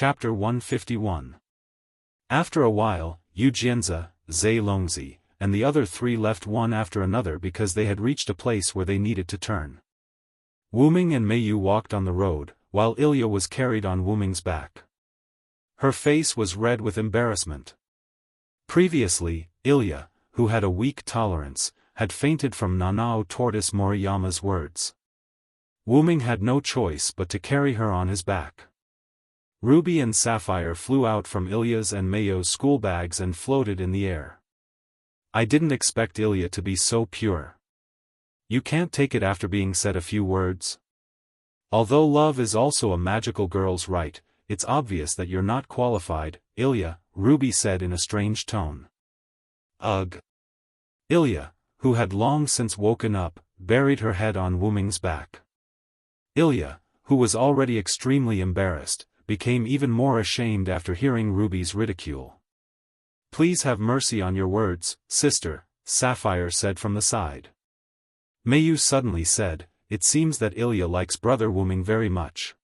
Chapter 151. After a while, Yu Jianzi, Zai Longzi, and the other three left one after another because they had reached a place where they needed to turn. Wu Ming and Mei Yu walked on the road, while Ilya was carried on Wu Ming's back. Her face was red with embarrassment. Previously, Ilya, who had a weak tolerance, had fainted from Nanao Tortoise Moriyama's words. Wu Ming had no choice but to carry her on his back. Ruby and Sapphire flew out from Ilya's and Mayo's school bags and floated in the air. I didn't expect Ilya to be so pure. You can't take it after being said a few words. Although love is also a magical girl's right, it's obvious that you're not qualified, Ilya, Ruby said in a strange tone. Ugh. Ilya, who had long since woken up, buried her head on Wu Ming's back. Ilya, who was already extremely embarrassed, became even more ashamed after hearing Ruby's ridicule. Please have mercy on your words, sister, Sapphire said from the side. Mei Yu suddenly said, it seems that Ilya likes brother Wu Ming very much.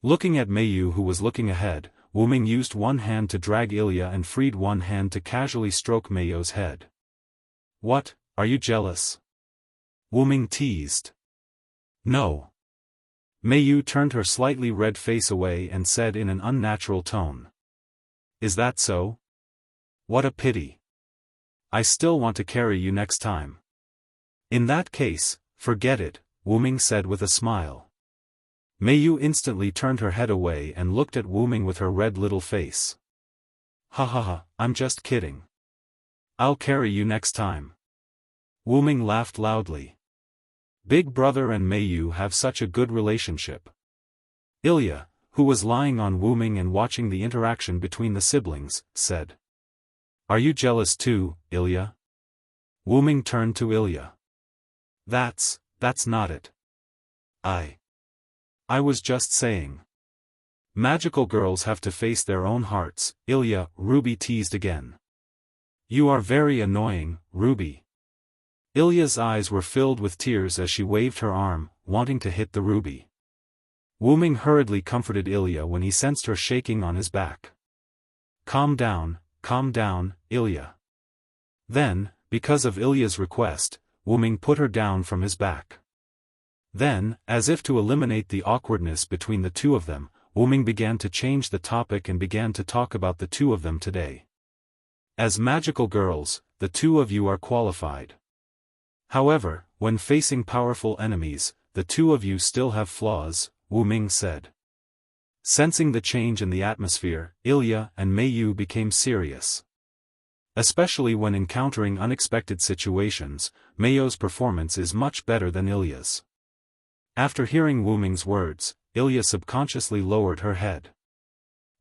Looking at Mei Yu who was looking ahead, Wu Ming used one hand to drag Ilya and freed one hand to casually stroke Mei Yu's head. What, are you jealous? Wu Ming teased. No. Mei Yu turned her slightly red face away and said in an unnatural tone. Is that so? What a pity. I still want to carry you next time. In that case, forget it, Wu Ming said with a smile. Mei Yu instantly turned her head away and looked at Wu Ming with her red little face. Ha ha ha, I'm just kidding. I'll carry you next time. Wu Ming laughed loudly. Big brother and Mei Yu have such a good relationship. Ilya, who was lying on Wu Ming and watching the interaction between the siblings, said. Are you jealous too, Ilya? Wu Ming turned to Ilya. That's not it. I was just saying. Magical girls have to face their own hearts, Ilya, Ruby teased again. You are very annoying, Ruby. Ilya's eyes were filled with tears as she waved her arm, wanting to hit the Ruby. Wu Ming hurriedly comforted Ilya when he sensed her shaking on his back. Calm down, Ilya. Then, because of Ilya's request, Wu Ming put her down from his back. Then, as if to eliminate the awkwardness between the two of them, Wu Ming began to change the topic and began to talk about the two of them today. As magical girls, the two of you are qualified. However, when facing powerful enemies, the two of you still have flaws, Wu Ming said. Sensing the change in the atmosphere, Ilya and Mei Yu became serious. Especially when encountering unexpected situations, Mei Yu's performance is much better than Ilya's. After hearing Wu Ming's words, Ilya subconsciously lowered her head.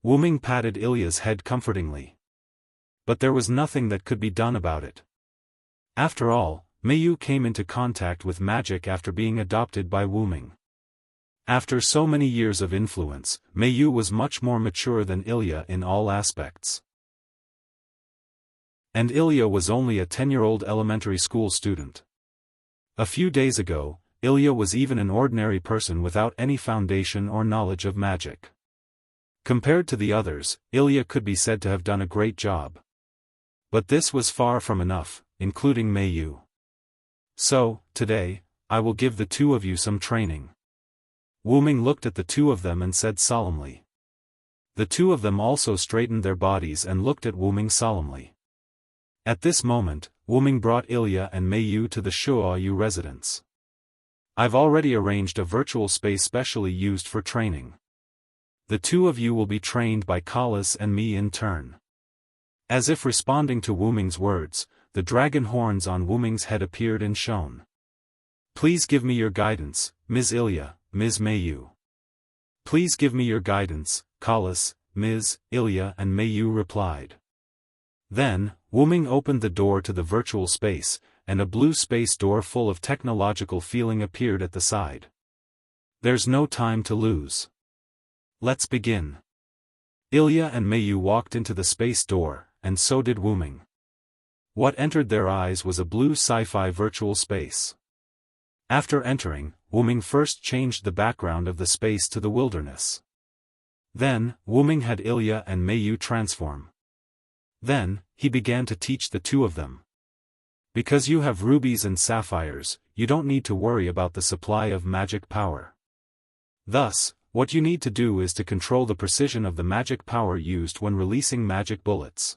Wu Ming patted Ilya's head comfortingly. But there was nothing that could be done about it. After all, Mei Yu came into contact with magic after being adopted by Wu Ming. After so many years of influence, Mei Yu was much more mature than Ilya in all aspects. And Ilya was only a 10-year-old elementary school student. A few days ago, Ilya was even an ordinary person without any foundation or knowledge of magic. Compared to the others, Ilya could be said to have done a great job. But this was far from enough, including Mei Yu. So, today, I will give the two of you some training. Wu Ming looked at the two of them and said solemnly. The two of them also straightened their bodies and looked at Wu Ming solemnly. At this moment, Wu Ming brought Ilya and Mei Yu to the Shuoyu residence. I've already arranged a virtual space specially used for training. The two of you will be trained by Kalas and me in turn. As if responding to Wu Ming's words, the dragon horns on Wu Ming's head appeared and shone. Please give me your guidance, Ms. Ilya, Ms. Mei Yu. Please give me your guidance, Kalas, Ms. Ilya and Mei Yu replied. Then, Wu Ming opened the door to the virtual space, and a blue space door full of technological feeling appeared at the side. There's no time to lose. Let's begin. Ilya and Mei Yu walked into the space door, and so did Wu Ming. What entered their eyes was a blue sci-fi virtual space. After entering, Wu Ming first changed the background of the space to the wilderness. Then, Wuming had Ilya and Meiyu transform. Then, he began to teach the two of them. Because you have rubies and sapphires, you don't need to worry about the supply of magic power. Thus, what you need to do is to control the precision of the magic power used when releasing magic bullets.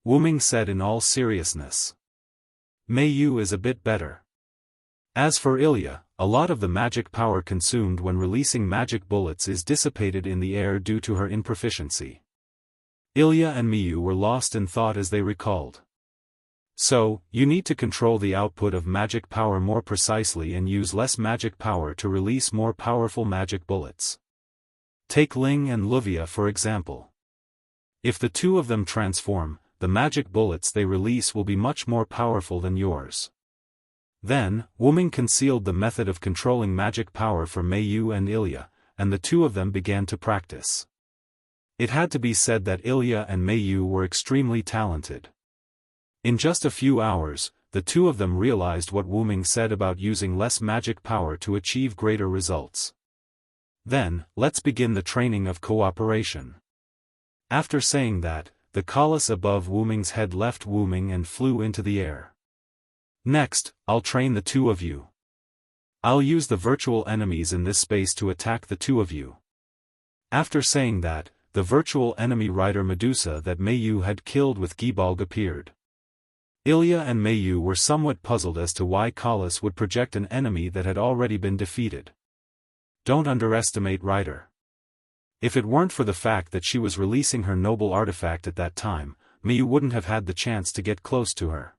Wuming said in all seriousness. Meiyu is a bit better. As for Ilya, a lot of the magic power consumed when releasing magic bullets is dissipated in the air due to her improficiency. Ilya and Meiyu were lost in thought as they recalled. So, you need to control the output of magic power more precisely and use less magic power to release more powerful magic bullets. Take Ling and Luvia for example. If the two of them transform, the magic bullets they release will be much more powerful than yours. Then, Wuming concealed the method of controlling magic power for Meiyu and Ilya, and the two of them began to practice. It had to be said that Ilya and Meiyu were extremely talented. In just a few hours, the two of them realized what Wuming said about using less magic power to achieve greater results. Then, let's begin the training of cooperation. After saying that, the colossus above Wuming's head left Wuming and flew into the air. Next, I'll train the two of you. I'll use the virtual enemies in this space to attack the two of you. After saying that, the virtual enemy rider Medusa that Meiyu had killed with Gibalg appeared. Ilya and Meiyu were somewhat puzzled as to why Colossus would project an enemy that had already been defeated. Don't underestimate Rider. If it weren't for the fact that she was releasing her noble artifact at that time, Meiyu wouldn't have had the chance to get close to her.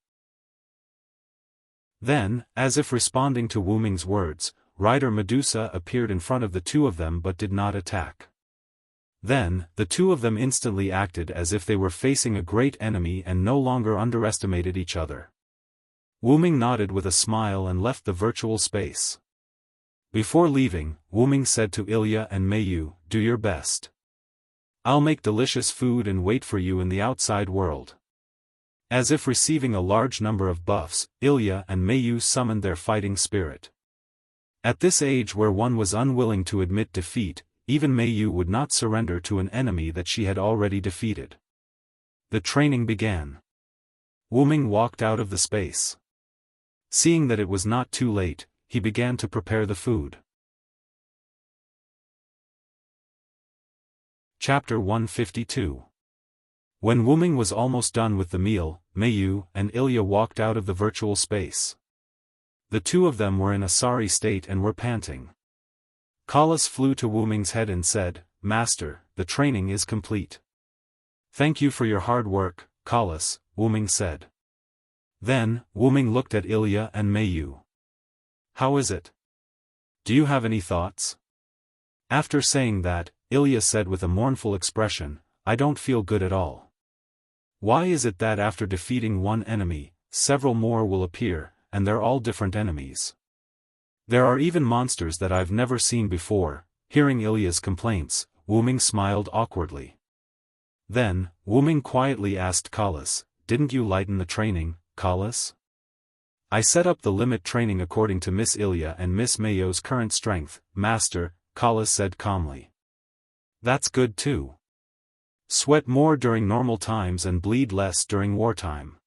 Then, as if responding to Wuming's words, Rider Medusa appeared in front of the two of them but did not attack. Then, the two of them instantly acted as if they were facing a great enemy and no longer underestimated each other. Wuming nodded with a smile and left the virtual space. Before leaving, Wuming said to Ilya and Meiyu, "Do your best. I'll make delicious food and wait for you in the outside world." As if receiving a large number of buffs, Ilya and Meiyu summoned their fighting spirit. At this age where one was unwilling to admit defeat, even Meiyu would not surrender to an enemy that she had already defeated. The training began. Wuming walked out of the space. Seeing that it was not too late, he began to prepare the food. Chapter 152. When Wuming was almost done with the meal, Meiyu and Ilya walked out of the virtual space. The two of them were in a sorry state and were panting. Colossus flew to Wuming's head and said, "Master, the training is complete." "Thank you for your hard work, Colossus," Wuming said. Then, Wuming looked at Ilya and Meiyu. "How is it? Do you have any thoughts?" After saying that, Ilya said with a mournful expression, "I don't feel good at all. Why is it that after defeating one enemy, several more will appear, and they're all different enemies? There are even monsters that I've never seen before." Hearing Ilya's complaints, Wuming smiled awkwardly. Then, Wuming quietly asked Colossus, "Didn't you lighten the training, Colossus?" "I set up the limit training according to Miss Ilya and Miss Meiyu's current strength, Master," Colossus said calmly. "That's good too. Sweat more during normal times and bleed less during wartime."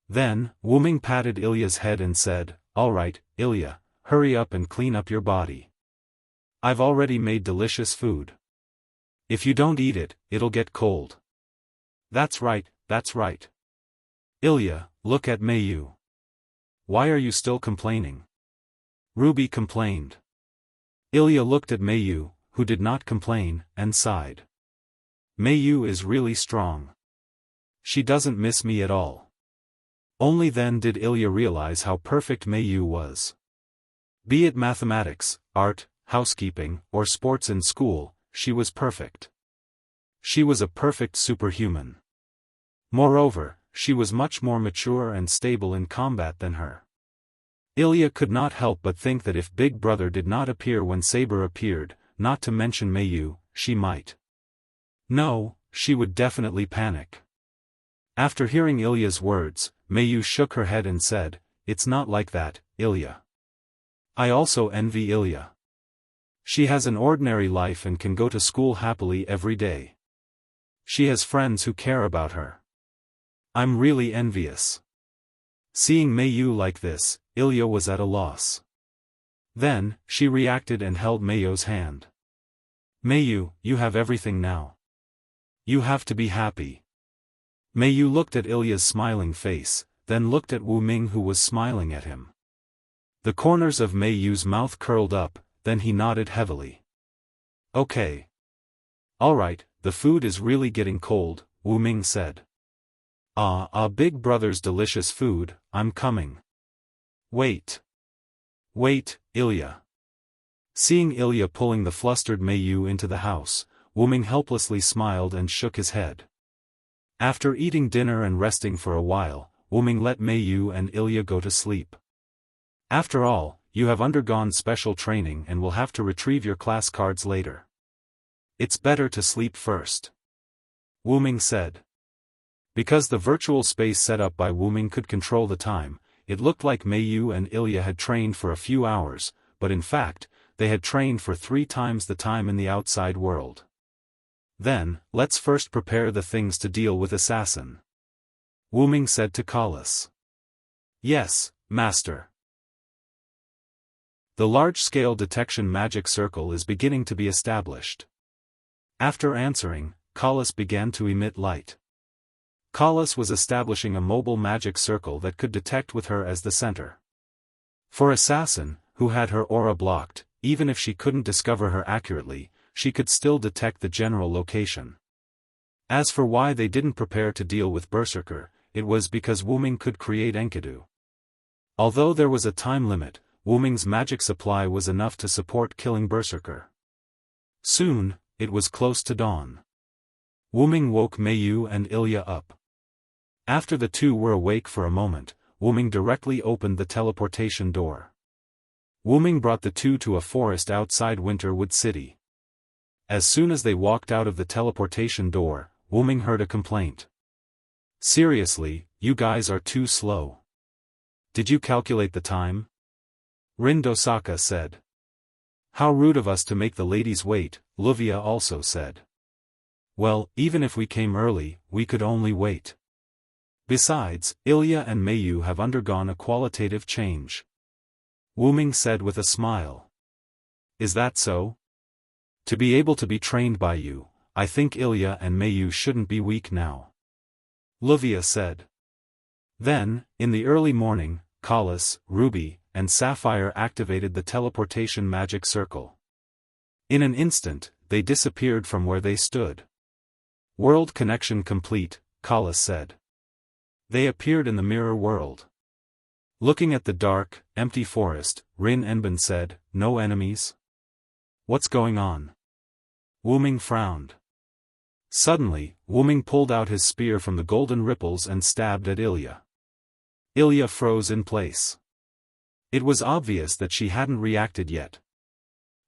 Then, Wuming patted Ilya's head and said, "All right, Ilya, hurry up and clean up your body. I've already made delicious food. If you don't eat it, it'll get cold." That's right, that's right. "Ilya, look at Meiyu. Why are you still complaining?" Ruby complained. Ilya looked at Meiyu, who did not complain, and sighed. "Meiyu is really strong. She doesn't miss me at all." Only then did Ilya realize how perfect Meiyu was. Be it mathematics, art, housekeeping, or sports in school, she was perfect. She was a perfect superhuman. Moreover, she was much more mature and stable in combat than her. Ilya could not help but think that if Big Brother did not appear when Saber appeared, not to mention Meiyu, she might. No, she would definitely panic. After hearing Ilya's words, Meiyu shook her head and said, "It's not like that, Ilya. I also envy Ilya. She has an ordinary life and can go to school happily every day. She has friends who care about her. I'm really envious. Seeing Mayu like this, Ilya was at a loss. Then, she reacted and held Mayu's hand. Mayu, you have everything now. You have to be happy. Mayu looked at Ilya's smiling face, then looked at Wu Ming who was smiling at him. The corners of Mayu's mouth curled up, then he nodded heavily. Okay. Alright, the food is really getting cold, Wu Ming said. Big brother's delicious food, I'm coming. Wait. Wait, Ilya. Seeing Ilya pulling the flustered Mayu into the house, Wu Ming helplessly smiled and shook his head. After eating dinner and resting for a while, Wu Ming let Mayu and Ilya go to sleep. After all, you have undergone special training and will have to retrieve your class cards later. It's better to sleep first. Wu Ming said. Because the virtual space set up by Wu Ming could control the time, it looked like Mayu and Ilya had trained for a few hours, but in fact, they had trained for 3 times the time in the outside world. Then, let's first prepare the things to deal with Assassin. Wu Ming said to Kalas. Yes, Master. The large-scale detection magic circle is beginning to be established. After answering, Kalas began to emit light. Kalas was establishing a mobile magic circle that could detect with her as the center. For Assassin, who had her aura blocked, even if she couldn't discover her accurately, she could still detect the general location. As for why they didn't prepare to deal with Berserker, it was because Wu Ming could create Enkidu. Although there was a time limit, Wu Ming's magic supply was enough to support killing Berserker. Soon, it was close to dawn. Wu Ming woke Mayu and Ilya up. After the two were awake for a moment, Wu Ming directly opened the teleportation door. Wu Ming brought the two to a forest outside Winterwood City. As soon as they walked out of the teleportation door, Wu Ming heard a complaint. Seriously, you guys are too slow. Did you calculate the time? Rin Dosaka said. How rude of us to make the ladies wait, Luvia also said. Well, even if we came early, we could only wait. Besides, Ilya and Mayu have undergone a qualitative change. Wu Ming said with a smile. Is that so? To be able to be trained by you, I think Ilya and Mayu shouldn't be weak now. Luvia said. Then, in the early morning, Kalas, Ruby, and Sapphire activated the teleportation magic circle. In an instant, they disappeared from where they stood. World connection complete, Kalas said. They appeared in the mirror world. Looking at the dark, empty forest, Rin Enbin said, no enemies? What's going on? Wu Ming frowned. Suddenly, Wu Ming pulled out his spear from the golden ripples and stabbed at Ilya. Ilya froze in place. It was obvious that she hadn't reacted yet.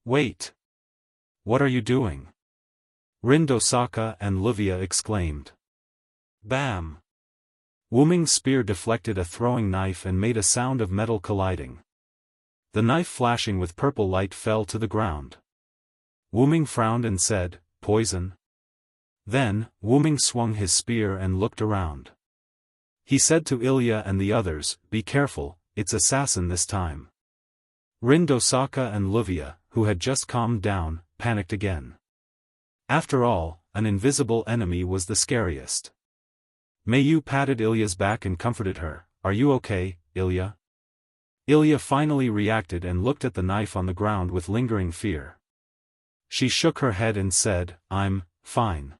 Wait. What are you doing? Rin Dosaka and Luvia exclaimed. Bam! Wu Ming's spear deflected a throwing knife and made a sound of metal colliding. The knife flashing with purple light fell to the ground. Wu Ming frowned and said, poison? Then, Wu Ming swung his spear and looked around. He said to Ilya and the others, be careful, it's Assassin this time. Rin Dosaka and Luvia, who had just calmed down, panicked again. After all, an invisible enemy was the scariest. Mayu patted Ilya's back and comforted her, are you okay, Ilya? Ilya finally reacted and looked at the knife on the ground with lingering fear. She shook her head and said, I'm fine.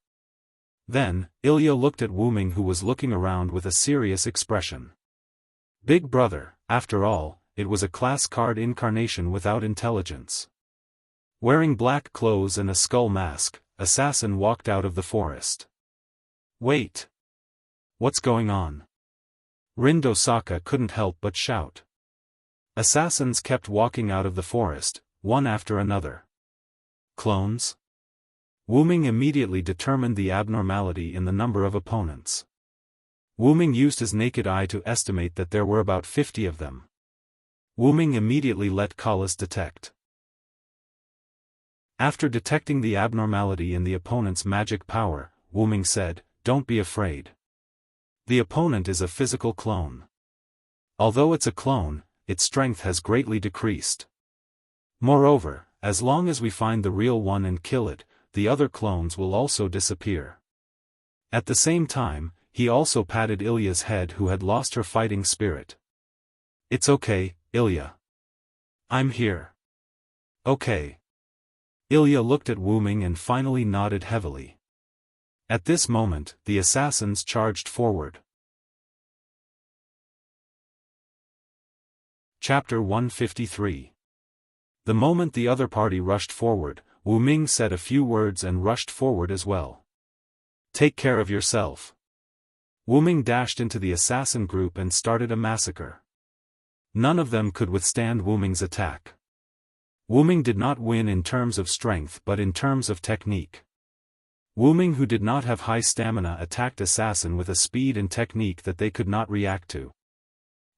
Then, Ilya looked at Wu Ming who was looking around with a serious expression. Big brother, after all, it was a class card incarnation without intelligence. Wearing black clothes and a skull mask, Assassin walked out of the forest. Wait! What's going on? Rin Dosaka couldn't help but shout. Assassins kept walking out of the forest, one after another. Clones? Wu Ming immediately determined the abnormality in the number of opponents. Wu Ming used his naked eye to estimate that there were about 50 of them. Wu Ming immediately let Kalas detect. After detecting the abnormality in the opponent's magic power, Wu Ming said, "Don't be afraid. The opponent is a physical clone. Although it's a clone, its strength has greatly decreased. Moreover, as long as we find the real one and kill it, the other clones will also disappear." At the same time, he also patted Ilya's head, who had lost her fighting spirit. "It's okay, Ilya. I'm here." "Okay." Ilya looked at Wu Ming and finally nodded heavily. At this moment, the assassins charged forward. Chapter 153. The moment the other party rushed forward, Wu Ming said a few words and rushed forward as well. "Take care of yourself." Wu Ming dashed into the assassin group and started a massacre. None of them could withstand Wu Ming's attack. Wu Ming did not win in terms of strength but in terms of technique. Wu Ming, who did not have high stamina, attacked assassin with a speed and technique that they could not react to.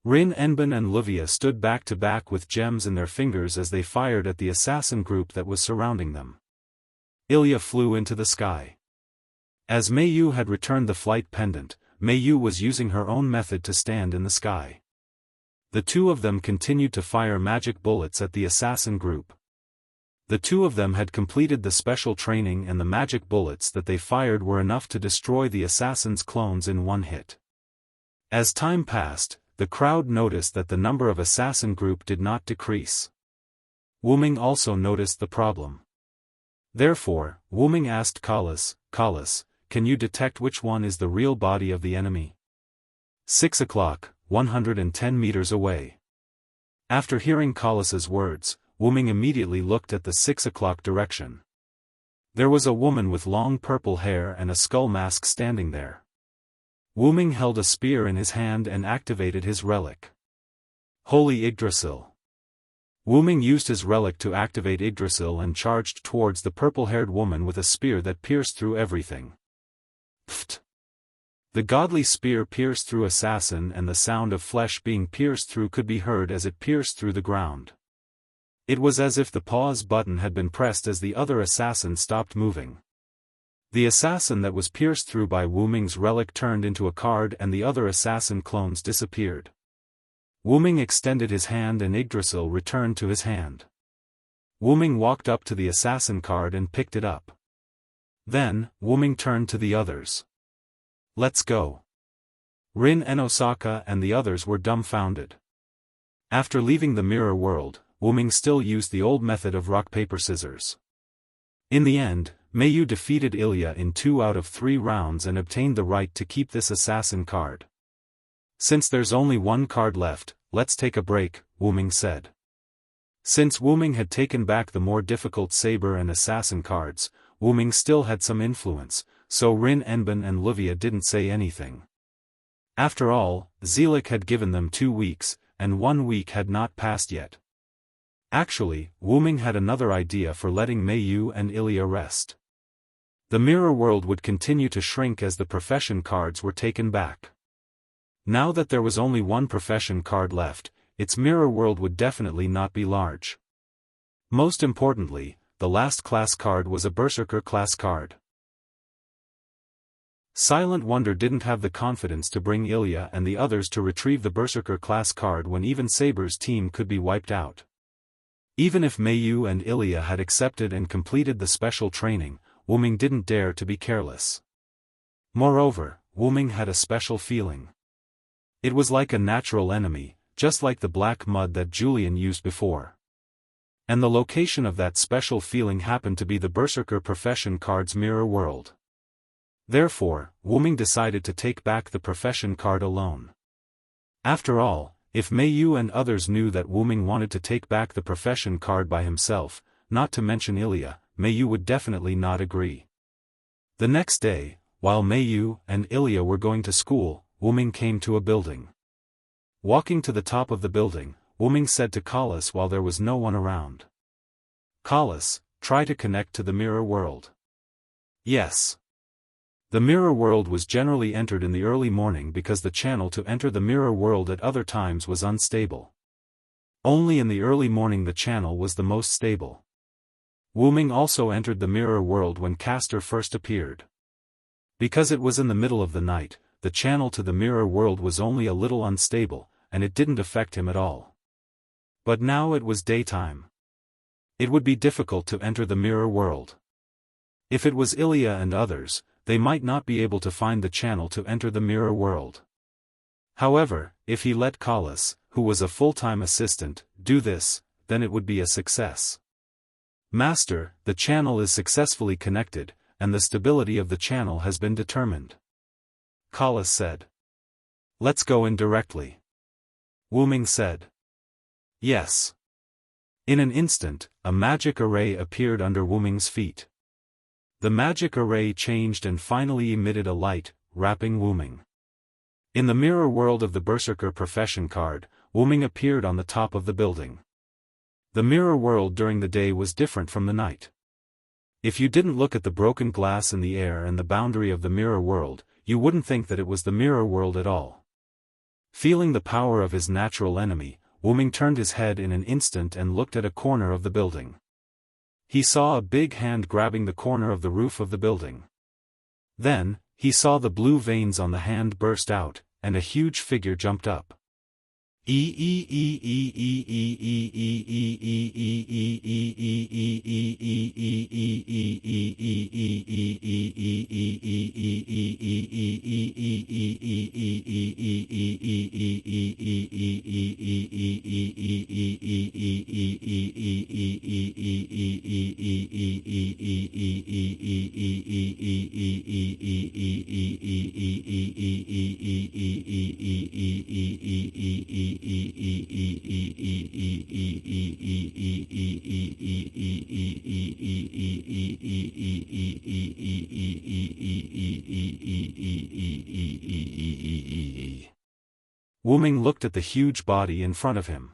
Rin Enbin and Luvia stood back to back with gems in their fingers as they fired at the assassin group that was surrounding them. Ilya flew into the sky. As Mei Yu had returned the flight pendant, Mei Yu was using her own method to stand in the sky. The two of them continued to fire magic bullets at the assassin group. The two of them had completed the special training, and the magic bullets that they fired were enough to destroy the assassin's clones in one hit. As time passed, the crowd noticed that the number of assassin group did not decrease. Wu Ming also noticed the problem. Therefore, Wu Ming asked Kalas, "Can you detect which one is the real body of the enemy?" 6 o'clock, 110 meters away. After hearing Kalas's words, Wu Ming immediately looked at the 6 o'clock direction. There was a woman with long purple hair and a skull mask standing there. Wu Ming held a spear in his hand and activated his relic. Holy Yggdrasil. Wu Ming used his relic to activate Yggdrasil and charged towards the purple-haired woman with a spear that pierced through everything. Pfft! The godly spear pierced through assassin, and the sound of flesh being pierced through could be heard as it pierced through the ground. It was as if the pause button had been pressed as the other assassin stopped moving. The assassin that was pierced through by Wu Ming's relic turned into a card and the other assassin clones disappeared. Wu Ming extended his hand and Yggdrasil returned to his hand. Wu Ming walked up to the assassin card and picked it up. Then, Wu Ming turned to the others. "Let's go." Rin and Osaka and the others were dumbfounded. After leaving the mirror world, Wu Ming still used the old method of rock-paper-scissors. In the end, Mei Yu defeated Ilya in 2 out of 3 rounds and obtained the right to keep this assassin card. "Since there's only one card left, let's take a break," Wu Ming said. Since Wu Ming had taken back the more difficult saber and assassin cards, Wu Ming still had some influence, so Rin Enbin and Luvia didn't say anything. After all, Zelik had given them 2 weeks, and 1 week had not passed yet. Actually, Wu Ming had another idea for letting Mei Yu and Ilya rest. The mirror world would continue to shrink as the profession cards were taken back. Now that there was only one profession card left, its mirror world would definitely not be large. Most importantly, the last class card was a Berserker class card. Silent Wonder didn't have the confidence to bring Ilya and the others to retrieve the Berserker class card when even Saber's team could be wiped out. Even if Mei Yu and Ilya had accepted and completed the special training, Wu Ming didn't dare to be careless. Moreover, Wu Ming had a special feeling. It was like a natural enemy, just like the black mud that Julian used before. And the location of that special feeling happened to be the Berserker profession card's mirror world. Therefore, Wu Ming decided to take back the profession card alone. After all, if Mei Yu and others knew that Wu Ming wanted to take back the profession card by himself, not to mention Ilya, Mei Yu would definitely not agree. The next day, while Mei Yu and Ilya were going to school, Wu Ming came to a building. Walking to the top of the building, Wu Ming said to Kalas while there was no one around. "Kalas, try to connect to the mirror world." Yes. The mirror world was generally entered in the early morning because the channel to enter the mirror world at other times was unstable. Only in the early morning the channel was the most stable. Wu Ming also entered the mirror world when Castor first appeared. Because it was in the middle of the night, the channel to the mirror world was only a little unstable, and it didn't affect him at all. But now it was daytime. It would be difficult to enter the mirror world. If it was Ilya and others, they might not be able to find the channel to enter the mirror world. However, if he let Kalas, who was a full-time assistant, do this, then it would be a success. Master, the channel is successfully connected, and the stability of the channel has been determined. Kalas said. Let's go in directly. Wu Ming said. Yes. In an instant, a magic array appeared under Wu Ming's feet. The magic array changed and finally emitted a light, wrapping Wu Ming. In the mirror world of the Berserker profession card, Wu Ming appeared on the top of the building. The mirror world during the day was different from the night. If you didn't look at the broken glass in the air and the boundary of the mirror world, you wouldn't think that it was the mirror world at all. Feeling the power of his natural enemy, Wu Ming turned his head in an instant and looked at a corner of the building. He saw a big hand grabbing the corner of the roof of the building. Then, he saw the blue veins on the hand burst out, and a huge figure jumped up. Wu Ming looked at the huge body in front of him.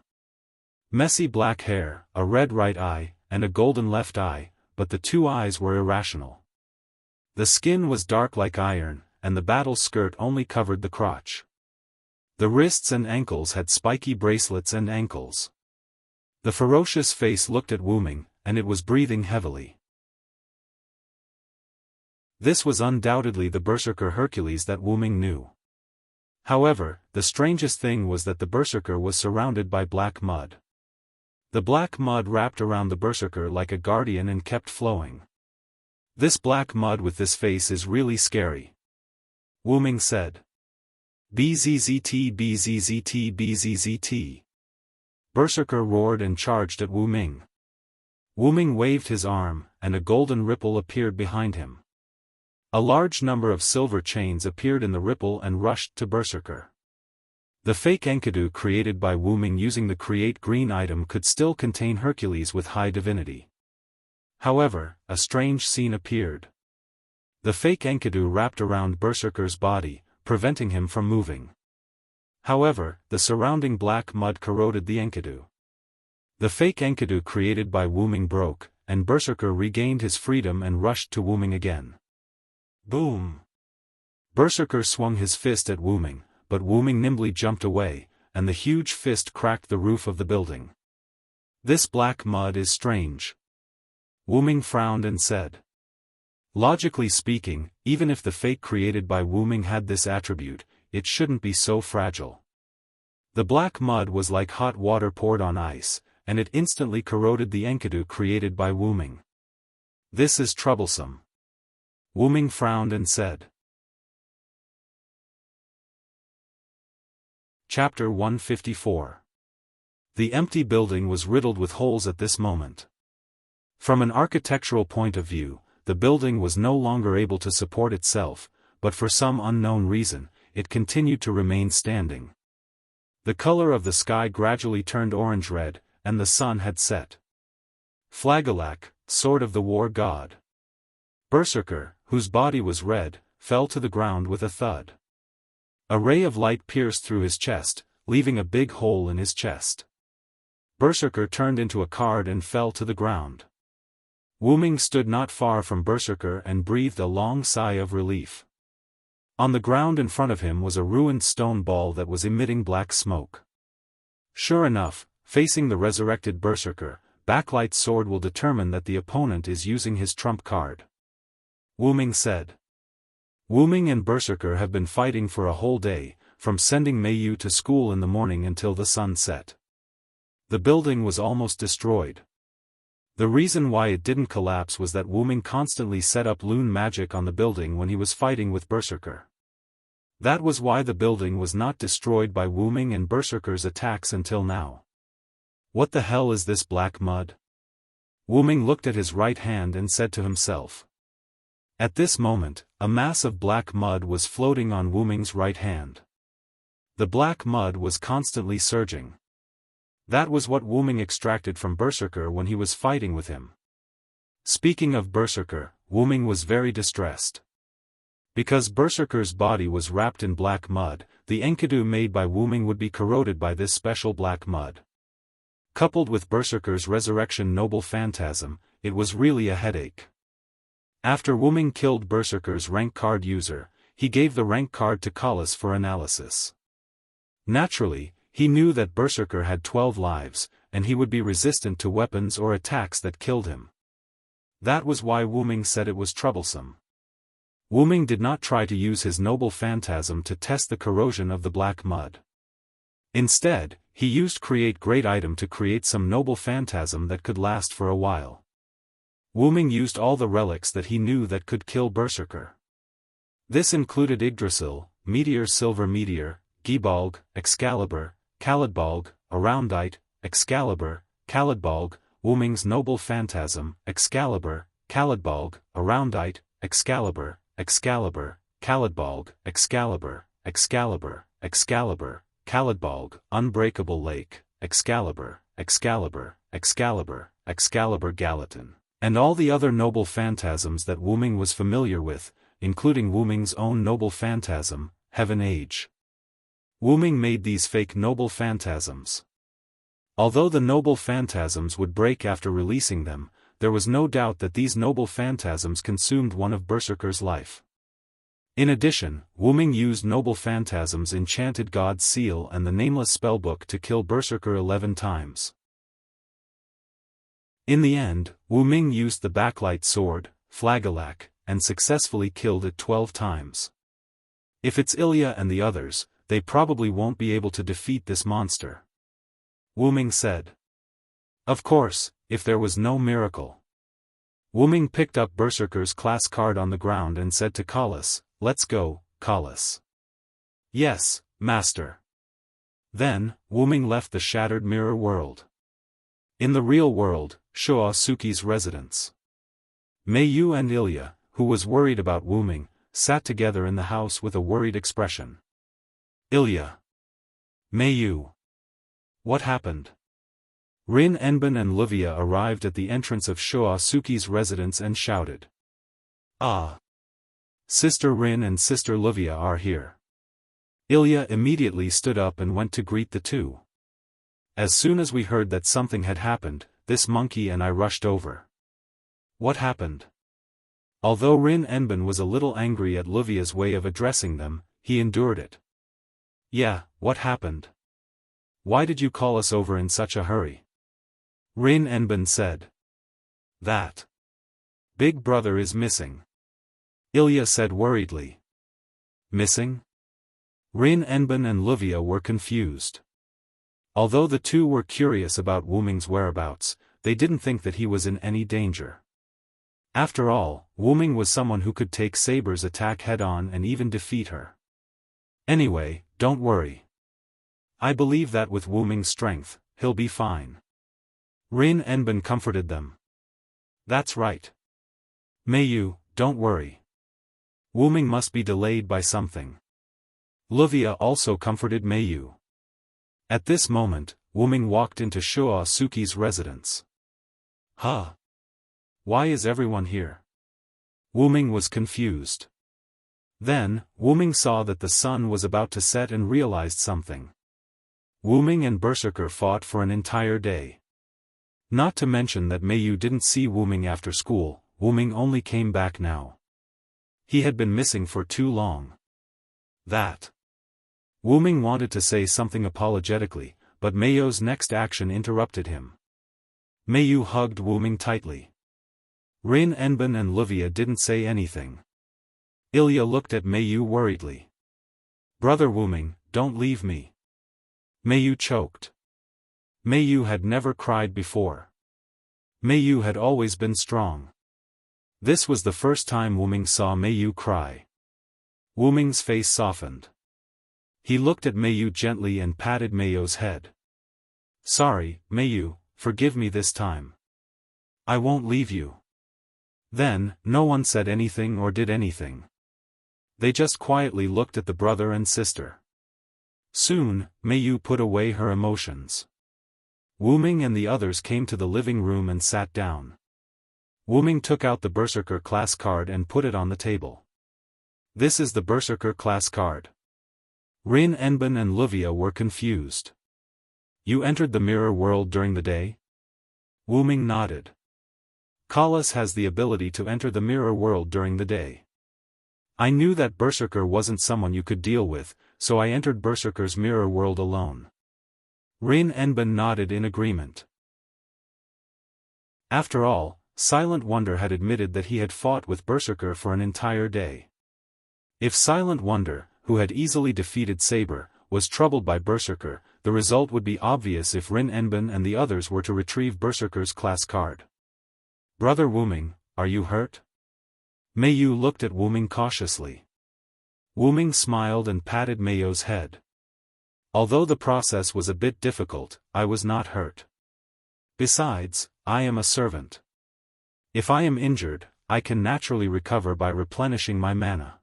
Messy black hair, a red right eye, and a golden left eye, but the two eyes were irrational. The skin was dark like iron, and the battle skirt only covered the crotch. The wrists and ankles had spiky bracelets and ankles. The ferocious face looked at Wu Ming, and it was breathing heavily. This was undoubtedly the Berserker Hercules that Wu Ming knew. However, the strangest thing was that the Berserker was surrounded by black mud. The black mud wrapped around the Berserker like a guardian and kept flowing. This black mud with this face is really scary. Wu Ming said. BZZT BZZT BZZT. Berserker roared and charged at Wu Ming. Wu Ming waved his arm, and a golden ripple appeared behind him. A large number of silver chains appeared in the ripple and rushed to Berserker. The fake Enkidu created by Wu Ming using the Create Green item could still contain Hercules with high divinity. However, a strange scene appeared. The fake Enkidu wrapped around Berserker's body, preventing him from moving. However, the surrounding black mud corroded the Enkidu. The fake Enkidu created by Wu Ming broke, and Berserker regained his freedom and rushed to Wu Ming again. Boom! Berserker swung his fist at Wu Ming, but Wu Ming nimbly jumped away, and the huge fist cracked the roof of the building. This black mud is strange. Wu Ming frowned and said. Logically speaking, even if the fake created by Wu Ming had this attribute, it shouldn't be so fragile. The black mud was like hot water poured on ice, and it instantly corroded the Enkidu created by Wu Ming. This is troublesome. Wu Ming frowned and said. Chapter 154. The empty building was riddled with holes at this moment. From an architectural point of view, the building was no longer able to support itself, but for some unknown reason, it continued to remain standing. The color of the sky gradually turned orange-red, and the sun had set. Flagelak, sword of the war god. Berserker, whose body was red, fell to the ground with a thud. A ray of light pierced through his chest, leaving a big hole in his chest. Berserker turned into a card and fell to the ground. Wu Ming stood not far from Berserker and breathed a long sigh of relief. On the ground in front of him was a ruined stone ball that was emitting black smoke. Sure enough, facing the resurrected Berserker, backlight sword will determine that the opponent is using his trump card. Wu Ming said. Wu Ming and Berserker have been fighting for a whole day, from sending Mei Yu to school in the morning until the sun set. The building was almost destroyed. The reason why it didn't collapse was that Wu Ming constantly set up loon magic on the building when he was fighting with Berserker. That was why the building was not destroyed by Wu Ming and Berserker's attacks until now. What the hell is this black mud? Wu Ming looked at his right hand and said to himself. At this moment, a mass of black mud was floating on Wu Ming's right hand. The black mud was constantly surging. That was what Wu Ming extracted from Berserker when he was fighting with him. Speaking of Berserker, Wu Ming was very distressed. Because Berserker's body was wrapped in black mud, the Enkidu made by Wu Ming would be corroded by this special black mud. Coupled with Berserker's resurrection noble phantasm, it was really a headache. After Wu Ming killed Berserker's rank card user, he gave the rank card to Kalas for analysis. Naturally, he knew that Berserker had 12 lives, and he would be resistant to weapons or attacks that killed him. That was why Wu Ming said it was troublesome. Wu Ming did not try to use his noble phantasm to test the corrosion of the black mud. Instead, he used Create Great Item to create some noble phantasm that could last for a while. Wu Ming used all the relics that he knew that could kill Berserker. This included Yggdrasil, Meteor Silver Meteor, Gibalg, Excalibur, Caladbalg, Aroundite, Excalibur, Caladbalg, Wu Ming's noble phantasm, Excalibur, Caladbalg, Aroundite, Excalibur, Excalibur, Caladbalg, Excalibur, Excalibur, Excalibur, Caladbalg, Unbreakable Lake, Excalibur, Excalibur, Excalibur, Excalibur Gallatin, and all the other noble phantasms that Wu Ming was familiar with, including Wu Ming's own noble phantasm, Heaven Age. Wu Ming made these fake noble phantasms. Although the noble phantasms would break after releasing them, there was no doubt that these noble phantasms consumed one of Berserker's life. In addition, Wu Ming used noble phantasms Enchanted God's Seal and the Nameless Spellbook to kill Berserker 11 times. In the end, Wu Ming used the backlight sword, Flagelak, and successfully killed it 12 times. If it's Ilya and the others, they probably won't be able to defeat this monster. Wu Ming said. Of course, if there was no miracle. Wu Ming picked up Berserker's class card on the ground and said to Kalas, "Let's go, Kalas." "Yes, master." Then, Wu Ming left the shattered mirror world. In the real world, Shuo Suki's residence. Mei Yu and Ilya, who was worried about Wu Ming, sat together in the house with a worried expression. Ilya. Mei Yu. What happened? Rin Enbin and Luvia arrived at the entrance of Shuo Suki's residence and shouted. Ah! Sister Rin and Sister Luvia are here. Ilya immediately stood up and went to greet the two. As soon as we heard that something had happened, this monkey and I rushed over. What happened? Although Rin Enbin was a little angry at Luvia's way of addressing them, he endured it. Yeah, what happened? Why did you call us over in such a hurry? Rin Enbin said. That big brother is missing. Ilya said worriedly. Missing? Rin Enbin and Luvia were confused. Although the two were curious about Wu Ming's whereabouts, they didn't think that he was in any danger. After all, Wu Ming was someone who could take Saber's attack head-on and even defeat her. Anyway, don't worry. I believe that with Wu Ming's strength, he'll be fine. Rin Enbin comforted them. That's right. Mei Yu, don't worry. Wu Ming must be delayed by something. Luvia also comforted Mei Yu. At this moment, Wu Ming walked into Shuo Suki's residence. Huh? Why is everyone here? Wu Ming was confused. Then, Wu Ming saw that the sun was about to set and realized something. Wu Ming and Berserker fought for an entire day. Not to mention that Mei Yu didn't see Wu Ming after school, Wu Ming only came back now. He had been missing for too long. That. Wu Ming wanted to say something apologetically, but Mei Yu's next action interrupted him. Meiyu hugged Wuming tightly. Rin, Enbin and Luvia didn't say anything. Ilya looked at Meiyu worriedly. Brother Wuming, don't leave me. Meiyu choked. Meiyu had never cried before. Meiyu had always been strong. This was the first time Wuming saw Meiyu cry. Wuming's face softened. He looked at Meiyu gently and patted Meiyu's head. Sorry, Meiyu, forgive me this time. I won't leave you. Then, no one said anything or did anything. They just quietly looked at the brother and sister. Soon, Meiyu put away her emotions. Wuming and the others came to the living room and sat down. Wuming took out the Berserker class card and put it on the table. This is the Berserker class card. Rin, Enbin and Luvia were confused. You entered the mirror world during the day? Wuming nodded. Kalas has the ability to enter the mirror world during the day. I knew that Berserker wasn't someone you could deal with, so I entered Berserker's mirror world alone. Rin, Enbin nodded in agreement. After all, Silent Wonder had admitted that he had fought with Berserker for an entire day. If Silent Wonder, who had easily defeated Saber, was troubled by Berserker, the result would be obvious if Rin, Enbin and the others were to retrieve Berserker's class card. Brother Wuming, are you hurt? Meiyu looked at Wuming cautiously. Wuming smiled and patted Meiyu's head. Although the process was a bit difficult, I was not hurt. Besides, I am a servant. If I am injured, I can naturally recover by replenishing my mana.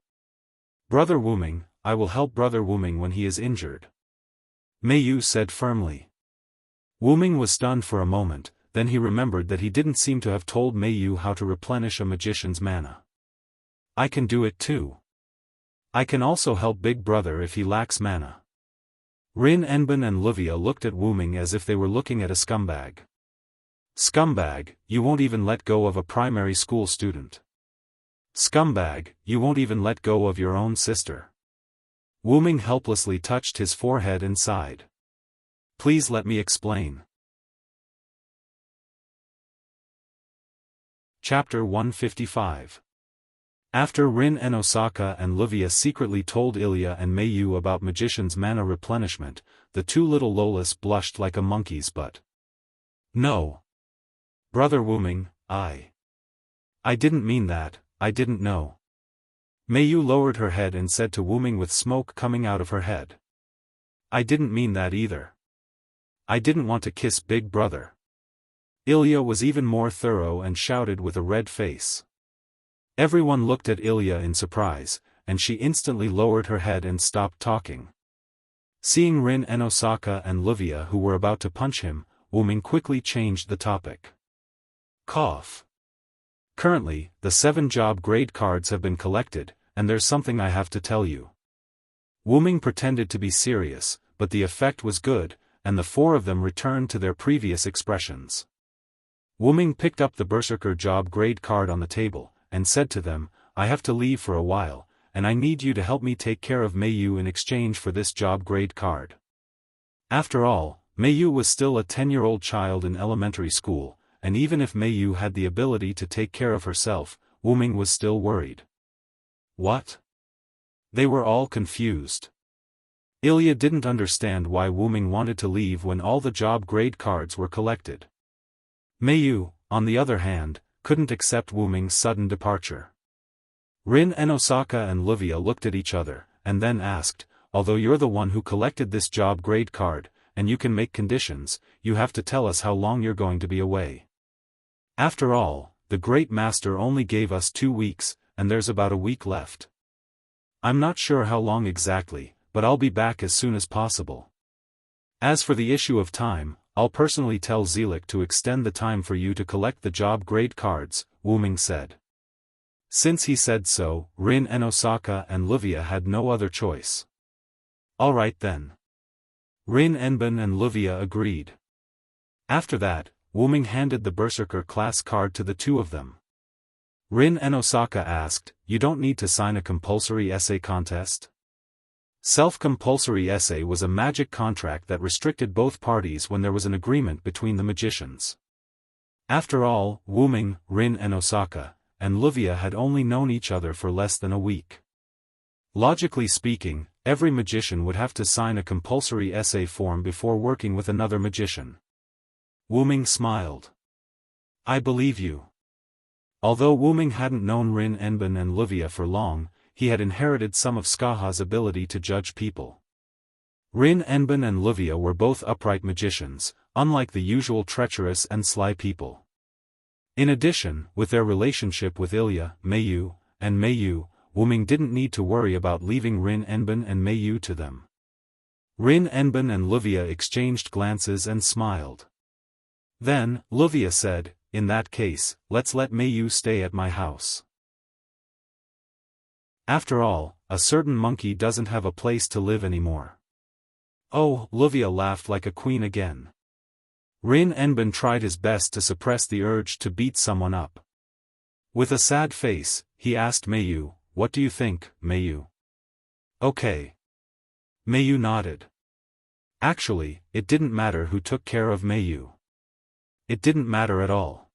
Brother Wuming, I will help Brother Wuming when he is injured. Meiyu said firmly. Wuming was stunned for a moment, then he remembered that he didn't seem to have told Meiyu how to replenish a magician's mana. I can do it too. I can also help Big Brother if he lacks mana. Rin, Enbin and Luvia looked at Wuming as if they were looking at a scumbag. Scumbag, you won't even let go of a primary school student. Scumbag, you won't even let go of your own sister. Wuming helplessly touched his forehead and sighed. Please let me explain. Chapter 155. After Rin and Osaka and Luvia secretly told Ilya and Meiyu about Magician's mana replenishment, the two little Lolas blushed like a monkey's butt. No. Brother Wuming, I didn't mean that, I didn't know. Meiyu lowered her head and said to Wuming with smoke coming out of her head. I didn't mean that either. I didn't want to kiss Big Brother. Ilya was even more thorough and shouted with a red face. Everyone looked at Ilya in surprise, and she instantly lowered her head and stopped talking. Seeing Rin and Osaka and Luvia who were about to punch him, Wuming quickly changed the topic. Cough. Currently, the 7 job grade cards have been collected, and there's something I have to tell you. Wuming pretended to be serious, but the effect was good, and the 4 of them returned to their previous expressions. Wuming picked up the Berserker job grade card on the table, and said to them, I have to leave for a while, and I need you to help me take care of Meiyu in exchange for this job grade card. After all, Meiyu was still a 10-year-old child in elementary school, and even if Meiyu had the ability to take care of herself, Wuming was still worried. What? They were all confused. Ilya didn't understand why Wuming wanted to leave when all the job grade cards were collected. Meiyu, on the other hand, couldn't accept Wuming's sudden departure. Rin and Osaka and Luvia looked at each other, and then asked, although you're the one who collected this job grade card, and you can make conditions, you have to tell us how long you're going to be away. After all, the Great Master only gave us 2 weeks, and there's about a week left. I'm not sure how long exactly, but I'll be back as soon as possible. As for the issue of time, I'll personally tell Zelik to extend the time for you to collect the job grade cards, Wuming said. Since he said so, Rin and Osaka and Luvia had no other choice. Alright then. Rin, Enbin and Luvia agreed. After that, Wuming handed the Berserker class card to the 2 of them. Rin and Osaka asked, you don't need to sign a compulsory essay contest? Self-compulsory essay was a magic contract that restricted both parties when there was an agreement between the magicians. After all, Wuming, Rin and Osaka, and Luvia had only known each other for less than a week. Logically speaking, every magician would have to sign a compulsory essay form before working with another magician. Wuming smiled. I believe you. Although Wuming hadn't known Rin Enbin and Luvia for long, he had inherited some of Skaha's ability to judge people. Rin Enbin and Luvia were both upright magicians, unlike the usual treacherous and sly people. In addition, with their relationship with Ilya, Mayu, and Mayu, Wuming didn't need to worry about leaving Rin Enbin and Mayu to them. Rin Enbin and Luvia exchanged glances and smiled. Then, Luvia said, in that case, let's let Mayu stay at my house. After all, a certain monkey doesn't have a place to live anymore. Oh, Luvia laughed like a queen again. Rin Enbin tried his best to suppress the urge to beat someone up. With a sad face, he asked Mayu, what do you think, Mayu? Okay. Mayu nodded. Actually, it didn't matter who took care of Mayu. It didn't matter at all.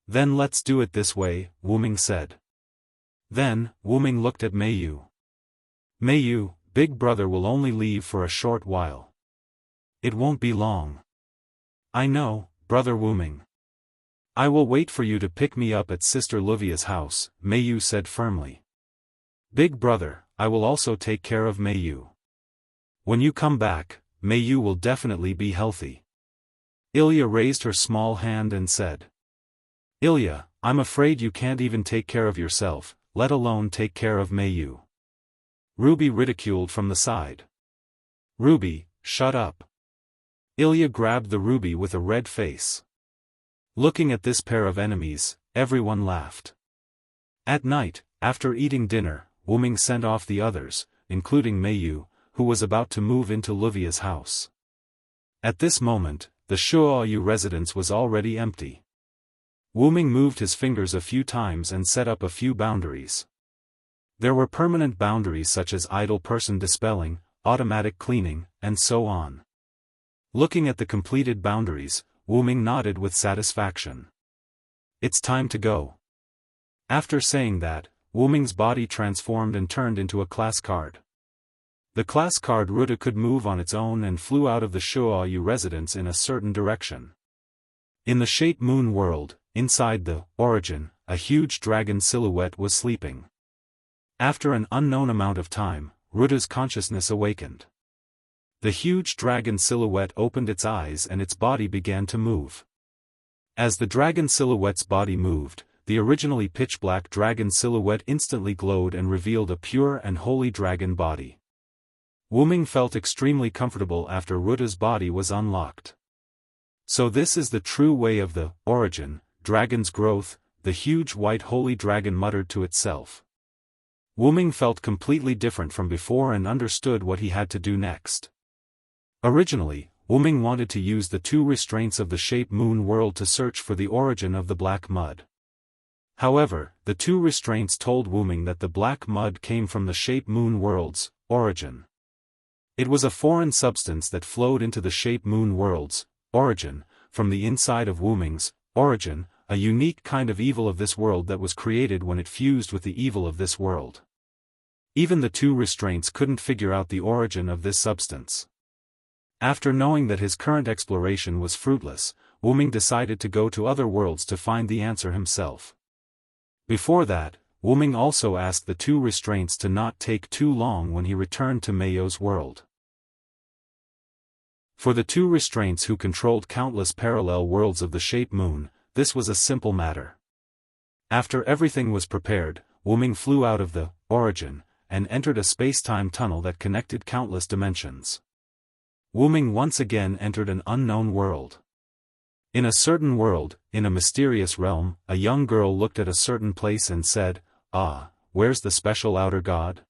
Then let's do it this way, Wuming said. Then, Wuming looked at Mayu. Mayu, Big Brother will only leave for a short while. It won't be long. I know, Brother Wuming. I will wait for you to pick me up at Sister Luvia's house, Mayu said firmly. Big Brother, I will also take care of Mayu. When you come back, Mayu will definitely be healthy. Ilya raised her small hand and said. Ilya, I'm afraid you can't even take care of yourself, let alone take care of Mayu. Ruby ridiculed from the side. Ruby, shut up. Ilya grabbed the Ruby with a red face. Looking at this pair of enemies, everyone laughed. At night, after eating dinner, Wuming sent off the others, including Mayu, who was about to move into Luvia's house. At this moment, the Shuoyu residence was already empty. Wuming moved his fingers a few times and set up a few boundaries. There were permanent boundaries such as idle person dispelling, automatic cleaning, and so on. Looking at the completed boundaries, Wuming nodded with satisfaction. It's time to go. After saying that, Wuming's body transformed and turned into a class card. The class card Ruta could move on its own and flew out of the Shuoyu residence in a certain direction. In the Shape Moon world, inside the origin, a huge dragon silhouette was sleeping. After an unknown amount of time, Ruta's consciousness awakened. The huge dragon silhouette opened its eyes and its body began to move. As the dragon silhouette's body moved, the originally pitch-black dragon silhouette instantly glowed and revealed a pure and holy dragon body. Wuming felt extremely comfortable after Ruta's body was unlocked. So this is the true way of the origin, dragon's growth, the huge white holy dragon muttered to itself. Wuming felt completely different from before and understood what he had to do next. Originally, Wuming wanted to use the two restraints of the Shape Moon world to search for the origin of the black mud. However, the two restraints told Wuming that the black mud came from the Shape Moon world's origin. It was a foreign substance that flowed into the Shape Moon world's origin, from the inside of Wuming's origin, a unique kind of evil of this world that was created when it fused with the evil of this world. Even the two restraints couldn't figure out the origin of this substance. After knowing that his current exploration was fruitless, Wuming decided to go to other worlds to find the answer himself. Before that, Wuming also asked the two restraints to not take too long when he returned to Mayo's world. For the two restraints who controlled countless parallel worlds of the Shape Moon, this was a simple matter. After everything was prepared, Wuming flew out of the origin, and entered a space-time tunnel that connected countless dimensions. Wuming once again entered an unknown world. In a certain world, in a mysterious realm, a young girl looked at a certain place and said, "Ah, where's the special outer god?"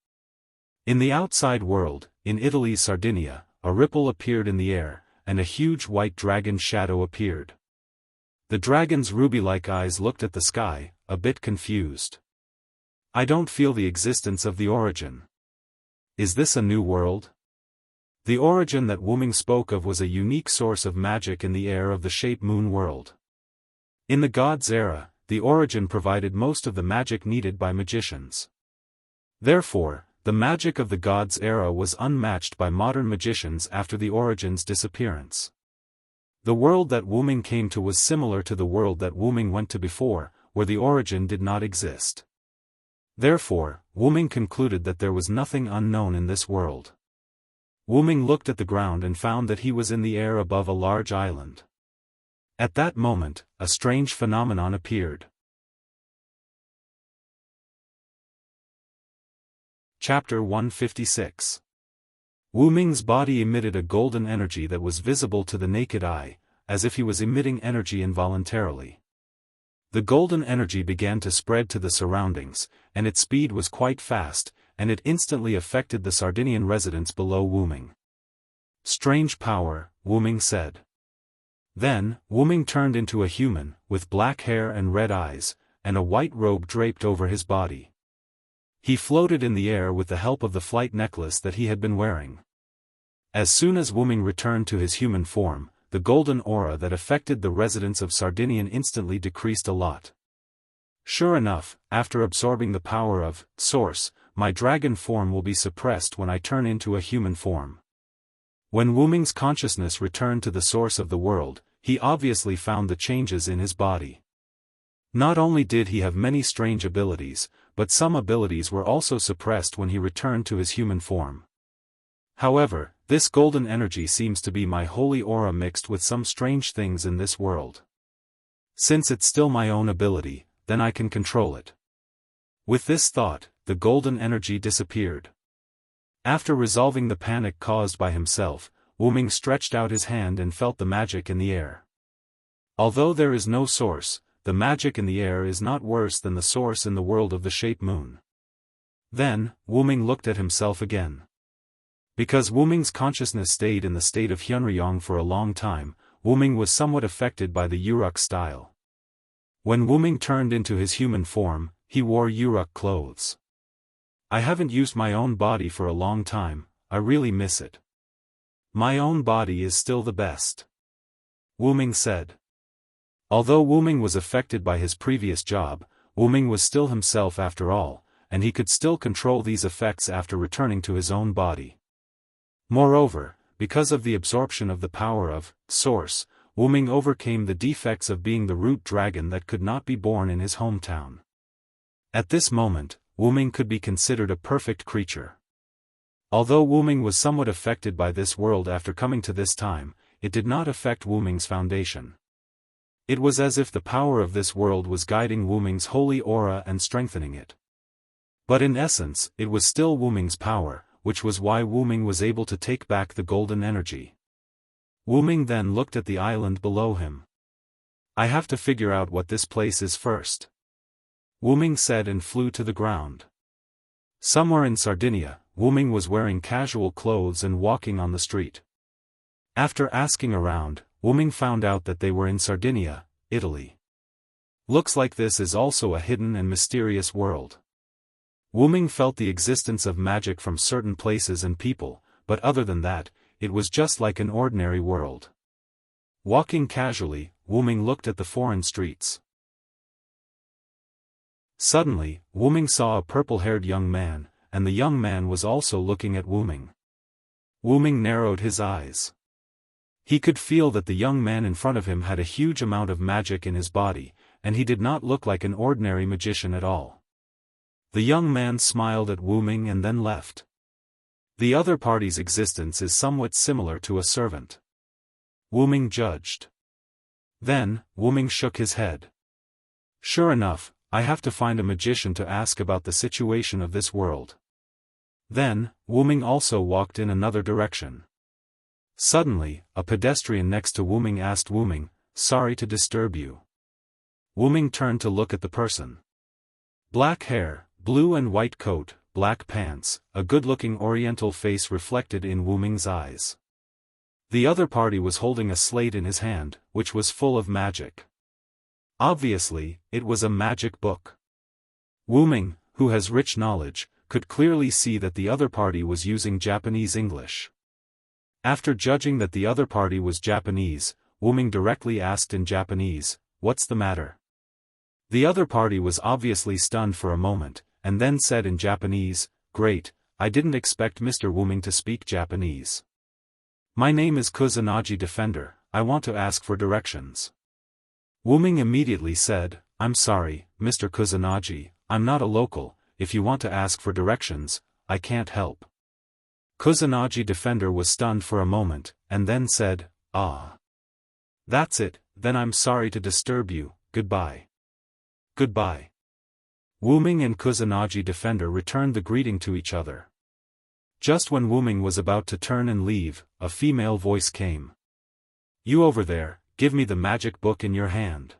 In the outside world, in Italy's Sardinia, a ripple appeared in the air, and a huge white dragon shadow appeared. The dragon's ruby-like eyes looked at the sky, a bit confused. "I don't feel the existence of the origin. Is this a new world?" The origin that Wuming spoke of was a unique source of magic in the air of the Shape Moon world. In the Gods' era, the origin provided most of the magic needed by magicians. Therefore, the magic of the Gods' era was unmatched by modern magicians after the origin's disappearance. The world that Wu Ming came to was similar to the world that Wu Ming went to before, where the origin did not exist. Therefore, Wu Ming concluded that there was nothing unknown in this world. Wu Ming looked at the ground and found that he was in the air above a large island. At that moment, a strange phenomenon appeared. Chapter 156. Wu Ming's body emitted a golden energy that was visible to the naked eye, as if he was emitting energy involuntarily. The golden energy began to spread to the surroundings, and its speed was quite fast, and it instantly affected the Sardinian residents below Wu Ming. "Strange power," Wu Ming said. Then, Wu Ming turned into a human, with black hair and red eyes, and a white robe draped over his body. He floated in the air with the help of the flight necklace that he had been wearing. As soon as Wu Ming returned to his human form, the golden aura that affected the residents of Sardinian instantly decreased a lot. Sure enough, after absorbing the power of Source, my dragon form will be suppressed when I turn into a human form. When Wu Ming's consciousness returned to the source of the world, he obviously found the changes in his body. Not only did he have many strange abilities, but some abilities were also suppressed when he returned to his human form. However, this golden energy seems to be my holy aura mixed with some strange things in this world. Since it's still my own ability, then I can control it. With this thought, the golden energy disappeared. After resolving the panic caused by himself, Wu Ming stretched out his hand and felt the magic in the air. Although there is no source, the magic in the air is not worse than the source in the world of the shape moon. Then, Wu Ming looked at himself again. Because Wu Ming's consciousness stayed in the state of Hyunryong for a long time, Wu Ming was somewhat affected by the Uruk style. When Wu Ming turned into his human form, he wore Uruk clothes. "I haven't used my own body for a long time, I really miss it. My own body is still the best," Wu Ming said. Although Wu Ming was affected by his previous job, Wu Ming was still himself after all, and he could still control these effects after returning to his own body. Moreover, because of the absorption of the power of Source, Wu Ming overcame the defects of being the root dragon that could not be born in his hometown. At this moment, Wu Ming could be considered a perfect creature. Although Wu Ming was somewhat affected by this world after coming to this time, it did not affect Wu Ming's foundation. It was as if the power of this world was guiding Wu Ming's holy aura and strengthening it. But in essence, it was still Wu Ming's power, which was why Wu Ming was able to take back the golden energy. Wu Ming then looked at the island below him. "I have to figure out what this place is first," Wu Ming said and flew to the ground. Somewhere in Sardinia, Wu Ming was wearing casual clothes and walking on the street. After asking around, Wu Ming found out that they were in Sardinia, Italy. Looks like this is also a hidden and mysterious world. Wu Ming felt the existence of magic from certain places and people, but other than that, it was just like an ordinary world. Walking casually, Wu Ming looked at the foreign streets. Suddenly, Wu Ming saw a purple-haired young man, and the young man was also looking at Wu Ming. Wu Ming narrowed his eyes. He could feel that the young man in front of him had a huge amount of magic in his body, and he did not look like an ordinary magician at all. The young man smiled at Wu Ming and then left. The other party's existence is somewhat similar to a servant, Wu Ming judged. Then, Wu Ming shook his head. Sure enough, I have to find a magician to ask about the situation of this world. Then, Wu Ming also walked in another direction. Suddenly, a pedestrian next to Wu Ming asked Wu Ming, "Sorry to disturb you." Wu Ming turned to look at the person. Black hair, blue and white coat, black pants, a good-looking oriental face reflected in Wu Ming's eyes. The other party was holding a slate in his hand, which was full of magic. Obviously, it was a magic book. Wu Ming, who has rich knowledge, could clearly see that the other party was using Japanese English. After judging that the other party was Japanese, Wu Ming directly asked in Japanese, what's the matter? The other party was obviously stunned for a moment, and then said in Japanese, "Great, I didn't expect Mr. Wuming to speak Japanese. My name is Kusanagi Defender, I want to ask for directions." Wuming immediately said, "I'm sorry, Mr. Kusanagi, I'm not a local, if you want to ask for directions, I can't help." Kusanagi Defender was stunned for a moment, and then said, "Ah. That's it, then I'm sorry to disturb you, goodbye." "Goodbye." Wuming and Kusanagi Defender returned the greeting to each other. Just when Wuming was about to turn and leave, a female voice came. "You over there, give me the magic book in your hand."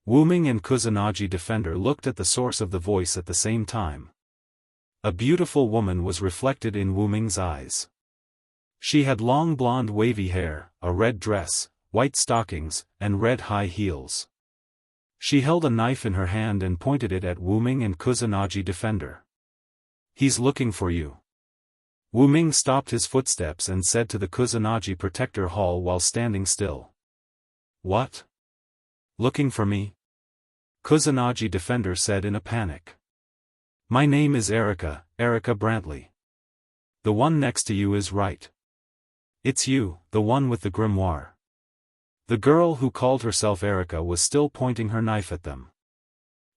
Wuming and Kusanagi Defender looked at the source of the voice at the same time. A beautiful woman was reflected in Wuming's eyes. She had long blonde wavy hair, a red dress, white stockings, and red high heels. She held a knife in her hand and pointed it at Wuming and Kusanagi Defender. "He's looking for you." Wuming stopped his footsteps and said to the Kusanagi Protector Hall while standing still. "What? Looking for me?" Kusanagi Defender said in a panic. "My name is Erica, Erica Brantley. The one next to you is right. It's you, the one with the grimoire." The girl who called herself Erica was still pointing her knife at them.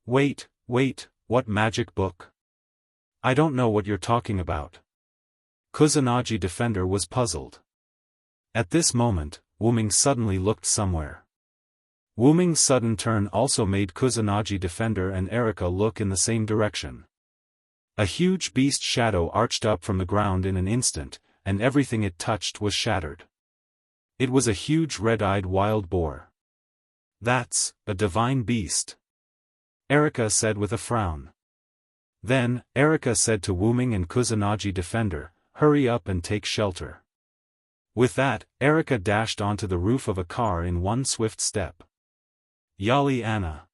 Wait, what magic book? I don't know what you're talking about." Kusanagi Defender was puzzled. At this moment, Wuming suddenly looked somewhere. Wuming's sudden turn also made Kusanagi Defender and Erica look in the same direction. A huge beast shadow arched up from the ground in an instant, and everything it touched was shattered. It was a huge red-eyed wild boar. "That's a divine beast," Erica said with a frown. Then, Erica said to Wuming and Kusanagi Defender, "Hurry up and take shelter." With that, Erica dashed onto the roof of a car in one swift step. "Yali Anna,"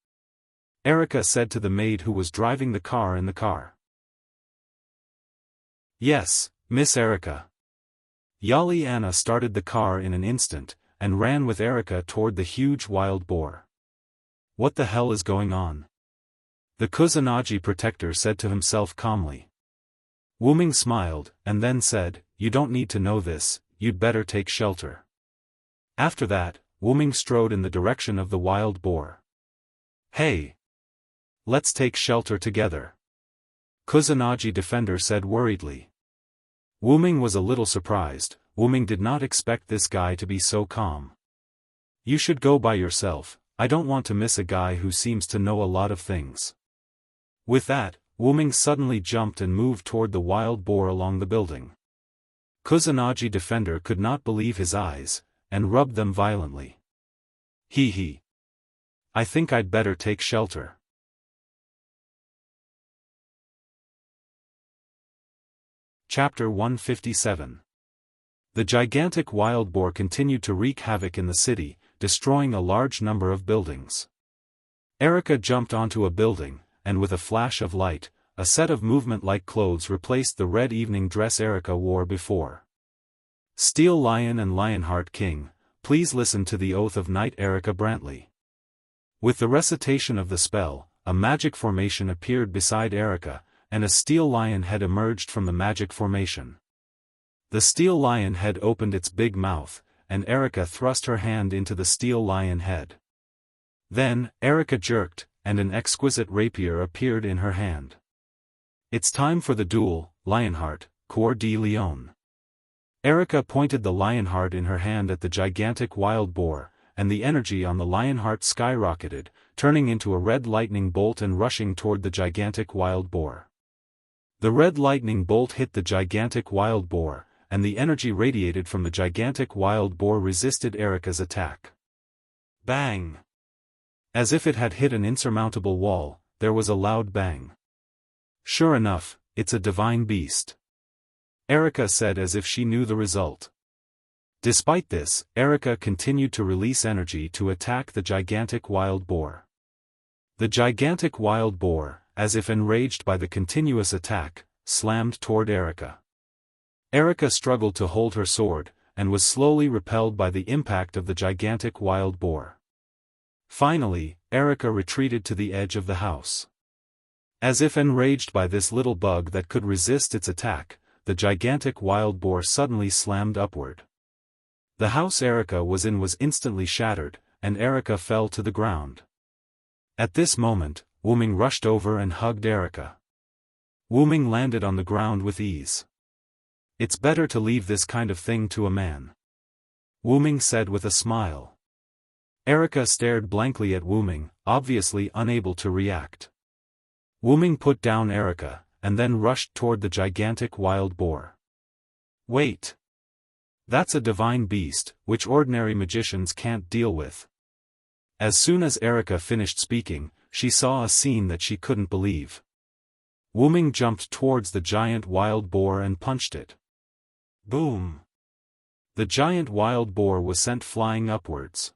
Erica said to the maid who was driving the car in the car. "Yes, Miss Erica." Yali Anna started the car in an instant, and ran with Erica toward the huge wild boar. "What the hell is going on?" the Kusanagi Protector said to himself calmly. Wuming smiled, and then said, "You don't need to know this, you'd better take shelter." After that, Wuming strode in the direction of the wild boar. "Hey! Let's take shelter together," Kusanagi Defender said worriedly. Wuming was a little surprised. Wuming did not expect this guy to be so calm. "You should go by yourself, I don't want to miss a guy who seems to know a lot of things." With that, Wuming suddenly jumped and moved toward the wild boar along the building. Kusanagi Defender could not believe his eyes, and rubbed them violently. He. I think I'd better take shelter." Chapter 157. The gigantic wild boar continued to wreak havoc in the city, destroying a large number of buildings. Erica jumped onto a building, and with a flash of light, a set of movement-like clothes replaced the red evening dress Erica wore before. "Steel Lion and Lionheart King, please listen to the oath of Knight Erica Brantley." With the recitation of the spell, a magic formation appeared beside Erica, and a steel lion head emerged from the magic formation. The steel lion head opened its big mouth, and Erica thrust her hand into the steel lion head. Then, Erica jerked, and an exquisite rapier appeared in her hand. "It's time for the duel, Lionheart, Coeur de Lion." Erica pointed the Lionheart in her hand at the gigantic wild boar, and the energy on the Lionheart skyrocketed, turning into a red lightning bolt and rushing toward the gigantic wild boar. The red lightning bolt hit the gigantic wild boar, and the energy radiated from the gigantic wild boar resisted Erica's attack. Bang! As if it had hit an insurmountable wall, there was a loud bang. "Sure enough, it's a divine beast," Erica said as if she knew the result. Despite this, Erica continued to release energy to attack the gigantic wild boar. The gigantic wild boar, as if enraged by the continuous attack, slammed toward Erica. Erica struggled to hold her sword, and was slowly repelled by the impact of the gigantic wild boar. Finally, Erica retreated to the edge of the house. As if enraged by this little bug that could resist its attack, the gigantic wild boar suddenly slammed upward. The house Erica was in was instantly shattered, and Erica fell to the ground. At this moment, Wu-Ming rushed over and hugged Erica. Wu-Ming landed on the ground with ease. "It's better to leave this kind of thing to a man," Wu-Ming said with a smile. Erica stared blankly at Wu-Ming, obviously unable to react. Wu-Ming put down Erica, and then rushed toward the gigantic wild boar. "Wait! That's a divine beast, which ordinary magicians can't deal with." As soon as Erica finished speaking, she saw a scene that she couldn't believe. Wu-Ming jumped towards the giant wild boar and punched it. Boom! The giant wild boar was sent flying upwards.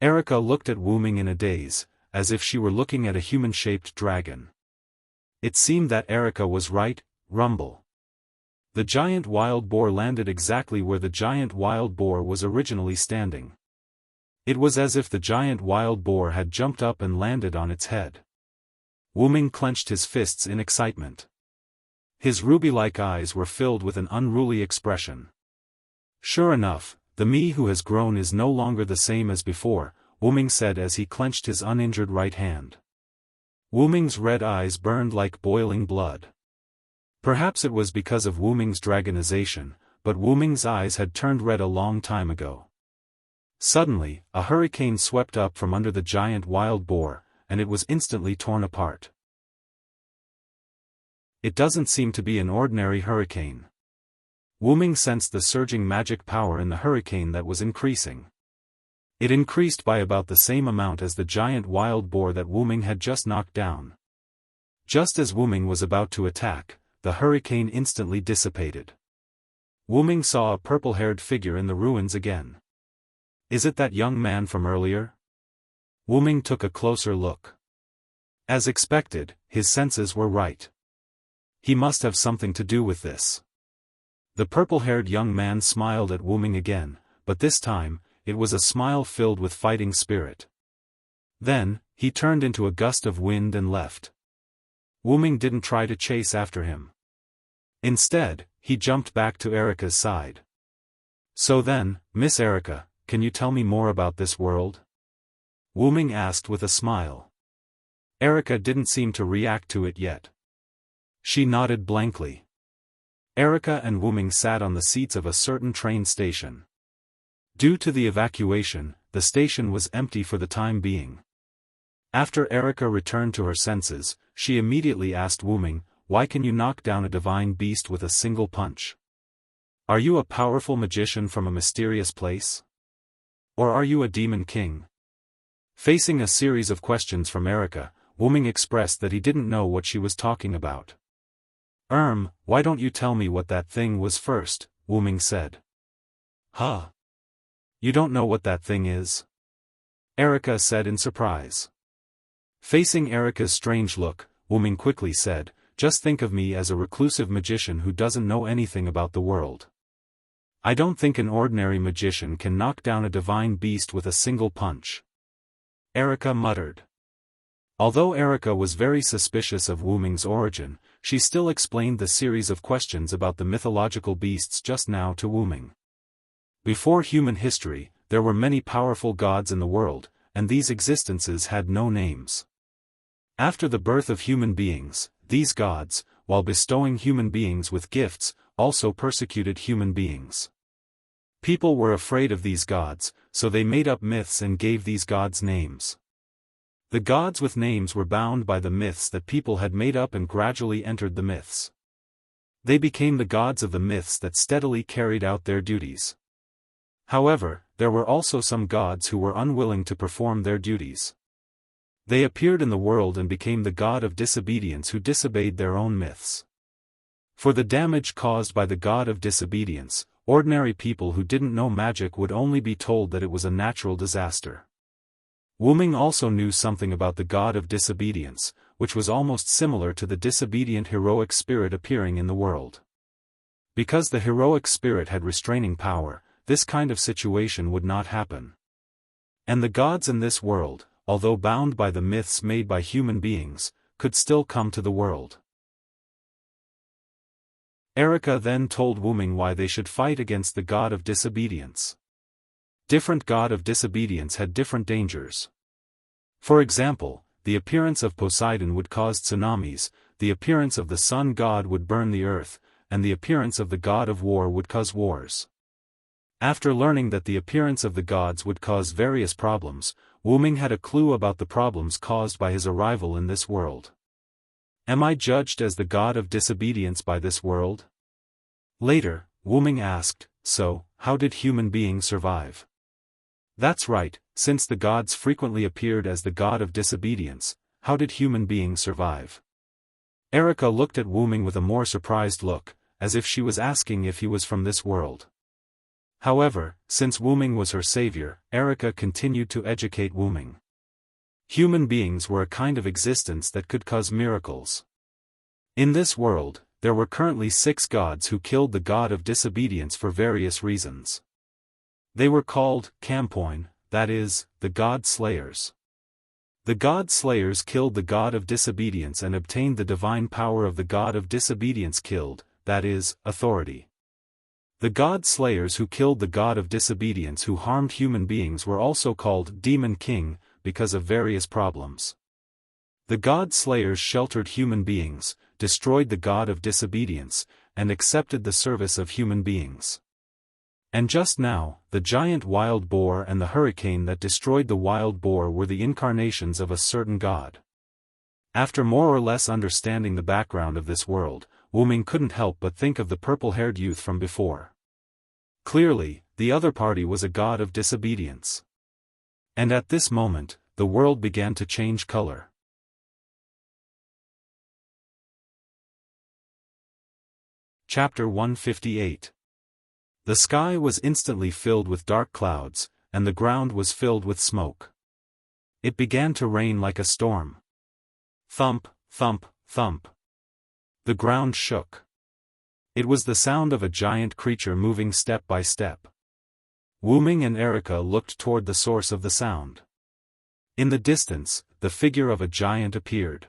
Erica looked at Wu-Ming in a daze, as if she were looking at a human-shaped dragon. It seemed that Erica was right. Rumble. The giant wild boar landed exactly where the giant wild boar was originally standing. It was as if the giant wild boar had jumped up and landed on its head. Wu-Ming clenched his fists in excitement. His ruby-like eyes were filled with an unruly expression. "Sure enough, the me who has grown is no longer the same as before," Wu-Ming said as he clenched his uninjured right hand. Wu-Ming's red eyes burned like boiling blood. Perhaps it was because of Wu-Ming's dragonization, but Wu-Ming's eyes had turned red a long time ago. Suddenly, a hurricane swept up from under the giant wild boar, and it was instantly torn apart. It doesn't seem to be an ordinary hurricane. Wu-Ming sensed the surging magic power in the hurricane that was increasing. It increased by about the same amount as the giant wild boar that Wu-Ming had just knocked down. Just as Wu-Ming was about to attack, the hurricane instantly dissipated. Wu-Ming saw a purple-haired figure in the ruins again. "Is it that young man from earlier?" Wu-Ming took a closer look. As expected, his senses were right. He must have something to do with this. The purple-haired young man smiled at Wu-Ming again, but this time, it was a smile filled with fighting spirit. Then, he turned into a gust of wind and left. Wu-Ming didn't try to chase after him. Instead, he jumped back to Erica's side. "So then, Miss Erica, can you tell me more about this world?" Wu-Ming asked with a smile. Erica didn't seem to react to it yet. She nodded blankly. Erica and Wu-Ming sat on the seats of a certain train station. Due to the evacuation, the station was empty for the time being. After Erica returned to her senses, she immediately asked Wu-Ming, "Why can you knock down a divine beast with a single punch? Are you a powerful magician from a mysterious place? Or are you a demon king?" Facing a series of questions from Erica, Wu-Ming expressed that he didn't know what she was talking about. Why don't you tell me what that thing was first?" Wu-Ming said. "Huh? You don't know what that thing is?" Erica said in surprise. Facing Erica's strange look, Wu-Ming quickly said, "Just think of me as a reclusive magician who doesn't know anything about the world. I don't think an ordinary magician can knock down a divine beast with a single punch." Erica muttered. Although Erica was very suspicious of Wu-Ming's origin, she still explained the series of questions about the mythological beasts just now to Wu-Ming. Before human history, there were many powerful gods in the world, and these existences had no names. After the birth of human beings, these gods, while bestowing human beings with gifts, also persecuted human beings. People were afraid of these gods, so they made up myths and gave these gods names. The gods with names were bound by the myths that people had made up and gradually entered the myths. They became the gods of the myths that steadily carried out their duties. However, there were also some gods who were unwilling to perform their duties. They appeared in the world and became the god of disobedience who disobeyed their own myths. For the damage caused by the god of disobedience, ordinary people who didn't know magic would only be told that it was a natural disaster. Wu-Ming also knew something about the god of disobedience, which was almost similar to the disobedient heroic spirit appearing in the world. Because the heroic spirit had restraining power, this kind of situation would not happen. And the gods in this world, although bound by the myths made by human beings, could still come to the world. Erica then told Wuming why they should fight against the god of disobedience. Different god of disobedience had different dangers. For example, the appearance of Poseidon would cause tsunamis, the appearance of the sun god would burn the earth, and the appearance of the god of war would cause wars. After learning that the appearance of the gods would cause various problems, Wuming had a clue about the problems caused by his arrival in this world. Am I judged as the god of disobedience by this world? Later, Wuming asked, so, how did human beings survive? That's right, since the gods frequently appeared as the god of disobedience, how did human beings survive? Erica looked at Wuming with a more surprised look, as if she was asking if he was from this world. However, since Wuming was her savior, Erica continued to educate Wuming. Human beings were a kind of existence that could cause miracles. In this world, there were currently 6 gods who killed the god of disobedience for various reasons. They were called Campoin, that is, the god slayers. The god slayers killed the god of disobedience and obtained the divine power of the god of disobedience killed, that is, authority. The god slayers who killed the god of disobedience who harmed human beings were also called Demon King, because of various problems. The god slayers sheltered human beings, destroyed the god of disobedience, and accepted the service of human beings. And just now, the giant wild boar and the hurricane that destroyed the wild boar were the incarnations of a certain god. After more or less understanding the background of this world, Wuming couldn't help but think of the purple-haired youth from before. Clearly, the other party was a god of disobedience. And at this moment, the world began to change color. Chapter 158. The sky was instantly filled with dark clouds, and the ground was filled with smoke. It began to rain like a storm. Thump, thump, thump. The ground shook. It was the sound of a giant creature moving step by step. Wuming and Erica looked toward the source of the sound. In the distance, the figure of a giant appeared.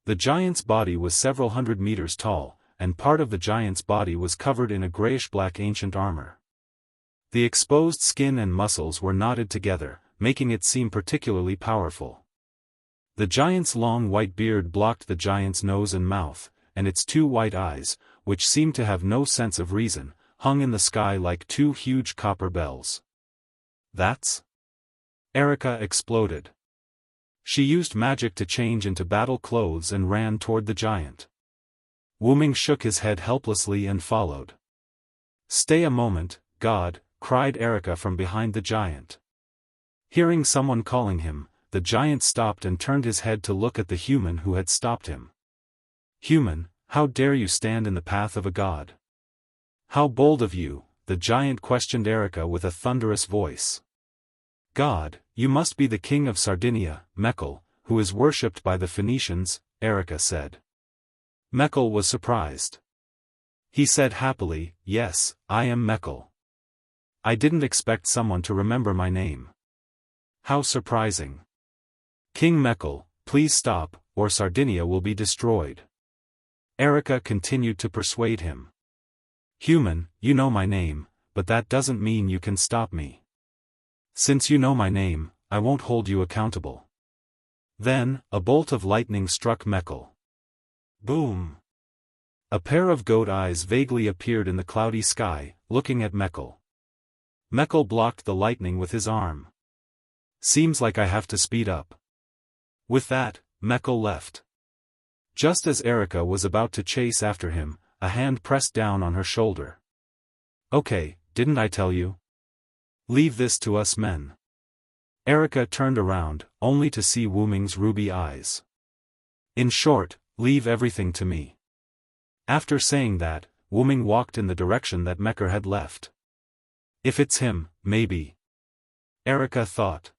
The giant's body was several hundred meters tall, and part of the giant's body was covered in a grayish-black ancient armor. The exposed skin and muscles were knotted together, making it seem particularly powerful. The giant's long white beard blocked the giant's nose and mouth, and its 2 white eyes, which seemed to have no sense of reason, hung in the sky like 2 huge copper bells. That's... Erica exploded. She used magic to change into battle clothes and ran toward the giant. Wuming shook his head helplessly and followed. Stay a moment, God, cried Erica from behind the giant. Hearing someone calling him, the giant stopped and turned his head to look at the human who had stopped him. Human, how dare you stand in the path of a god? How bold of you, the giant questioned Erica with a thunderous voice. God, you must be the king of Sardinia, Mekhl, who is worshipped by the Phoenicians, Erica said. Mekhl was surprised. He said happily, yes, I am Mekhl. I didn't expect someone to remember my name. How surprising. King Mekhl, please stop, or Sardinia will be destroyed. Erica continued to persuade him. Human, you know my name, but that doesn't mean you can stop me. Since you know my name, I won't hold you accountable. Then, a bolt of lightning struck Mekhl. Boom! A pair of goat eyes vaguely appeared in the cloudy sky, looking at Mekhl. Mekhl blocked the lightning with his arm. Seems like I have to speed up. With that, Mekhl left. Just as Erica was about to chase after him, a hand pressed down on her shoulder. Okay, didn't I tell you? Leave this to us men. Erica turned around, only to see Wuming's ruby eyes. In short, leave everything to me. After saying that, Wuming walked in the direction that Mekhl had left. If it's him, maybe. Erica thought.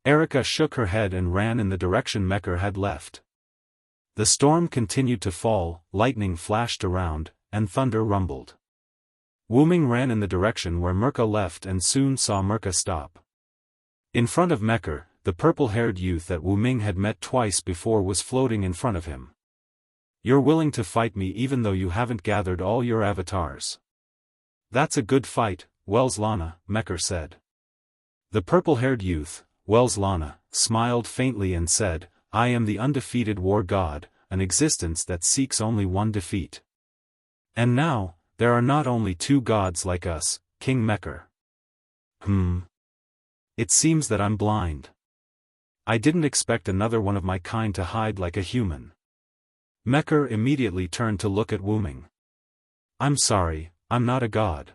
Erica shook her head and ran in the direction Mekhl had left. The storm continued to fall, lightning flashed around, and thunder rumbled. Wuming ran in the direction where Mirka left and soon saw Mirka stop. In front of Mekr, the purple-haired youth that Wu Ming had met twice before was floating in front of him. You're willing to fight me even though you haven't gathered all your avatars. That's a good fight, Wells Lana, Mekr said. The purple-haired youth, Wells Lana, smiled faintly and said, I am the undefeated war god, an existence that seeks only one defeat. And now, there are not only two gods like us, King Mekr. It seems that I'm blind. I didn't expect another one of my kind to hide like a human. Mekr immediately turned to look at Wu Ming. I'm sorry, I'm not a god.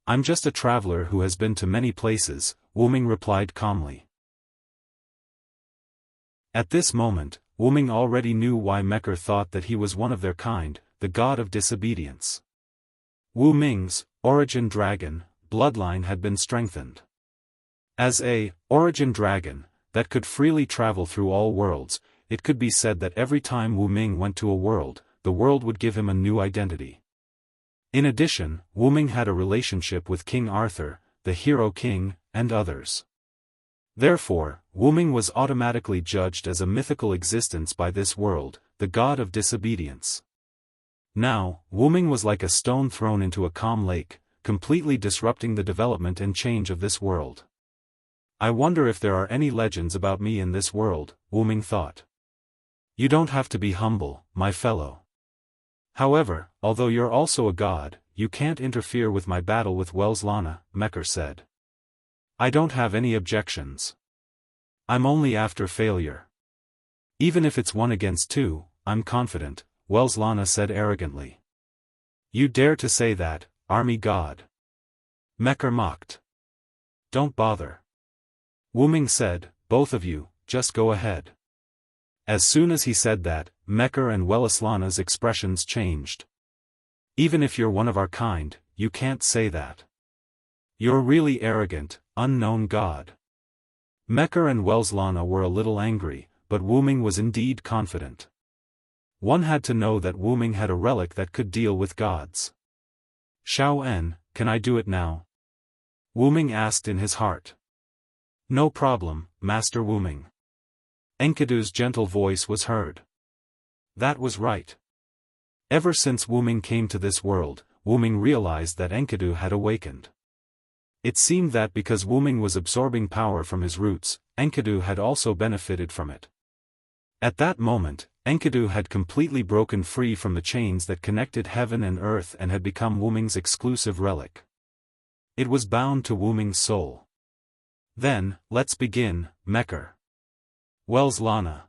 I'm just a traveler who has been to many places, Wu Ming replied calmly. At this moment, Wu Ming already knew why Mekr thought that he was one of their kind, the god of disobedience. Wu Ming's origin dragon bloodline had been strengthened. As a origin dragon that could freely travel through all worlds, it could be said that every time Wu Ming went to a world, the world would give him a new identity. In addition, Wu Ming had a relationship with King Arthur, the hero king, and others. Therefore, Wu Ming was automatically judged as a mythical existence by this world, the god of disobedience. Now, Wu Ming was like a stone thrown into a calm lake, completely disrupting the development and change of this world. I wonder if there are any legends about me in this world, Wu Ming thought. You don't have to be humble, my fellow. However, although you're also a god, you can't interfere with my battle with Wells Lana, Mekr said. I don't have any objections. I'm only after failure. Even if it's 1 against 2, I'm confident, Wells Lana said arrogantly. You dare to say that, army god? Mekr mocked. Don't bother. Wu Ming said, both of you, just go ahead. As soon as he said that, Mekr and Wells Lana's expressions changed. Even if you're one of our kind, you can't say that. You're really arrogant, unknown god. Mekr and Wells Lana were a little angry, but Wu Ming was indeed confident. One had to know that Wu Ming had a relic that could deal with gods. Xiao En, can I do it now? Wu Ming asked in his heart. No problem, Master Wu Ming. Enkidu's gentle voice was heard. That was right. Ever since Wu Ming came to this world, Wu Ming realized that Enkidu had awakened. It seemed that because Wu Ming was absorbing power from his roots, Enkidu had also benefited from it. At that moment, Enkidu had completely broken free from the chains that connected heaven and earth and had become Wu Ming's exclusive relic. It was bound to Wu Ming's soul. Then, let's begin, Mekr. Wells Lana.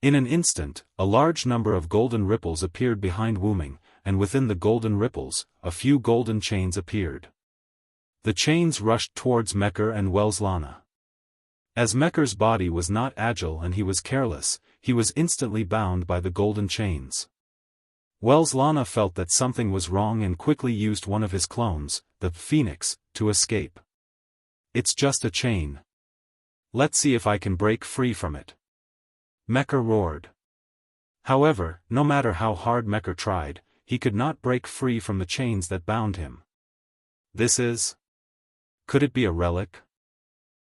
In an instant, a large number of golden ripples appeared behind Wu Ming, and within the golden ripples, a few golden chains appeared. The chains rushed towards Mekr and Wells Lana. As Mekr's body was not agile and he was careless, he was instantly bound by the golden chains. Wells Lana felt that something was wrong and quickly used one of his clones, the Phoenix, to escape. It's just a chain. Let's see if I can break free from it. Mekr roared. However, no matter how hard Mekr tried, he could not break free from the chains that bound him. Could it be a relic?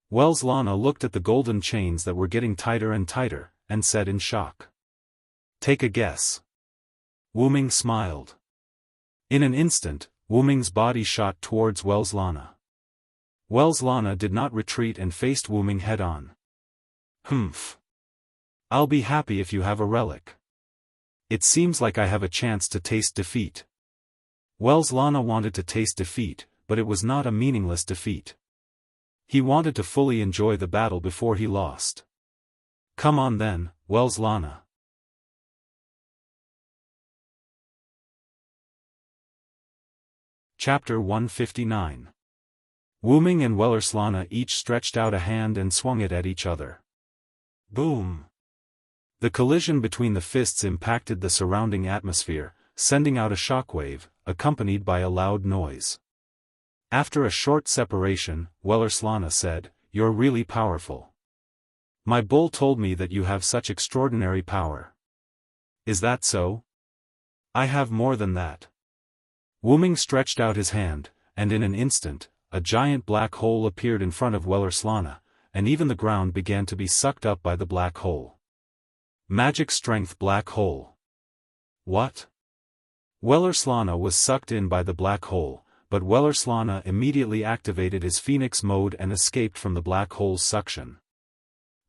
Wells Lana looked at the golden chains that were getting tighter and tighter, and said in shock. Take a guess. Wu Ming smiled. In an instant, Wu Ming's body shot towards Wells Lana. Wells Lana did not retreat and faced Wu Ming head-on. Humph. I'll be happy if you have a relic. It seems like I have a chance to taste defeat. Wells Lana wanted to taste defeat, but it was not a meaningless defeat. He wanted to fully enjoy the battle before he lost. Come on then, Wells Lana. Chapter 159. Wu Ming and Wells Lana each stretched out a hand and swung it at each other. Boom! The collision between the fists impacted the surrounding atmosphere, sending out a shockwave, accompanied by a loud noise. After a short separation, Wells Lana said, You're really powerful. My bull told me that you have such extraordinary power. Is that so? I have more than that. Wu Ming stretched out his hand, and in an instant, a giant black hole appeared in front of Wellerslana, and even the ground began to be sucked up by the black hole. Magic strength black hole. What? Wellerslana was sucked in by the black hole, but Wellerslana immediately activated his Phoenix mode and escaped from the black hole's suction.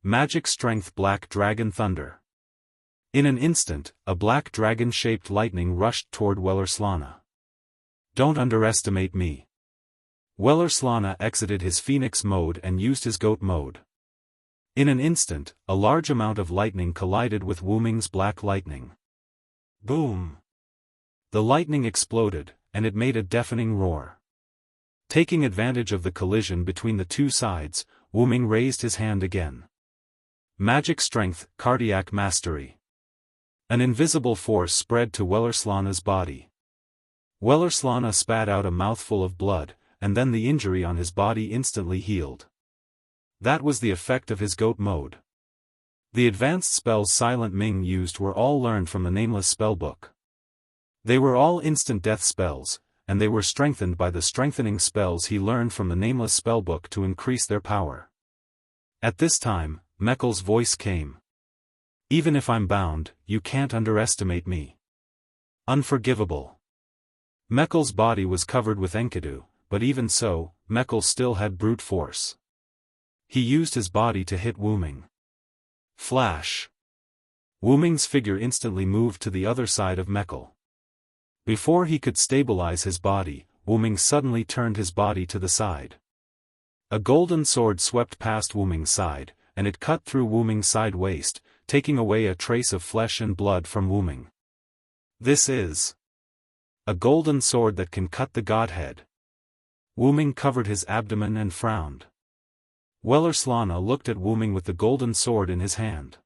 Magic strength black dragon thunder. In an instant, a black dragon-shaped lightning rushed toward Wellerslana. Don't underestimate me. Wellerslana exited his Phoenix mode and used his goat mode. In an instant, a large amount of lightning collided with Wuming's black lightning. Boom! The lightning exploded, and it made a deafening roar. Taking advantage of the collision between the two sides, Wuming raised his hand again. Magic strength, cardiac mastery. An invisible force spread to Wellerslana's body. Wellerslana spat out a mouthful of blood, and then the injury on his body instantly healed. That was the effect of his goat mode. The advanced spells Silent Ming used were all learned from the Nameless Spellbook. They were all instant death spells, and they were strengthened by the strengthening spells he learned from the Nameless Spellbook to increase their power. At this time, Meckel's voice came. Even if I'm bound, you can't underestimate me. Unforgivable. Meckel's body was covered with Enkidu, but even so, Meckel still had brute force. He used his body to hit Wuming. Flash. Wuming's figure instantly moved to the other side of Meckel. Before he could stabilize his body, Wuming suddenly turned his body to the side. A golden sword swept past Wuming's side, and it cut through Wuming's side waist, taking away a trace of flesh and blood from Wuming. This is a golden sword that can cut the godhead. Wuming covered his abdomen and frowned. Wellerslana looked at Wuming with the golden sword in his hand.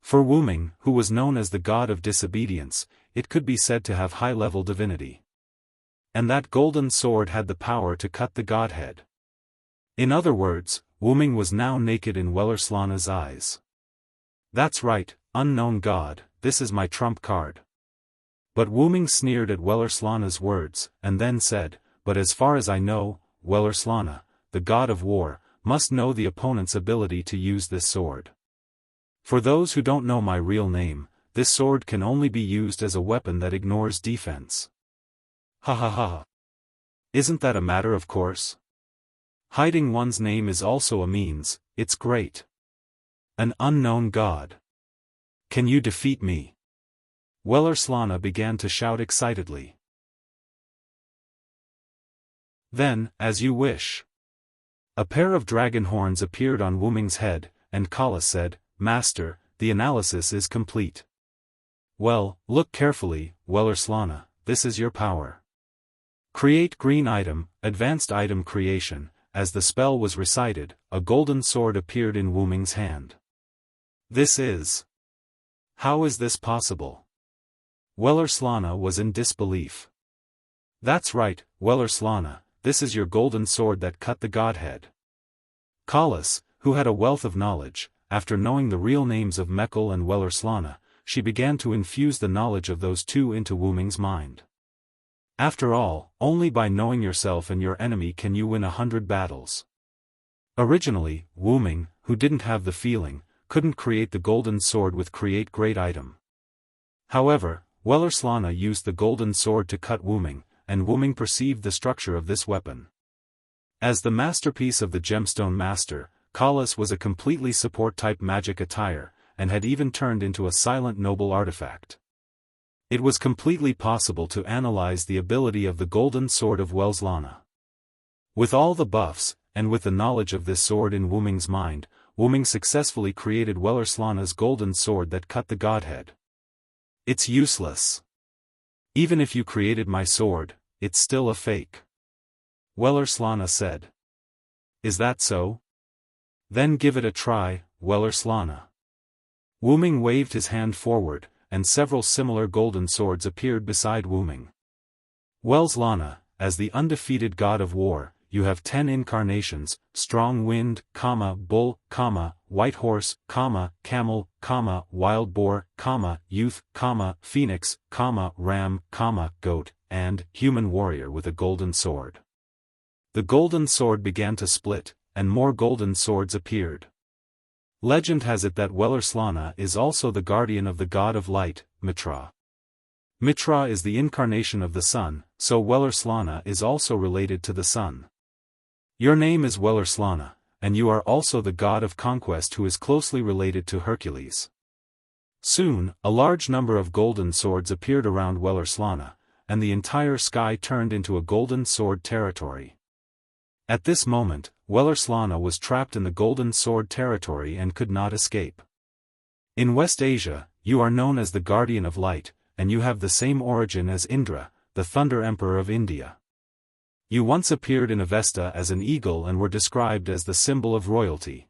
For Wuming, who was known as the god of disobedience, it could be said to have high-level divinity. And that golden sword had the power to cut the godhead. In other words, Wuming was now naked in Wellerslana's eyes. That's right, unknown god, this is my trump card. But Wuming sneered at Wellerslana's words, and then said, but as far as I know, Wellerslana, the god of war, must know the opponent's ability to use this sword. For those who don't know my real name, this sword can only be used as a weapon that ignores defense. Ha ha ha. Isn't that a matter of course? Hiding one's name is also a means, it's great. An unknown god. Can you defeat me? Wellerslana began to shout excitedly. Then, as you wish. A pair of dragon horns appeared on Wuming's head, and Kala said, Master, the analysis is complete. Well, look carefully, Wellerslana, this is your power. Create green item, advanced item creation. As the spell was recited, a golden sword appeared in Wuming's hand. This is. How is this possible? Wellerslana was in disbelief. That's right, Wellerslana, this is your golden sword that cut the godhead. Kalas, who had a wealth of knowledge, after knowing the real names of Meckel and Wellerslana, she began to infuse the knowledge of those two into Wuming's mind. After all, only by knowing yourself and your enemy can you win 100 battles. Originally, Wuming, who didn't have the feeling, couldn't create the golden sword with create great item. However, Wellerslana used the golden sword to cut Wuming, and Wuming perceived the structure of this weapon. As the masterpiece of the gemstone master, Kalas was a completely support-type magic attire, and had even turned into a silent noble artifact. It was completely possible to analyze the ability of the golden sword of Wellerslana. With all the buffs, and with the knowledge of this sword in Wuming's mind, Wuming successfully created Wellerslana's golden sword that cut the godhead. It's useless. Even if you created my sword, it's still a fake. Wellerslana said. Is that so? Then give it a try, Wellerslana. Wuming waved his hand forward, and several similar golden swords appeared beside Wuming. Wellerslana, as the undefeated god of war, you have 10 incarnations, strong wind, bull, white horse, camel, wild boar, youth, phoenix, ram, goat, and human warrior with a golden sword. The golden sword began to split, and more golden swords appeared. Legend has it that Wellerslana is also the guardian of the god of light, Mitra. Mitra is the incarnation of the sun, so Wellerslana is also related to the sun. Your name is Wellerslana, and you are also the god of conquest who is closely related to Hercules. Soon, a large number of golden swords appeared around Wellerslana, and the entire sky turned into a golden sword territory. At this moment, Wellerslana was trapped in the golden sword territory and could not escape. In West Asia, you are known as the guardian of light, and you have the same origin as Indra, the thunder emperor of India. You once appeared in Avesta as an eagle and were described as the symbol of royalty.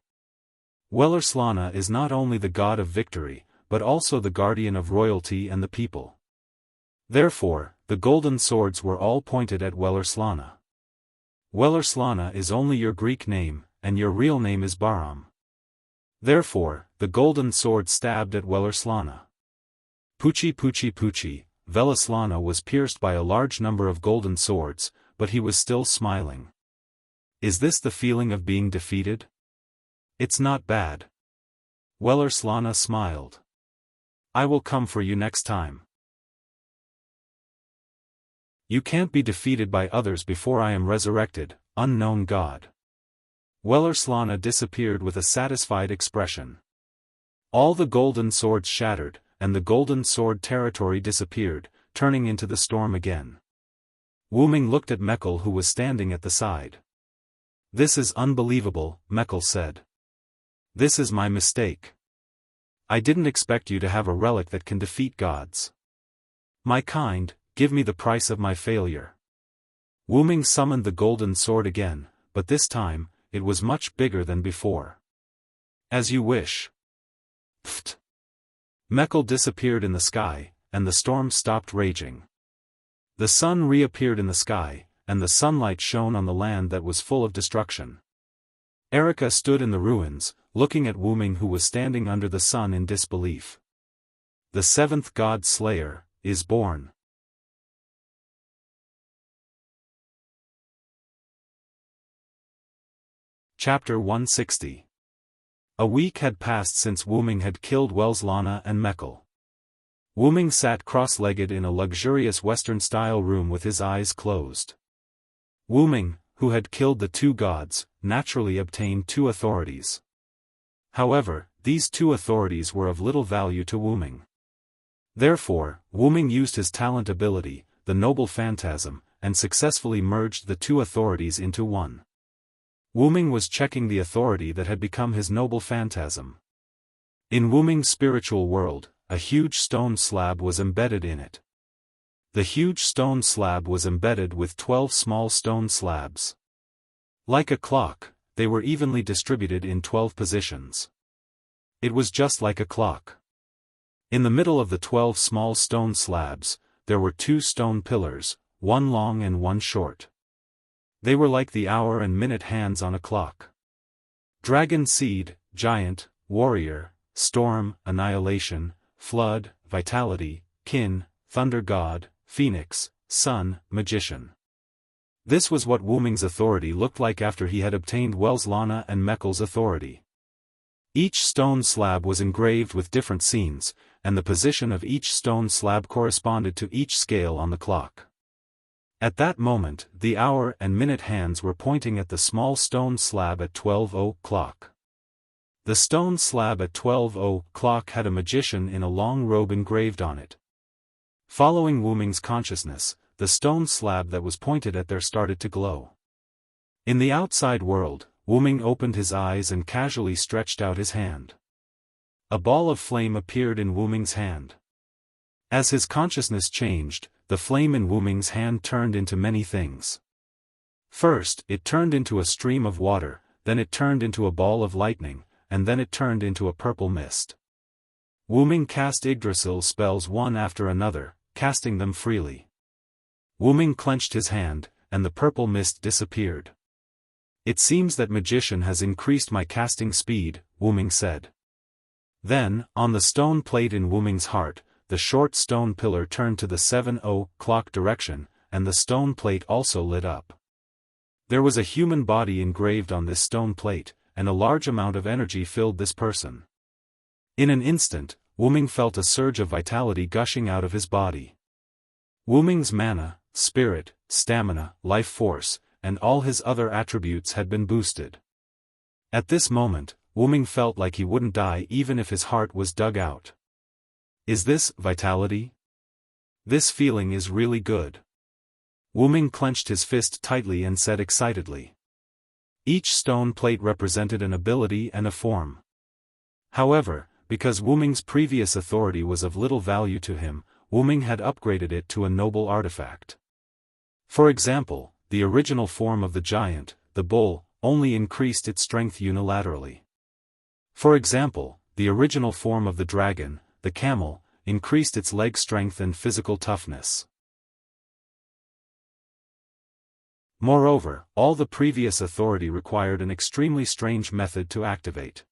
Wellerslana is not only the god of victory, but also the guardian of royalty and the people. Therefore, the golden swords were all pointed at Wellerslana. Wellerslana is only your Greek name, and your real name is Bahram. Therefore, the golden sword stabbed at Wellerslana. Pucci Pucci Pucci, Wellerslana was pierced by a large number of golden swords, but he was still smiling. Is this the feeling of being defeated? It's not bad. Wellerslana smiled. I will come for you next time. You can't be defeated by others before I am resurrected, unknown god. Wellerslana disappeared with a satisfied expression. All the golden swords shattered, and the golden sword territory disappeared, turning into the storm again. Wuming looked at Mekl who was standing at the side. This is unbelievable, Mekl said. This is my mistake. I didn't expect you to have a relic that can defeat gods. My kind, give me the price of my failure. Wuming summoned the golden sword again, but this time, it was much bigger than before. As you wish. Pfft. Mekl disappeared in the sky, and the storm stopped raging. The sun reappeared in the sky, and the sunlight shone on the land that was full of destruction. Erica stood in the ruins, looking at Wuming who was standing under the sun in disbelief. The seventh god slayer is born. Chapter 160. A week had passed since Wuming had killed Wellerslana and Mekl. Wuming sat cross-legged in a luxurious Western-style room with his eyes closed. Wuming, who had killed the two gods, naturally obtained two authorities. However, these two authorities were of little value to Wuming. Therefore, Wuming used his talent ability, the Noble Phantasm, and successfully merged the two authorities into one. Wuming was checking the authority that had become his Noble Phantasm. In Wuming's spiritual world, a huge stone slab was embedded in it. The huge stone slab was embedded with 12 small stone slabs. Like a clock, they were evenly distributed in 12 positions. It was just like a clock. In the middle of the 12 small stone slabs, there were two stone pillars, one long and one short. They were like the hour and minute hands on a clock. Dragon Seed, Giant, Warrior, Storm, Annihilation, Flood, Vitality, Kin, Thunder God, Phoenix, Sun, Magician. This was what Wuming's authority looked like after he had obtained Wellerslana and Mekl's authority. Each stone slab was engraved with different scenes, and the position of each stone slab corresponded to each scale on the clock. At that moment, the hour and minute hands were pointing at the small stone slab at 12:00. The stone slab at 12:00 had a magician in a long robe engraved on it. Following Wuming's consciousness, the stone slab that was pointed at there started to glow. In the outside world, Wuming opened his eyes and casually stretched out his hand. A ball of flame appeared in Wuming's hand. As his consciousness changed, the flame in Wuming's hand turned into many things. First, it turned into a stream of water, then it turned into a ball of lightning, and then it turned into a purple mist. Wuming cast Yggdrasil spells one after another, casting them freely. Wuming clenched his hand, and the purple mist disappeared. It seems that magician has increased my casting speed, Wuming said. Then, on the stone plate in Wuming's heart, the short stone pillar turned to the 7:00 direction, and the stone plate also lit up. There was a human body engraved on this stone plate, and a large amount of energy filled this person. In an instant, Wuming felt a surge of vitality gushing out of his body. Wuming's mana, spirit, stamina, life force, and all his other attributes had been boosted. At this moment, Wuming felt like he wouldn't die even if his heart was dug out. Is this vitality? This feeling is really good. Wuming clenched his fist tightly and said excitedly. Each stone plate represented an ability and a form. However, because Wuming's previous authority was of little value to him, Wuming had upgraded it to a noble artifact. For example, the original form of the giant, the bull, only increased its strength unilaterally. For example, the original form of the dragon, the camel, increased its leg strength and physical toughness. Moreover, all the previous authority required an extremely strange method to activate.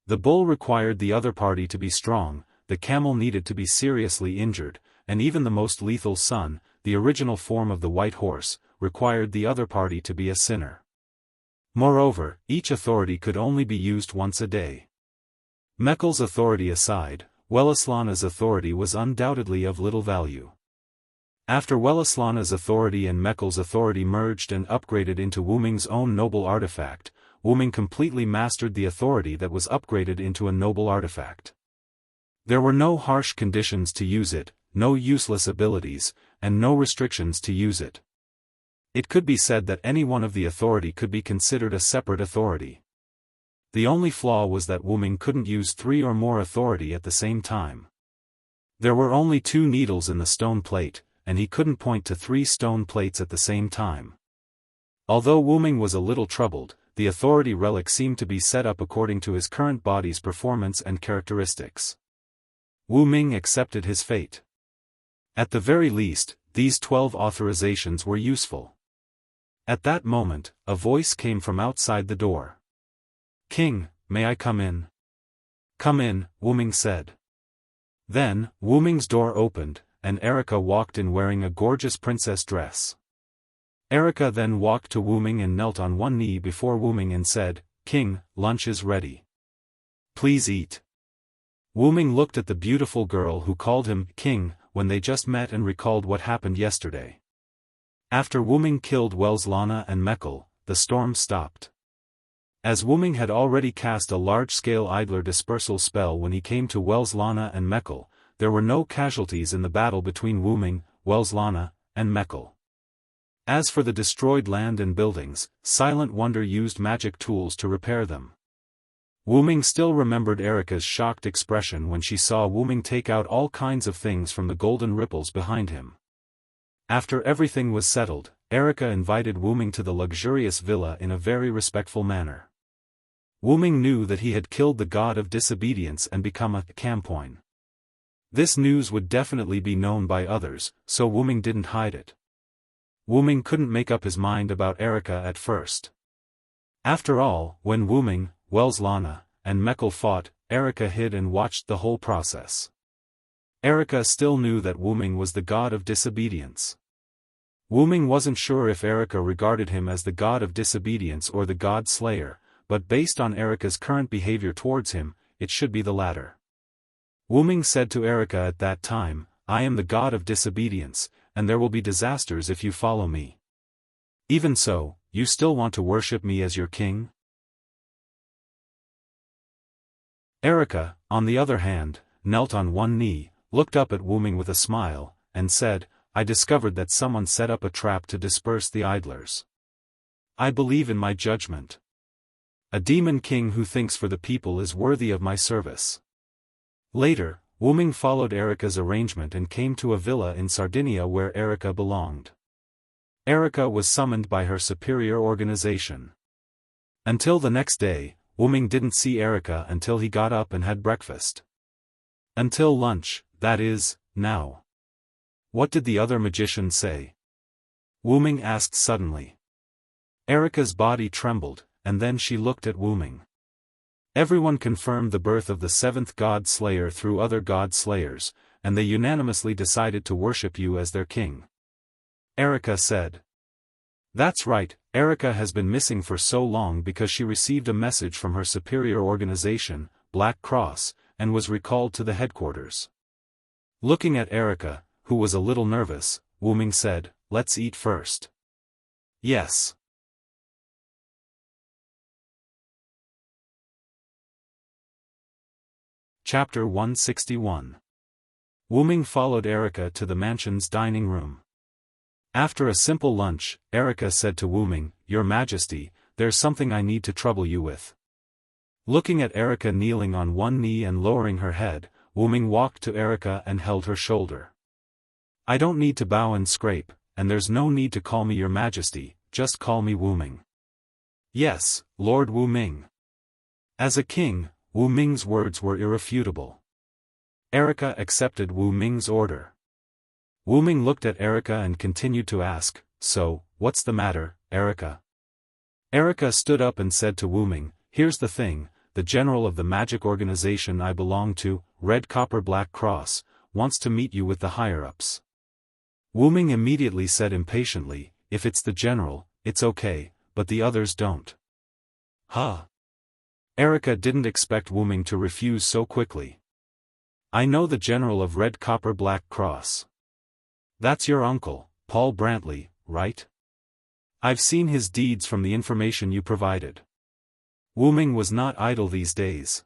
The bull required the other party to be strong, the camel needed to be seriously injured, and even the most lethal sun, the original form of the white horse, required the other party to be a sinner. Moreover, each authority could only be used once a day. Meckel's authority aside, Wellislana's authority was undoubtedly of little value. After Wellislana's authority and Meckel's authority merged and upgraded into Wuming's own noble artifact, Wuming completely mastered the authority that was upgraded into a noble artifact. There were no harsh conditions to use it, no useless abilities, and no restrictions to use it. It could be said that any one of the authority could be considered a separate authority. The only flaw was that Wuming couldn't use 3 or more authority at the same time. There were only 2 needles in the stone plate, and he couldn't point to 3 stone plates at the same time. Although Wuming was a little troubled, the authority relic seemed to be set up according to his current body's performance and characteristics. Wuming accepted his fate. At the very least, these 12 authorizations were useful. At that moment, a voice came from outside the door. "King, may I come in?" "Come in," Wuming said. Then, Wuming's door opened, and Erica walked in wearing a gorgeous princess dress. Erica then walked to Wuming and knelt on one knee before Wuming and said, "King, lunch is ready. Please eat." Wuming looked at the beautiful girl who called him king when they just met and recalled what happened yesterday. After Wuming killed Wellislana and Meckel, the storm stopped. As Wuming had already cast a large-scale idler dispersal spell when he came to Wellislana and Meckel, there were no casualties in the battle between Wuming, Wellislana, and Meckel. As for the destroyed land and buildings, Silent Wonder used magic tools to repair them. Wuming still remembered Erica's shocked expression when she saw Wuming take out all kinds of things from the golden ripples behind him. After everything was settled, Erica invited Wuming to the luxurious villa in a very respectful manner. Wuming knew that he had killed the god of disobedience and become a Campoin. This news would definitely be known by others, so Wuming didn't hide it. Wuming couldn't make up his mind about Erica at first. After all, when Wuming, Wellislana, and Meckel fought, Erica hid and watched the whole process. Erica still knew that Wuming was the god of disobedience. Wuming wasn't sure if Erica regarded him as the god of disobedience or the god slayer, but based on Erica's current behavior towards him, it should be the latter. Wuming said to Erica at that time, "I am the god of disobedience, and there will be disasters if you follow me. Even so, you still want to worship me as your king?" Erica, on the other hand, knelt on one knee, looked up at Wuming with a smile, and said, "I discovered that someone set up a trap to disperse the idlers. I believe in my judgment. A demon king who thinks for the people is worthy of my service." Later, Wuming followed Erica's arrangement and came to a villa in Sardinia where Erica belonged. Erica was summoned by her superior organization. Until the next day, Wuming didn't see Erica until he got up and had breakfast. Until lunch, that is, now. What did the other magician say? Wuming asked suddenly. Erica's body trembled, and then she looked at Wuming. Everyone confirmed the birth of the 7th God Slayer through other God Slayers, and they unanimously decided to worship you as their king. Erica said. That's right, Erica has been missing for so long because she received a message from her superior organization, Black Cross, and was recalled to the headquarters. Looking at Erica, who was a little nervous, Wu Ming said, "Let's eat first." Yes. Chapter 161. Wu Ming followed Erica to the mansion's dining room. After a simple lunch, Erica said to Wu Ming, "Your Majesty, there's something I need to trouble you with." Looking at Erica kneeling on one knee and lowering her head, Wu Ming walked to Erica and held her shoulder. "I don't need to bow and scrape, and there's no need to call me Your Majesty, just call me Wu Ming." "Yes, Lord Wu Ming." As a king, Wu Ming's words were irrefutable. Erica accepted Wu Ming's order. Wu Ming looked at Erica and continued to ask, "So, what's the matter, Erica?" Erica stood up and said to Wu Ming, "Here's the thing, the general of the magic organization I belong to, Red Copper Black Cross, wants to meet you with the higher-ups." Wu Ming immediately said impatiently, "If it's the general, it's okay, but the others don't." Huh? Erica didn't expect Wu Ming to refuse so quickly. "I know the general of Red Copper Black Cross. That's your uncle, Paul Brantley, right? I've seen his deeds from the information you provided." Wu Ming was not idle these days.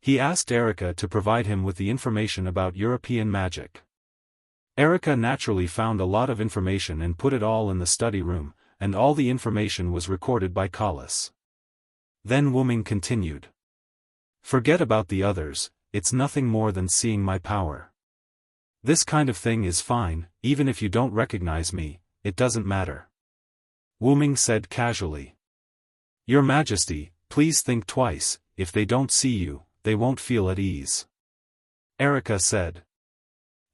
He asked Erica to provide him with the information about European magic. Erica naturally found a lot of information and put it all in the study room, and all the information was recorded by Collis. Then Wu Ming continued. "Forget about the others, it's nothing more than seeing my power. This kind of thing is fine, even if you don't recognize me, it doesn't matter." Wu Ming said casually. "Your Majesty, please think twice, if they don't see you, they won't feel at ease," Erica said.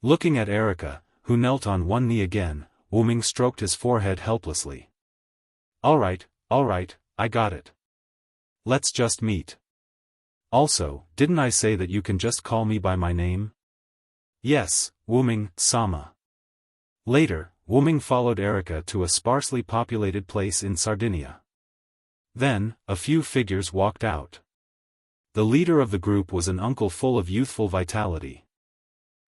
Looking at Erica, who knelt on one knee again, Wu Ming stroked his forehead helplessly. All right, I got it. Let's just meet. Also, didn't I say that you can just call me by my name?" "Yes, Wu Ming-sama." Later, Wu Ming followed Erica to a sparsely populated place in Sardinia. Then, a few figures walked out. The leader of the group was an uncle full of youthful vitality.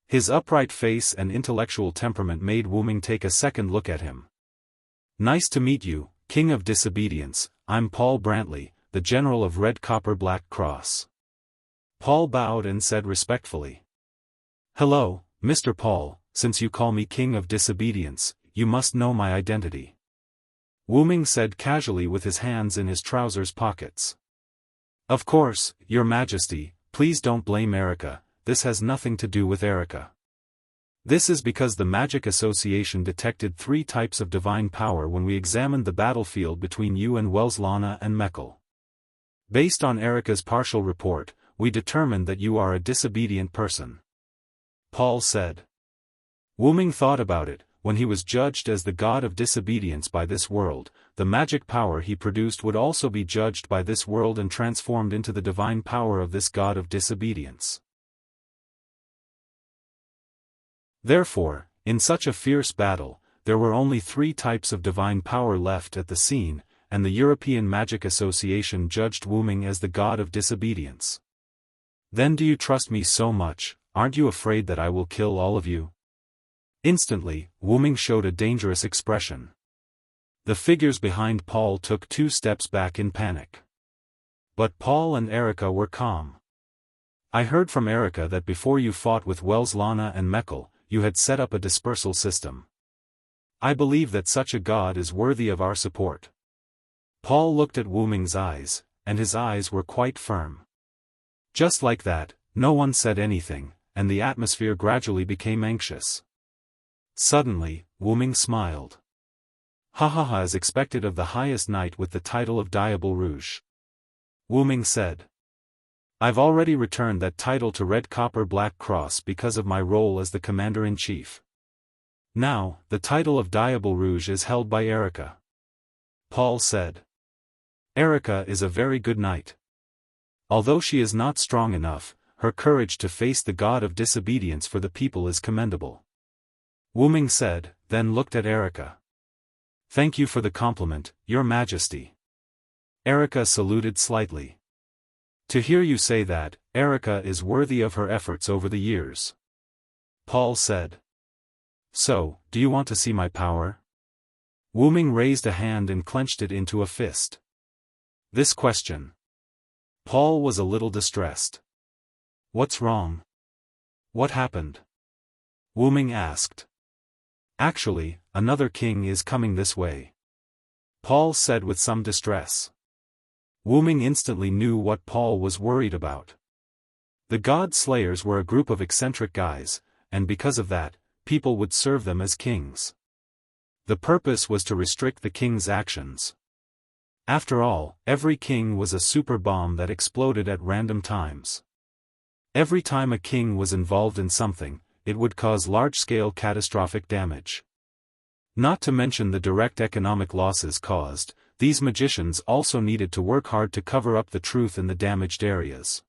His upright face and intellectual temperament made Wu Ming take a second look at him. "Nice to meet you, King of Disobedience, I'm Paul Brantley, the General of Red Copper Black Cross." Paul bowed and said respectfully, "Hello, Mr. Paul, since you call me King of Disobedience, you must know my identity." Wu Ming said casually with his hands in his trousers pockets. "Of course, Your Majesty, please don't blame Erica, this has nothing to do with Erica. This is because the Magic Association detected 3 types of divine power when we examined the battlefield between you and Welslana and Meckel. Based on Erica's partial report, we determined that you are a disobedient person," Paul said. Wu Ming thought about it. When he was judged as the god of disobedience by this world, the magic power he produced would also be judged by this world and transformed into the divine power of this god of disobedience. Therefore, in such a fierce battle, there were only 3 types of divine power left at the scene, and the European Magic Association judged Wu Ming as the god of disobedience. "Then do you trust me so much, aren't you afraid that I will kill all of you?" Instantly, Wu Ming showed a dangerous expression. The figures behind Paul took 2 steps back in panic. But Paul and Erica were calm. "I heard from Erica that before you fought with Welslana and Meckel, you had set up a dispersal system. I believe that such a god is worthy of our support." Paul looked at Wu Ming's eyes, and his eyes were quite firm. Just like that, no one said anything, and the atmosphere gradually became anxious. Suddenly, Wu Ming smiled. "Ha, as expected of the highest knight with the title of Diable Rouge," Wu Ming said. "I've already returned that title to Red Copper Black Cross because of my role as the Commander-in-Chief. Now, the title of Diable Rouge is held by Erica," Paul said. "Erica is a very good knight. Although she is not strong enough, her courage to face the god of disobedience for the people is commendable," Wu Ming said, then looked at Erica. Thank you for the compliment, Your Majesty. Erica saluted slightly. To hear you say that, Erica is worthy of her efforts over the years. Paul said. So, do you want to see my power? Wu Ming raised a hand and clenched it into a fist. This question. Paul was a little distressed. What's wrong? What happened? Wu Ming asked. Actually, another king is coming this way. Paul said with some distress. Wu Ming instantly knew what Paul was worried about. The God Slayers were a group of eccentric guys, and because of that, people would serve them as kings. The purpose was to restrict the king's actions. After all, every king was a super bomb that exploded at random times. Every time a king was involved in something, it would cause large-scale catastrophic damage. Not to mention the direct economic losses caused, these magicians also needed to work hard to cover up the truth in the damaged areas.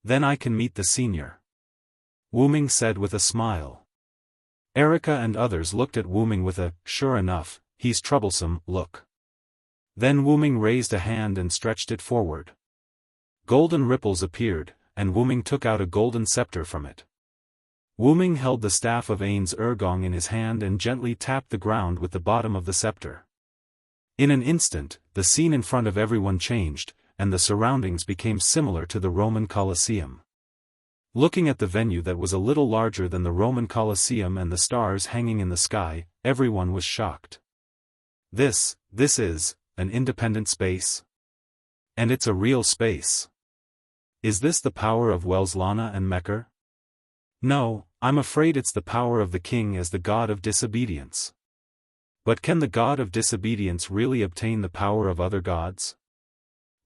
Then I can meet the senior. Wu Ming said with a smile. Erica and others looked at Wu Ming with a, sure enough, he's troublesome, look. Then Wu Ming raised a hand and stretched it forward. Golden ripples appeared, and Wu Ming took out a golden scepter from it. Wu Ming held the staff of Ain's Ergong in his hand and gently tapped the ground with the bottom of the scepter. In an instant, the scene in front of everyone changed, and the surroundings became similar to the Roman Colosseum. Looking at the venue that was a little larger than the Roman Colosseum and the stars hanging in the sky, everyone was shocked. This is an independent space? And it's a real space. Is this the power of Welslana and Mekker? No, I'm afraid it's the power of the king as the god of disobedience. But can the god of disobedience really obtain the power of other gods?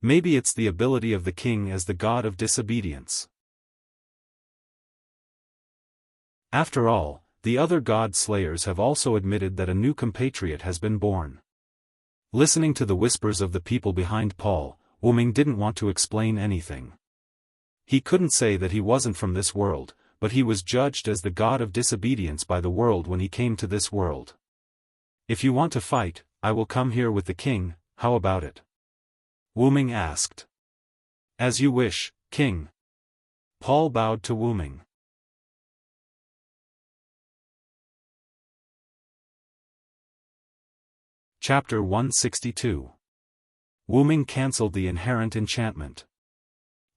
Maybe it's the ability of the king as the god of disobedience. After all, the other god slayers have also admitted that a new compatriot has been born. Listening to the whispers of the people behind Paul, Wu Ming didn't want to explain anything. He couldn't say that he wasn't from this world, but he was judged as the god of disobedience by the world when he came to this world. If you want to fight, I will come here with the king, how about it? Wu Ming asked. As you wish, king. Paul bowed to Wu Ming. Chapter 162. Wu Ming cancelled the inherent enchantment.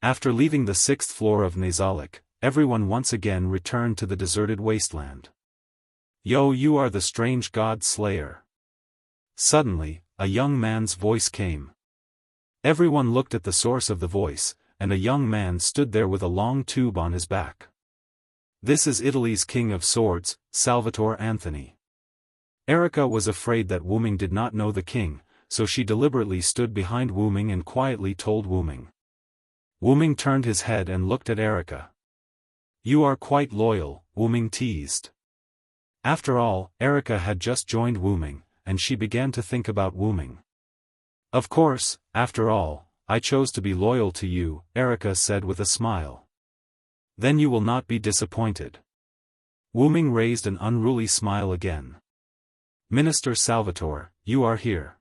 After leaving the 6th floor of Nazalik, everyone once again returned to the deserted wasteland. Yo, you are the strange god slayer. Suddenly, a young man's voice came. Everyone looked at the source of the voice, and a young man stood there with a long tube on his back. This is Italy's King of Swords, Salvatore Anthony. Erica was afraid that Wu Ming did not know the king, so she deliberately stood behind Wu Ming and quietly told Wu Ming. Wu Ming turned his head and looked at Erica. You are quite loyal, Wu Ming teased. After all, Erica had just joined Wu Ming, and she began to think about Wu Ming. Of course, after all, I chose to be loyal to you, Erica said with a smile. Then you will not be disappointed. Wu Ming raised an unruly smile again. Minister Salvatore, you are here.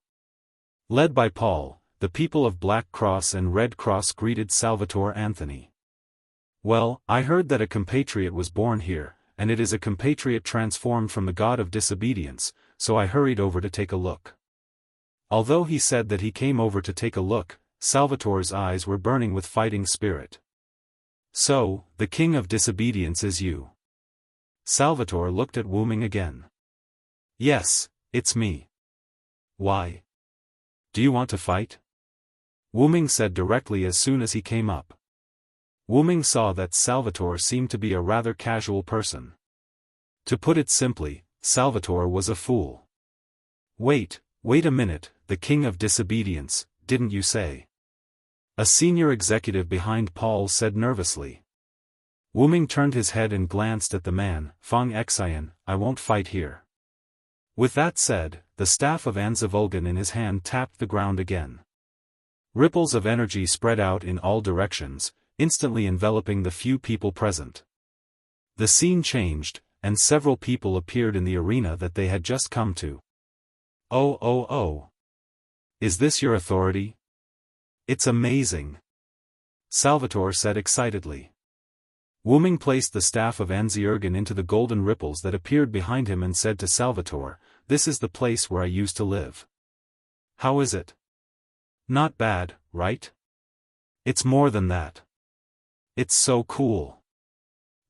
Led by Paul, the people of Black Cross and Red Cross greeted Salvatore Anthony. Well, I heard that a compatriot was born here, and it is a compatriot transformed from the god of disobedience, so I hurried over to take a look. Although he said that he came over to take a look, Salvatore's eyes were burning with fighting spirit. So, the king of disobedience is you. Salvatore looked at Wu Ming again. Yes, it's me. Why? Do you want to fight? Wu Ming said directly as soon as he came up. Wu Ming saw that Salvatore seemed to be a rather casual person. To put it simply, Salvatore was a fool. Wait a minute, the king of disobedience, didn't you say? A senior executive behind Paul said nervously. Wu Ming turned his head and glanced at the man. Feng Xian, I won't fight here. With that said, the staff of Anzavulgan in his hand tapped the ground again. Ripples of energy spread out in all directions, instantly enveloping the few people present. The scene changed, and several people appeared in the arena that they had just come to. Oh oh oh. Is this your authority? It's amazing, Salvatore said excitedly. Wu Ming placed the staff of Anziergen into the golden ripples that appeared behind him and said to Salvatore, "This is the place where I used to live. How is it? Not bad, right? It's more than that. It's so cool."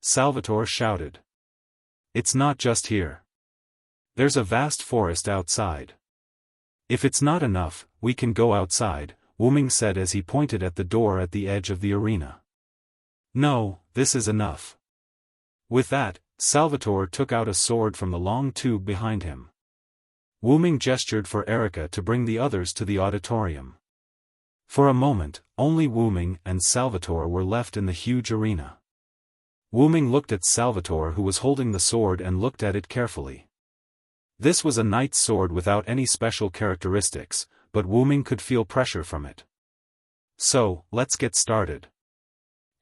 Salvatore shouted. "It's not just here. There's a vast forest outside. If it's not enough, we can go outside," Wu Ming said as he pointed at the door at the edge of the arena. "No, this is enough." With that, Salvatore took out a sword from the long tube behind him. Wu Ming gestured for Erica to bring the others to the auditorium. For a moment, only Wu Ming and Salvatore were left in the huge arena. Wu Ming looked at Salvatore, who was holding the sword, and looked at it carefully. This was a knight's sword without any special characteristics, but Wu Ming could feel pressure from it. "So, let's get started."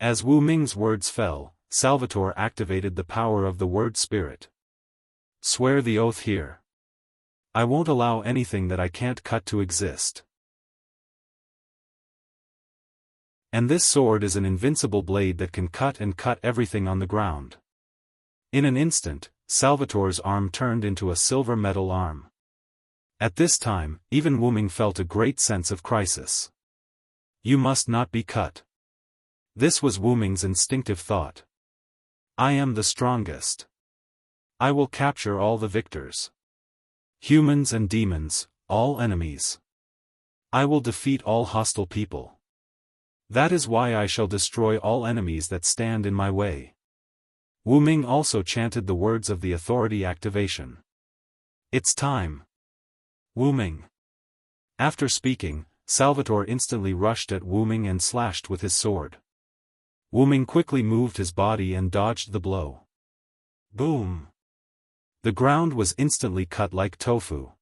As Wu Ming's words fell, Salvatore activated the power of the word spirit. "Swear the oath here. I won't allow anything that I can't cut to exist. And this sword is an invincible blade that can cut and cut everything on the ground." In an instant, Salvatore's arm turned into a silver metal arm. At this time, even Wu Ming felt a great sense of crisis. "You must not be cut." This was Wu Ming's instinctive thought. "I am the strongest. I will capture all the victors. Humans and demons, all enemies. I will defeat all hostile people. That is why I shall destroy all enemies that stand in my way." Wu Ming also chanted the words of the authority activation. "It's time. Wu Ming." After speaking, Salvatore instantly rushed at Wu Ming and slashed with his sword. Wu Ming quickly moved his body and dodged the blow. Boom! The ground was instantly cut like tofu.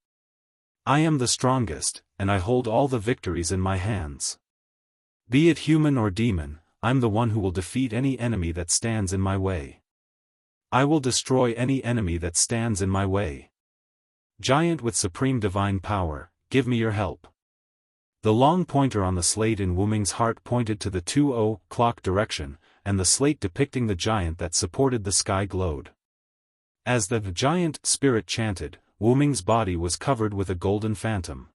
"I am the strongest, and I hold all the victories in my hands. Be it human or demon, I'm the one who will defeat any enemy that stands in my way. I will destroy any enemy that stands in my way. Giant with supreme divine power, give me your help." The long pointer on the slate in Wu Ming's heart pointed to the 2 o'clock direction, and the slate depicting the giant that supported the sky glowed. As the giant spirit chanted, Wu Ming's body was covered with a golden phantom.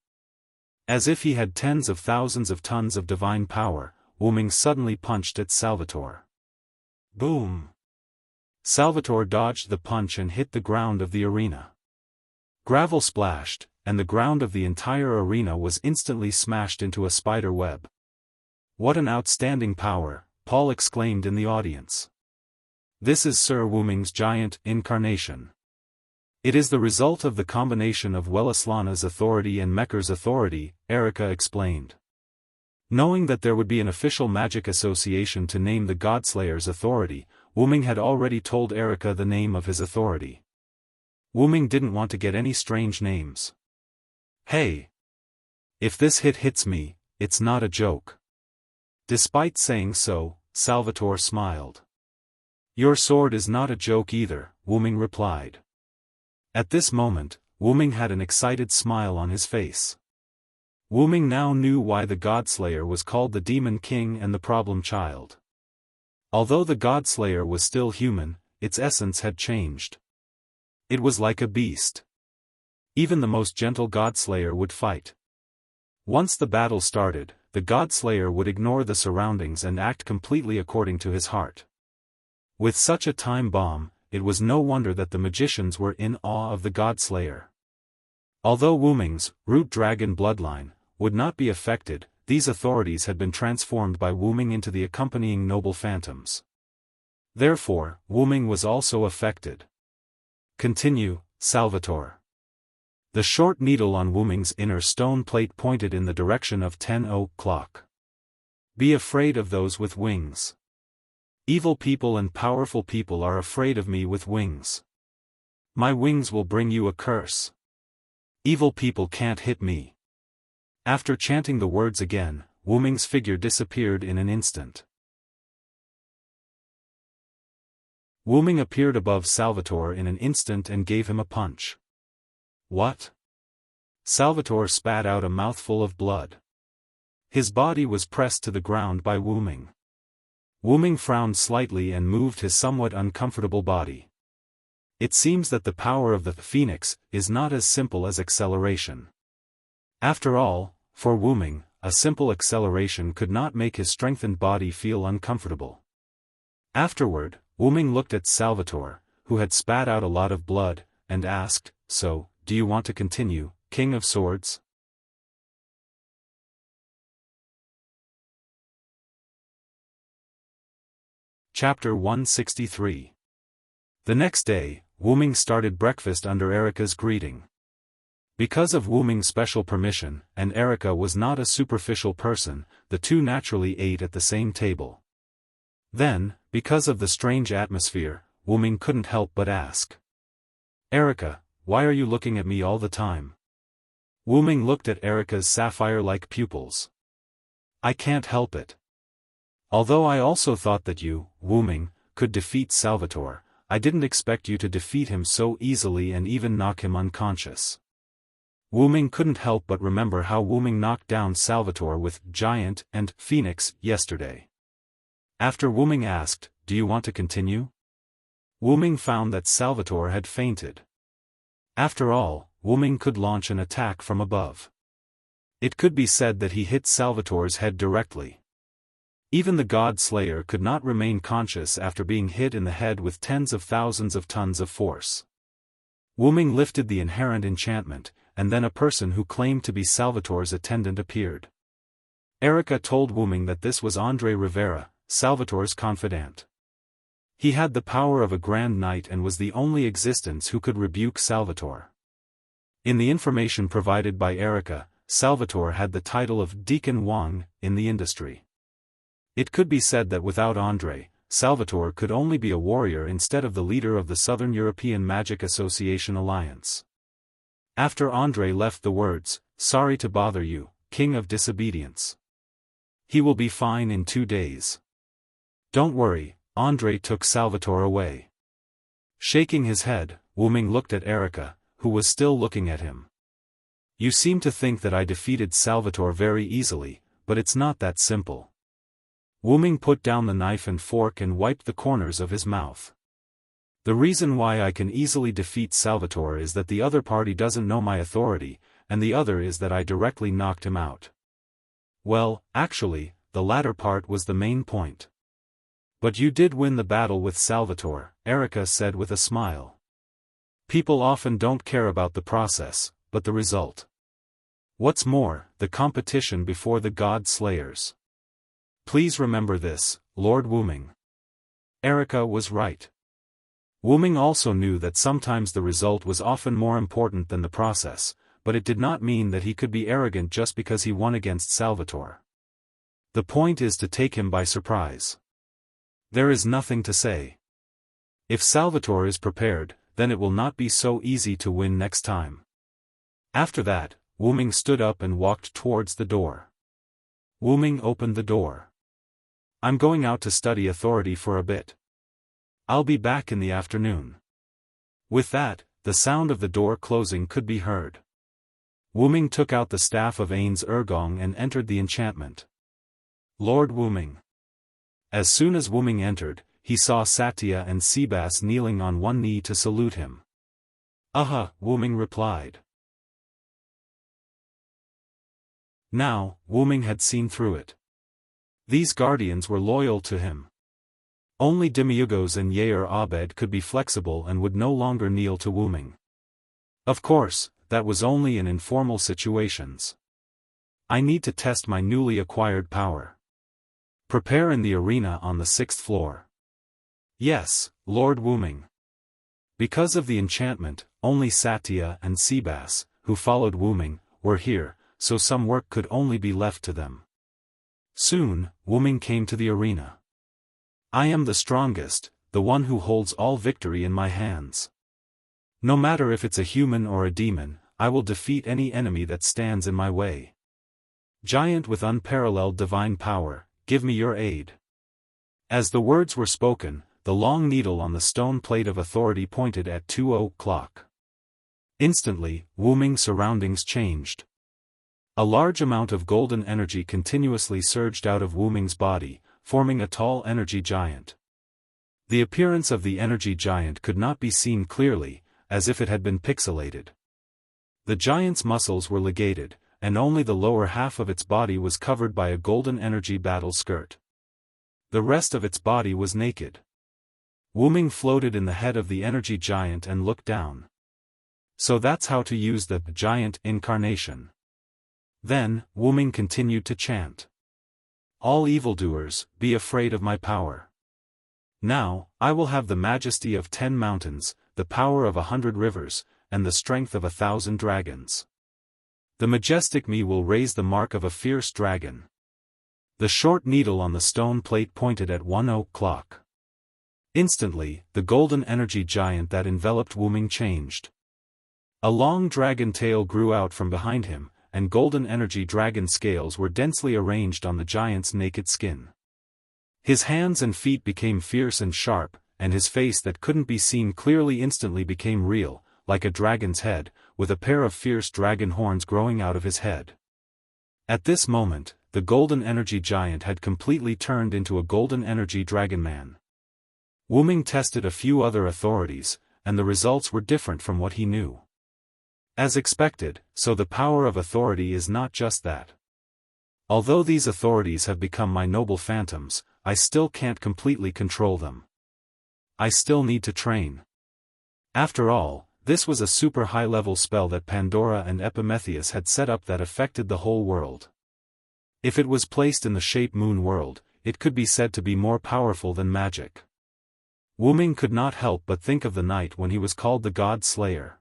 As if he had tens of thousands of tons of divine power, Wu Ming suddenly punched at Salvatore. Boom! Salvatore dodged the punch and hit the ground of the arena. Gravel splashed, and the ground of the entire arena was instantly smashed into a spider web. "What an outstanding power," Paul exclaimed in the audience. "This is Sir Wu Ming's giant incarnation. It is the result of the combination of Wellislana's authority and Mecker's authority," Erica explained. Knowing that there would be an official magic association to name the Godslayer's authority, Wu Ming had already told Erica the name of his authority. Wu Ming didn't want to get any strange names. "Hey! If this hits me, it's not a joke." Despite saying so, Salvatore smiled. "Your sword is not a joke either," Wu Ming replied. At this moment, Wu Ming had an excited smile on his face. Wu Ming now knew why the Godslayer was called the Demon King and the Problem Child. Although the Godslayer was still human, its essence had changed. It was like a beast. Even the most gentle Godslayer would fight. Once the battle started, the Godslayer would ignore the surroundings and act completely according to his heart. With such a time bomb, it was no wonder that the magicians were in awe of the Godslayer. Although Wu Ming's root dragon bloodline would not be affected, these authorities had been transformed by Wu Ming into the accompanying noble phantoms. Therefore, Wu Ming was also affected. "Continue, Salvatore." The short needle on Wu Ming's inner stone plate pointed in the direction of 10 o'clock. "Be afraid of those with wings. Evil people and powerful people are afraid of me with wings. My wings will bring you a curse. Evil people can't hit me." After chanting the words again, Wu Ming's figure disappeared in an instant. Wu Ming appeared above Salvatore in an instant and gave him a punch. "What? Salvatore spat out a mouthful of blood. His body was pressed to the ground by Wu Ming. Wu Ming frowned slightly and moved his somewhat uncomfortable body. It seems that the power of the phoenix is not as simple as acceleration. After all, for Wu Ming, a simple acceleration could not make his strengthened body feel uncomfortable. Afterward, Wu Ming looked at Salvatore, who had spat out a lot of blood, and asked, "So, do you want to continue, King of Swords?" Chapter 163. The next day, Wu Ming started breakfast under Erica's greeting. Because of Wu Ming's special permission, and Erica was not a superficial person, the two naturally ate at the same table. Then, because of the strange atmosphere, Wu Ming couldn't help but ask. "Erica, why are you looking at me all the time?" Wu Ming looked at Erica's sapphire-like pupils. "I can't help it. Although I also thought that you, Wu Ming, could defeat Salvatore, I didn't expect you to defeat him so easily and even knock him unconscious." Wu Ming couldn't help but remember how Wu Ming knocked down Salvatore with Giant and Phoenix yesterday. After Wu Ming asked, "Do you want to continue?" Wu Ming found that Salvatore had fainted. After all, Wu Ming could launch an attack from above. It could be said that he hit Salvatore's head directly. Even the God Slayer could not remain conscious after being hit in the head with tens of thousands of tons of force. Wu Ming lifted the inherent enchantment, and then a person who claimed to be Salvatore's attendant appeared. Erica told Wu Ming that this was Andre Rivera, Salvatore's confidant. He had the power of a Grand Knight and was the only existence who could rebuke Salvatore. In the information provided by Erica, Salvatore had the title of Deacon Wang in the industry. It could be said that without Andre, Salvatore could only be a warrior instead of the leader of the Southern European Magic Association Alliance. After Andre left the words, "Sorry to bother you, King of Disobedience. He will be fine in 2 days. Don't worry," Andre took Salvatore away. Shaking his head, Wu Ming looked at Erica, who was still looking at him. "You seem to think that I defeated Salvatore very easily, but it's not that simple." Wu Ming put down the knife and fork and wiped the corners of his mouth. "The reason why I can easily defeat Salvatore is that the other party doesn't know my authority, and the other is that I directly knocked him out." "Well, actually, the latter part was the main point. But you did win the battle with Salvatore," Erica said with a smile. "People often don't care about the process, but the result. What's more, the competition before the God Slayers. Please remember this, Lord Wu Ming." Erica was right. Wu Ming also knew that sometimes the result was often more important than the process, but it did not mean that he could be arrogant just because he won against Salvatore. The point is to take him by surprise. There is nothing to say. If Salvatore is prepared, then it will not be so easy to win next time. After that, Wu Ming stood up and walked towards the door. Wu Ming opened the door. "I'm going out to study authority for a bit. I'll be back in the afternoon." With that, the sound of the door closing could be heard. Wu Ming took out the staff of Ain's Ergong and entered the enchantment. Lord Wu Ming. As soon as Wu Ming entered, he saw Satya and Seabass kneeling on one knee to salute him. "Aha," Wu Ming replied. Now, Wu Ming had seen through it. These guardians were loyal to him. Only Demiurgos and Yair Abed could be flexible and would no longer kneel to Wu Ming. Of course, that was only in informal situations. "I need to test my newly acquired power. Prepare in the arena on the 6th floor." "Yes, Lord Wu Ming." Because of the enchantment, only Satya and Seabass, who followed Wu Ming, were here, so some work could only be left to them. Soon, Wu Ming came to the arena. "I am the strongest, the one who holds all victory in my hands. No matter if it's a human or a demon, I will defeat any enemy that stands in my way. Giant with unparalleled divine power, give me your aid." As the words were spoken, the long needle on the stone plate of authority pointed at 2 o'clock. Instantly, Wu-Ming's surroundings changed. A large amount of golden energy continuously surged out of Wu-Ming's body, forming a tall energy giant. The appearance of the energy giant could not be seen clearly, as if it had been pixelated. The giant's muscles were ligated, and only the lower half of its body was covered by a golden energy battle skirt. The rest of its body was naked. Wu-Ming floated in the head of the energy giant and looked down. So that's how to use the giant incarnation. Then, Wu-Ming continued to chant. All evildoers, be afraid of my power. Now, I will have the majesty of 10 mountains, the power of 100 rivers, and the strength of 1,000 dragons. The majestic me will raise the mark of a fierce dragon. The short needle on the stone plate pointed at 1 o'clock. Instantly, the golden energy giant that enveloped Wu-Ming changed. A long dragon tail grew out from behind him, and golden energy dragon scales were densely arranged on the giant's naked skin. His hands and feet became fierce and sharp, and his face that couldn't be seen clearly instantly became real, like a dragon's head, with a pair of fierce dragon horns growing out of his head. At this moment, the golden energy giant had completely turned into a golden energy dragon man. Wu-Ming tested a few other authorities, and the results were different from what he knew. As expected, so the power of authority is not just that. Although these authorities have become my noble phantoms, I still can't completely control them. I still need to train. After all, this was a super high-level spell that Pandora and Epimetheus had set up that affected the whole world. If it was placed in the shape moon world, it could be said to be more powerful than magic. Wu-Ming could not help but think of the night when he was called the God Slayer.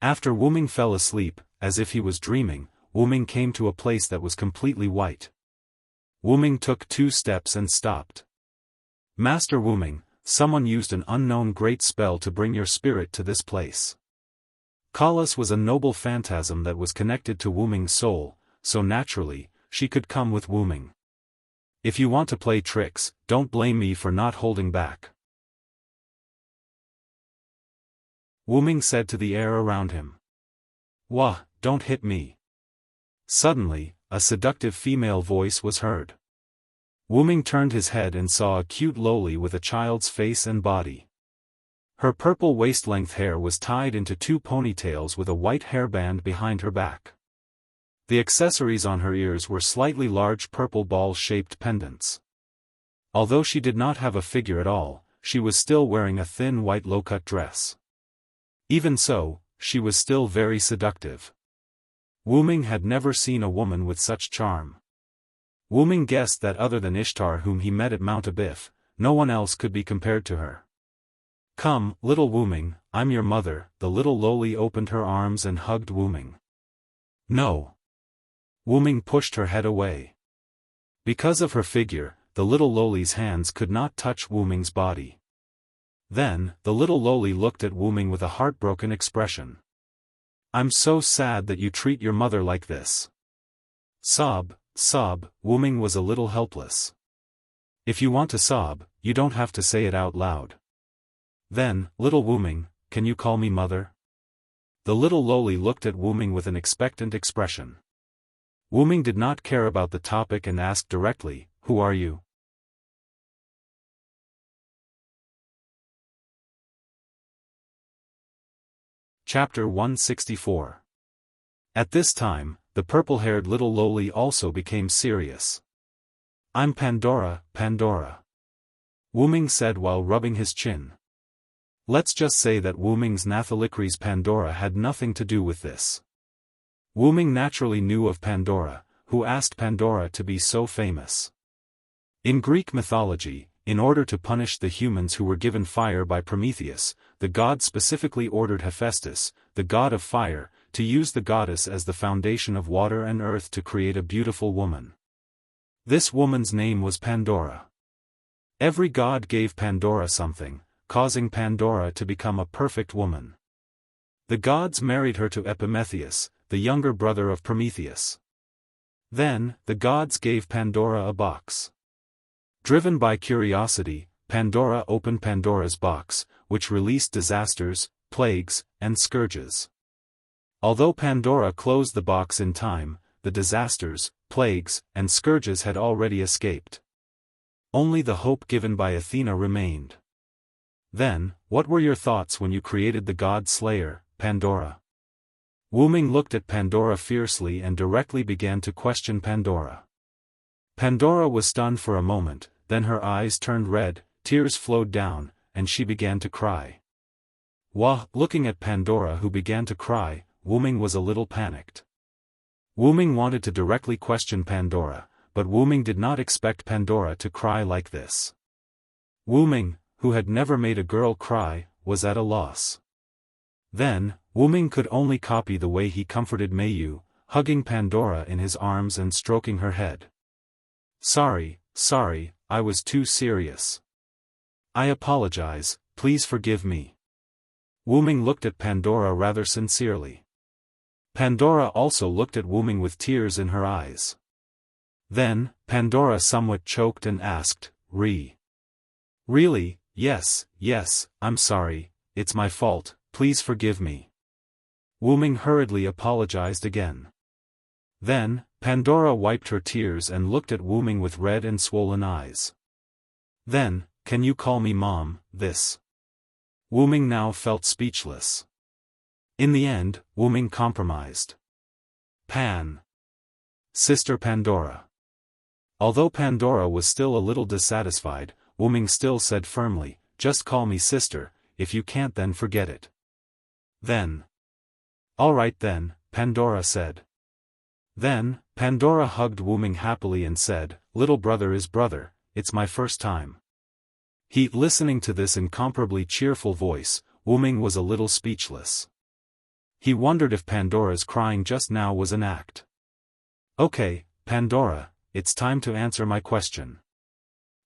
After Wu-Ming fell asleep, as if he was dreaming, Wu-Ming came to a place that was completely white. Wu-Ming took 2 steps and stopped. Master Wu-Ming, someone used an unknown great spell to bring your spirit to this place. Kalas was a noble phantasm that was connected to Wu-Ming's soul, so naturally, she could come with Wu-Ming. If you want to play tricks, don't blame me for not holding back. Wu-Ming said to the air around him. Wah, don't hit me. Suddenly, a seductive female voice was heard. Wu-Ming turned his head and saw a cute loli with a child's face and body. Her purple waist-length hair was tied into 2 ponytails with a white hairband behind her back. The accessories on her ears were slightly large purple ball-shaped pendants. Although she did not have a figure at all, she was still wearing a thin white low-cut dress. Even so, she was still very seductive. Wu-Ming had never seen a woman with such charm. Wu-Ming guessed that other than Ishtar whom he met at Mount Abif, no one else could be compared to her. Come, little Wu-Ming, I'm your mother. The little loli opened her arms and hugged Wu-Ming. No. Wu-Ming pushed her head away. Because of her figure, the little loli's hands could not touch Wu-Ming's body. Then, the little loli looked at Wu-Ming with a heartbroken expression. I'm so sad that you treat your mother like this. Sob, sob, Wu-Ming was a little helpless. If you want to sob, you don't have to say it out loud. Then, little Wu-Ming, can you call me mother? The little loli looked at Wu-Ming with an expectant expression. Wu-Ming did not care about the topic and asked directly, who are you? Chapter 164. At this time, the purple-haired little loli also became serious. I'm Pandora, Pandora. Wu-Ming said while rubbing his chin. Let's just say that Wu-Ming's Nathalikri's Pandora had nothing to do with this. Wu-Ming naturally knew of Pandora, who asked Pandora to be so famous. In Greek mythology, in order to punish the humans who were given fire by Prometheus, the god specifically ordered Hephaestus, the god of fire, to use the goddess as the foundation of water and earth to create a beautiful woman. This woman's name was Pandora. Every god gave Pandora something, causing Pandora to become a perfect woman. The gods married her to Epimetheus, the younger brother of Prometheus. Then, the gods gave Pandora a box. Driven by curiosity, Pandora opened Pandora's box, which released disasters, plagues, and scourges. Although Pandora closed the box in time, the disasters, plagues, and scourges had already escaped. Only the hope given by Athena remained. Then, what were your thoughts when you created the god slayer, Pandora? Wu Ming looked at Pandora fiercely and directly began to question Pandora. Pandora was stunned for a moment, then her eyes turned red, tears flowed down, and she began to cry. Looking at Pandora who began to cry, Wu Ming was a little panicked. Wu Ming wanted to directly question Pandora, but Wu Ming did not expect Pandora to cry like this. Wu Ming, who had never made a girl cry, was at a loss. Then, Wu Ming could only copy the way he comforted Meiyu, hugging Pandora in his arms and stroking her head. Sorry, I was too serious. I apologize, please forgive me. Wu Ming looked at Pandora rather sincerely. Pandora also looked at Wu Ming with tears in her eyes. Then, Pandora somewhat choked and asked, Really, yes, I'm sorry, it's my fault, please forgive me. Wu Ming hurriedly apologized again. Then, Pandora wiped her tears and looked at Wu Ming with red and swollen eyes. Then, can you call me Mom, this? Wu Ming now felt speechless. In the end, Wu Ming compromised. Sister Pandora. Although Pandora was still a little dissatisfied, Wu Ming still said firmly, just call me sister, if you can't then forget it. Then. Alright then, Pandora said. Then, Pandora hugged Wu Ming happily and said, little brother is brother, it's my first time. Listening to this incomparably cheerful voice, Wu Ming was a little speechless. He wondered if Pandora's crying just now was an act. Okay, Pandora, it's time to answer my question.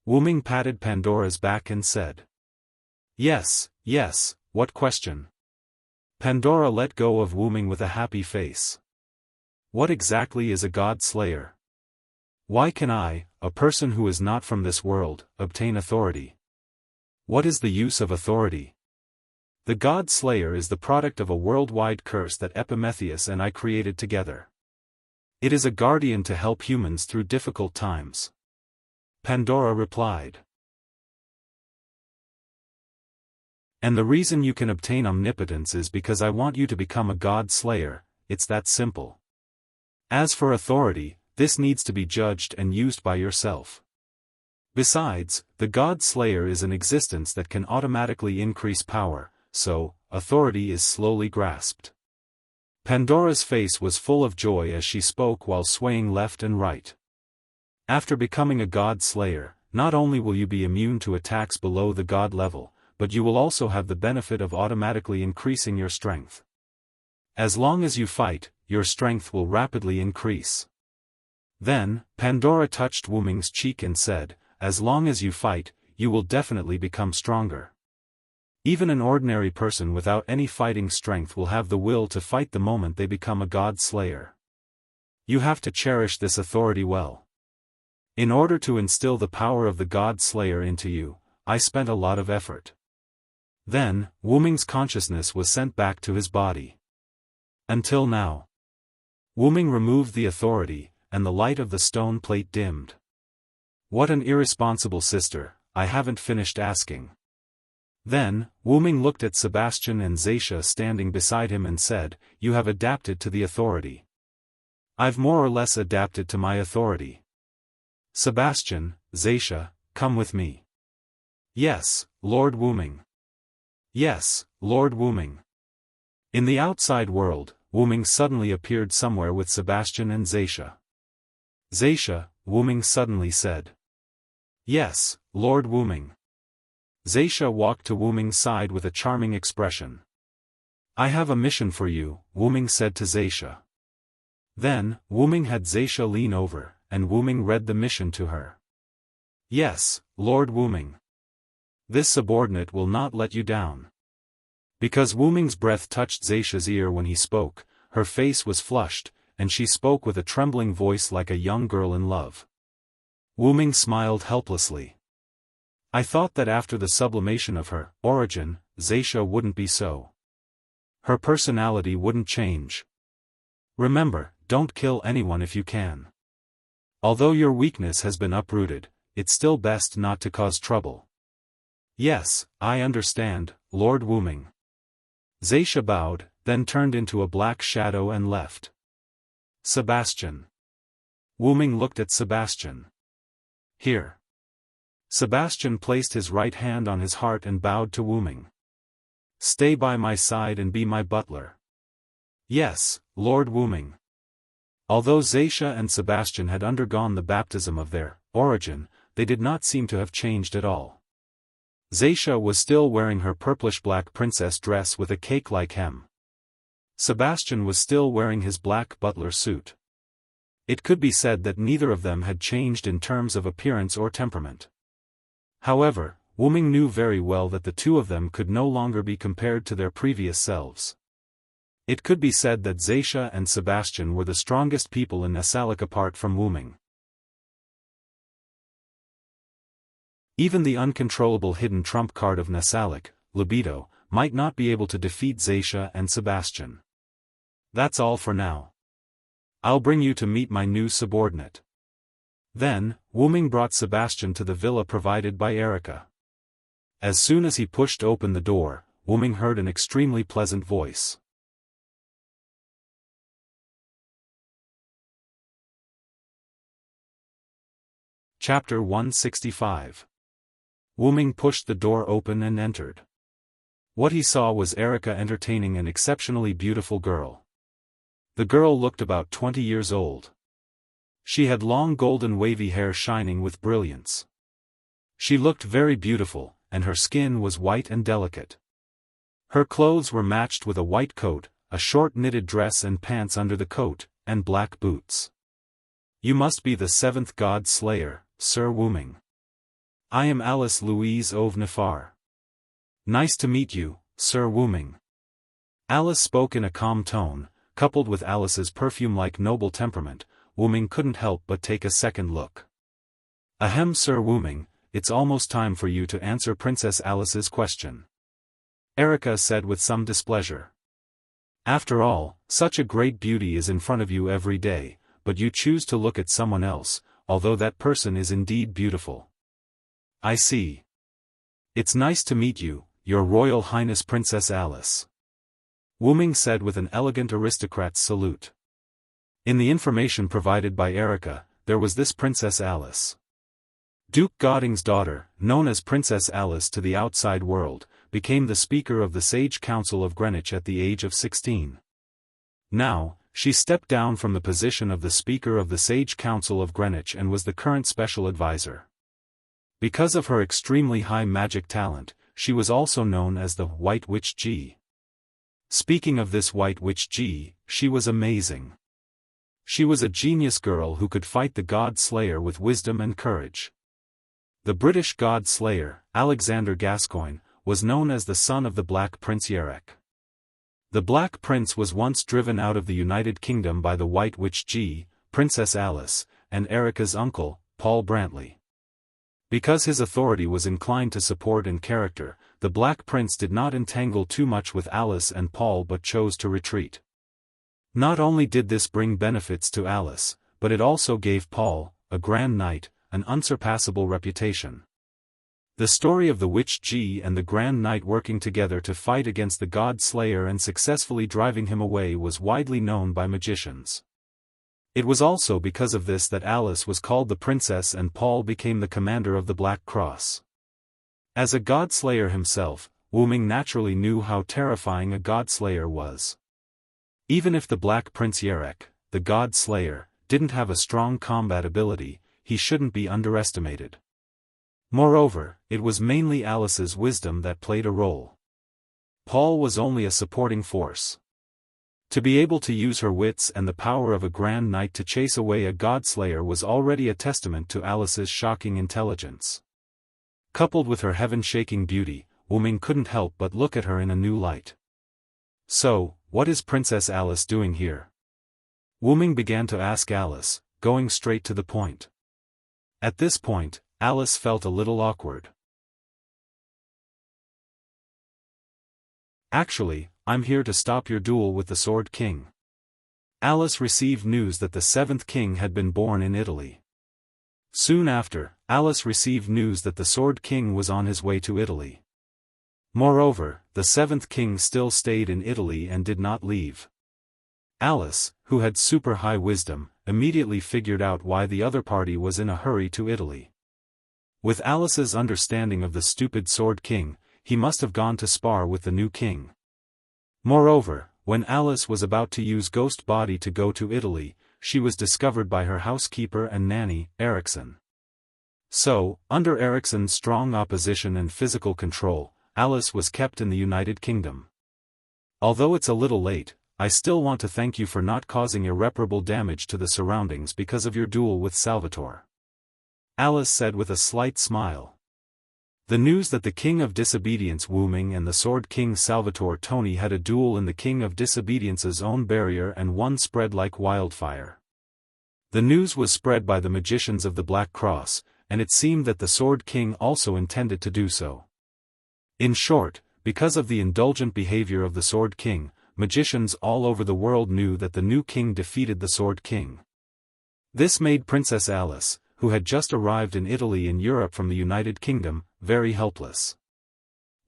Wu Ming patted Pandora's back and said. Yes, what question? Pandora let go of Wu Ming with a happy face. What exactly is a god slayer? Why can I, a person who is not from this world, obtain authority? What is the use of authority? The god slayer is the product of a worldwide curse that Epimetheus and I created together. It is a guardian to help humans through difficult times. Pandora replied. And the reason you can obtain omnipotence is because I want you to become a god slayer, it's that simple. As for authority, this needs to be judged and used by yourself. Besides, the god slayer is an existence that can automatically increase power, so, authority is slowly grasped. Pandora's face was full of joy as she spoke while swaying left and right. After becoming a god slayer, not only will you be immune to attacks below the god level, but you will also have the benefit of automatically increasing your strength. As long as you fight, your strength will rapidly increase. Then, Pandora touched Wu Ming's cheek and said, as long as you fight, you will definitely become stronger. Even an ordinary person without any fighting strength will have the will to fight the moment they become a god slayer. You have to cherish this authority well. In order to instill the power of the god slayer into you, I spent a lot of effort. Then, Wu Ming's consciousness was sent back to his body. Until now. Wu Ming removed the authority, and the light of the stone plate dimmed. What an irresponsible sister, I haven't finished asking. Then, Wu Ming looked at Sebastian and Zaisha standing beside him and said, you have adapted to the authority. I've more or less adapted to my authority. Sebastian, Zaisha, come with me. Yes, Lord Wu Ming. Yes, Lord Wu Ming. In the outside world, Wu Ming suddenly appeared somewhere with Sebastian and Zaisha. Zaisha, Wu Ming suddenly said. Yes, Lord Wu Ming. Zaisha walked to Wu Ming's side with a charming expression. I have a mission for you, Wu Ming said to Zaisha. Then, Wu Ming had Zaisha lean over, and Wu Ming read the mission to her. Yes, Lord Wu Ming. This subordinate will not let you down. Because Wu Ming's breath touched Zaisha's ear when he spoke, her face was flushed, and she spoke with a trembling voice like a young girl in love. Wu Ming smiled helplessly. I thought that after the sublimation of her origin, Zaisha wouldn't be so. Her personality wouldn't change. Remember, don't kill anyone if you can. Although your weakness has been uprooted, it's still best not to cause trouble. Yes, I understand, Lord Wuming. Zaisha bowed, then turned into a black shadow and left. Sebastian. Wuming looked at Sebastian. Here. Sebastian placed his right hand on his heart and bowed to Wuming. Stay by my side and be my butler. Yes, Lord Wuming. Although Zaisha and Sebastian had undergone the baptism of their origin, they did not seem to have changed at all. Zaisha was still wearing her purplish-black princess dress with a cake-like hem. Sebastian was still wearing his black butler suit. It could be said that neither of them had changed in terms of appearance or temperament. However, Wuming knew very well that the two of them could no longer be compared to their previous selves. It could be said that Zaisha and Sebastian were the strongest people in Nasalik apart from Wuming. Even the uncontrollable hidden trump card of Nasalik, libido, might not be able to defeat Zaisha and Sebastian. That's all for now. I'll bring you to meet my new subordinate. Then, Wuming brought Sebastian to the villa provided by Erica. As soon as he pushed open the door, Wuming heard an extremely pleasant voice. Chapter 165. Wuming pushed the door open and entered. What he saw was Erica entertaining an exceptionally beautiful girl. The girl looked about 20 years old. She had long golden wavy hair shining with brilliance. She looked very beautiful, and her skin was white and delicate. Her clothes were matched with a white coat, a short knitted dress and pants under the coat, and black boots. You must be the seventh god slayer, Sir Wuming. I am Alice Louise of Nefar. Nice to meet you, Sir Wuming. Alice spoke in a calm tone. Coupled with Alice's perfume-like noble temperament, Wuming couldn't help but take a second look. Ahem, Sir Wuming, it's almost time for you to answer Princess Alice's question. Erica said with some displeasure. After all, such a great beauty is in front of you every day, but you choose to look at someone else, although that person is indeed beautiful. I see. It's nice to meet you, Your Royal Highness Princess Alice. Wuming said with an elegant aristocrat's salute. In the information provided by Erica, there was this Princess Alice. Duke Godding's daughter, known as Princess Alice to the outside world, became the Speaker of the Sage Council of Greenwich at the age of 16. Now, she stepped down from the position of the Speaker of the Sage Council of Greenwich and was the current special advisor. Because of her extremely high magic talent, she was also known as the White Witch G. Speaking of this White Witch G, she was amazing. She was a genius girl who could fight the God Slayer with wisdom and courage. The British God Slayer, Alexander Gascoigne, was known as the son of the Black Prince Yarek. The Black Prince was once driven out of the United Kingdom by the White Witch G, Princess Alice, and Erica's uncle, Paul Brantley. Because his authority was inclined to support and character, the Black Prince did not entangle too much with Alice and Paul but chose to retreat. Not only did this bring benefits to Alice, but it also gave Paul, a Grand Knight, an unsurpassable reputation. The story of the Witch G and the Grand Knight working together to fight against the God Slayer and successfully driving him away was widely known by magicians. It was also because of this that Alice was called the Princess and Paul became the commander of the Black Cross. As a God Slayer himself, Wuming naturally knew how terrifying a God Slayer was. Even if the Black Prince Yarek, the God Slayer, didn't have a strong combat ability, he shouldn't be underestimated. Moreover, it was mainly Alice's wisdom that played a role. Paul was only a supporting force. To be able to use her wits and the power of a Grand Knight to chase away a God Slayer was already a testament to Alice's shocking intelligence. Coupled with her heaven-shaking beauty, Wuming couldn't help but look at her in a new light. So, what is Princess Alice doing here? Wuming began to ask Alice, going straight to the point. At this point, Alice felt a little awkward. Actually, I'm here to stop your duel with the Sword King." Alice received news that the seventh king had been born in Italy. Soon after, Alice received news that the Sword King was on his way to Italy. Moreover, the seventh king still stayed in Italy and did not leave. Alice, who had super high wisdom, immediately figured out why the other party was in a hurry to Italy. With Alice's understanding of the stupid Sword King, he must have gone to spar with the new king. Moreover, when Alice was about to use Ghost Body to go to Italy, she was discovered by her housekeeper and nanny, Ericsson. So, under Ericsson's strong opposition and physical control, Alice was kept in the United Kingdom. Although it's a little late, I still want to thank you for not causing irreparable damage to the surroundings because of your duel with Salvatore," Alice said with a slight smile. The news that the King of Disobedience Wu Ming and the Sword King Salvatore Tony had a duel in the King of Disobedience's own barrier and one spread like wildfire. The news was spread by the magicians of the Black Cross, and it seemed that the Sword King also intended to do so. In short, because of the indulgent behavior of the Sword King, magicians all over the world knew that the new king defeated the Sword King. This made Princess Alice, who had just arrived in Italy and Europe from the United Kingdom, very helpless.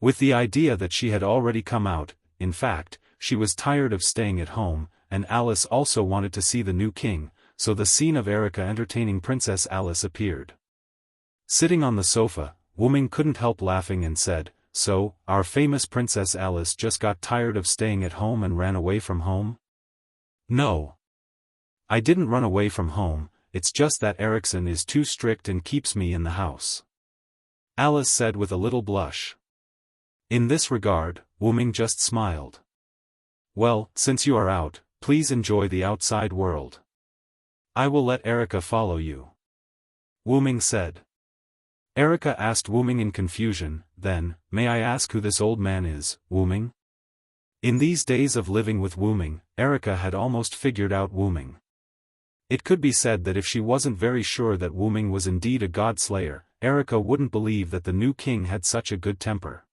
With the idea that she had already come out, in fact, she was tired of staying at home, and Alice also wanted to see the new king, so the scene of Erica entertaining Princess Alice appeared. Sitting on the sofa, Wu Ming couldn't help laughing and said, "So, our famous Princess Alice just got tired of staying at home and ran away from home?" "No. I didn't run away from home, it's just that Ericsson is too strict and keeps me in the house," Alice said with a little blush. In this regard, Wu Ming just smiled. "Well, since you are out, please enjoy the outside world. I will let Erica follow you," Wu Ming said. Erica asked Wu Ming in confusion, "Then, may I ask who this old man is, Wu Ming?" In these days of living with Wu Ming, Erica had almost figured out Wu Ming. It could be said that if she wasn't very sure that Wu Ming was indeed a god-slayer, Erica wouldn't believe that the new king had such a good temper.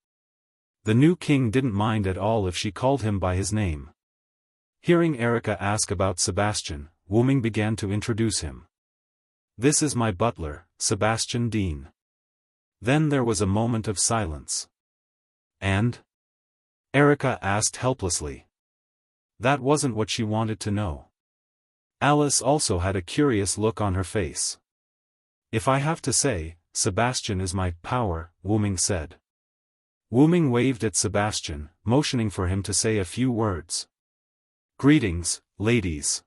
The new king didn't mind at all if she called him by his name. Hearing Erica ask about Sebastian, Wu Ming began to introduce him. "This is my butler, Sebastian Dean." Then there was a moment of silence. "And?" Erica asked helplessly. That wasn't what she wanted to know. Alice also had a curious look on her face. "If I have to say, Sebastian is my power," Wu Ming said. Wu Ming waved at Sebastian, motioning for him to say a few words. "Greetings, ladies.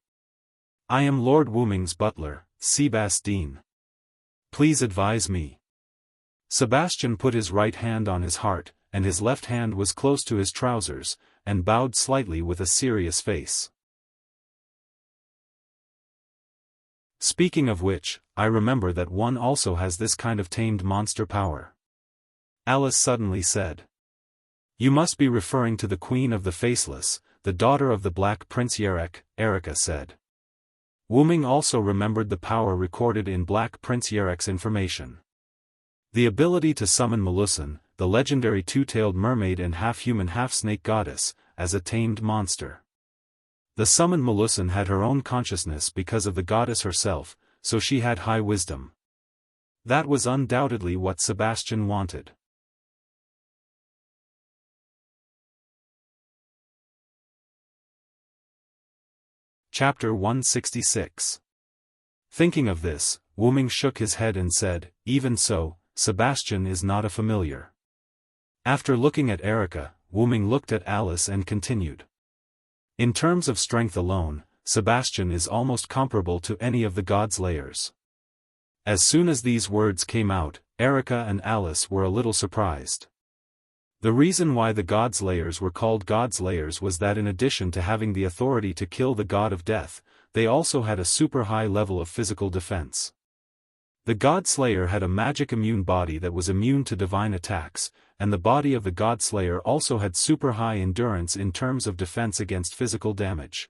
I am Lord Wu Ming's butler, Sebastian. Please advise me." Sebastian put his right hand on his heart, and his left hand was close to his trousers, and bowed slightly with a serious face. "Speaking of which, I remember that one also has this kind of tamed monster power," Alice suddenly said. "You must be referring to the Queen of the Faceless, the daughter of the Black Prince Yerek," Erica said. Wu Ming also remembered the power recorded in Black Prince Yerek's information. The ability to summon Melusan, the legendary two-tailed mermaid and half-human half-snake goddess, as a tamed monster. The summoned Melusan had her own consciousness because of the goddess herself, so she had high wisdom. That was undoubtedly what Sebastian wanted. Chapter 166. Thinking of this, Wu Ming shook his head and said, "Even so, Sebastian is not a familiar." After looking at Erica, Wu Ming looked at Alice and continued. "In terms of strength alone, Sebastian is almost comparable to any of the god-slayers." As soon as these words came out, Erica and Alice were a little surprised. The reason why the god-slayers were called god-slayers was that in addition to having the authority to kill the god of death, they also had a super high level of physical defense. The god-slayer had a magic immune body that was immune to divine attacks, and the body of the god-slayer also had super high endurance in terms of defense against physical damage.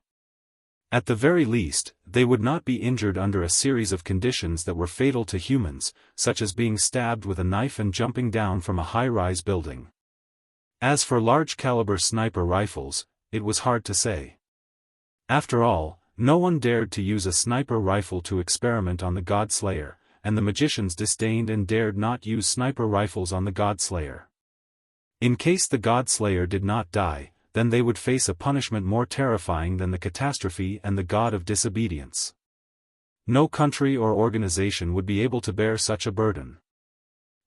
At the very least, they would not be injured under a series of conditions that were fatal to humans, such as being stabbed with a knife and jumping down from a high-rise building. As for large-caliber sniper rifles, it was hard to say. After all, no one dared to use a sniper rifle to experiment on the God Slayer, and the magicians disdained and dared not use sniper rifles on the God Slayer. In case the God Slayer did not die, then they would face a punishment more terrifying than the catastrophe and the God of disobedience. No country or organization would be able to bear such a burden.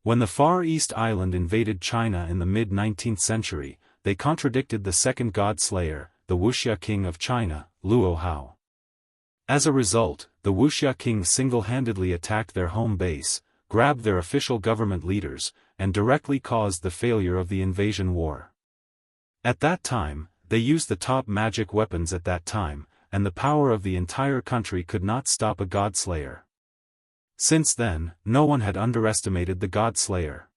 When the Far East Island invaded China in the mid-19th century, they contradicted the second God Slayer, the Wuxia King of China, Luo Hao. As a result, the Wuxia King single-handedly attacked their home base, grabbed their official government leaders, and directly caused the failure of the invasion war. At that time, they used the top magic weapons at that time, and the power of the entire country could not stop a God Slayer. Since then, no one had underestimated the God Slayer.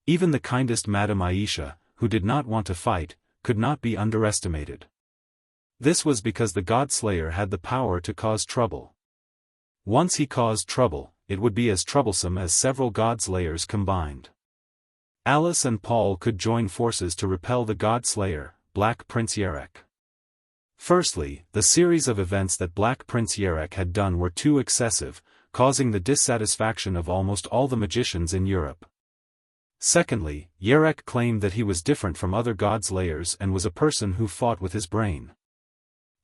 Even the kindest Madame Aisha, who did not want to fight, could not be underestimated. This was because the God Slayer had the power to cause trouble. Once he caused trouble, it would be as troublesome as several God Slayers combined. Alice and Paul could join forces to repel the God Slayer, Black Prince Yerek. Firstly, the series of events that Black Prince Yerek had done were too excessive, causing the dissatisfaction of almost all the magicians in Europe. Secondly, Yerek claimed that he was different from other God Slayers and was a person who fought with his brain.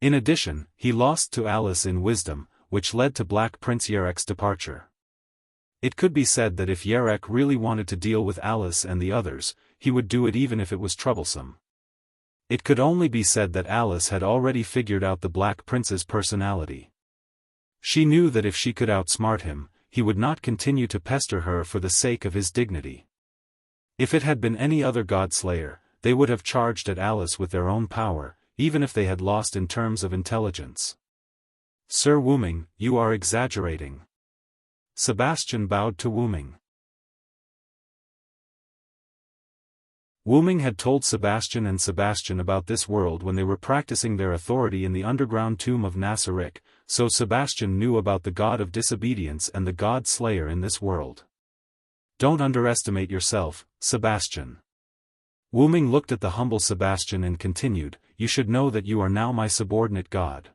In addition, he lost to Alice in wisdom, which led to Black Prince Yerek's departure. It could be said that if Yerek really wanted to deal with Alice and the others, he would do it even if it was troublesome. It could only be said that Alice had already figured out the Black Prince's personality. She knew that if she could outsmart him, he would not continue to pester her for the sake of his dignity. If it had been any other God Slayer, they would have charged at Alice with their own power, even if they had lost in terms of intelligence. "Sir Wuming, you are exaggerating." Sebastian bowed to Wuming. Wuming had told Sebastian and Sebastian about this world when they were practicing their authority in the underground tomb of Nasarick, so Sebastian knew about the God of disobedience and the God Slayer in this world. "Don't underestimate yourself, Sebastian." Wuming looked at the humble Sebastian and continued, "You should know that you are now my subordinate god.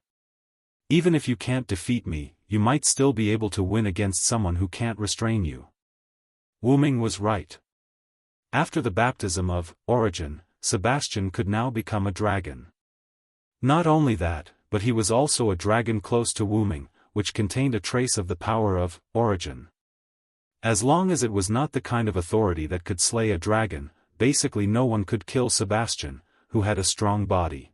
Even if you can't defeat me, you might still be able to win against someone who can't restrain you." Wuming was right. After the baptism of Origin, Sebastian could now become a dragon. Not only that, but he was also a dragon close to Wuming, which contained a trace of the power of Origin. As long as it was not the kind of authority that could slay a dragon, basically no one could kill Sebastian, who had a strong body.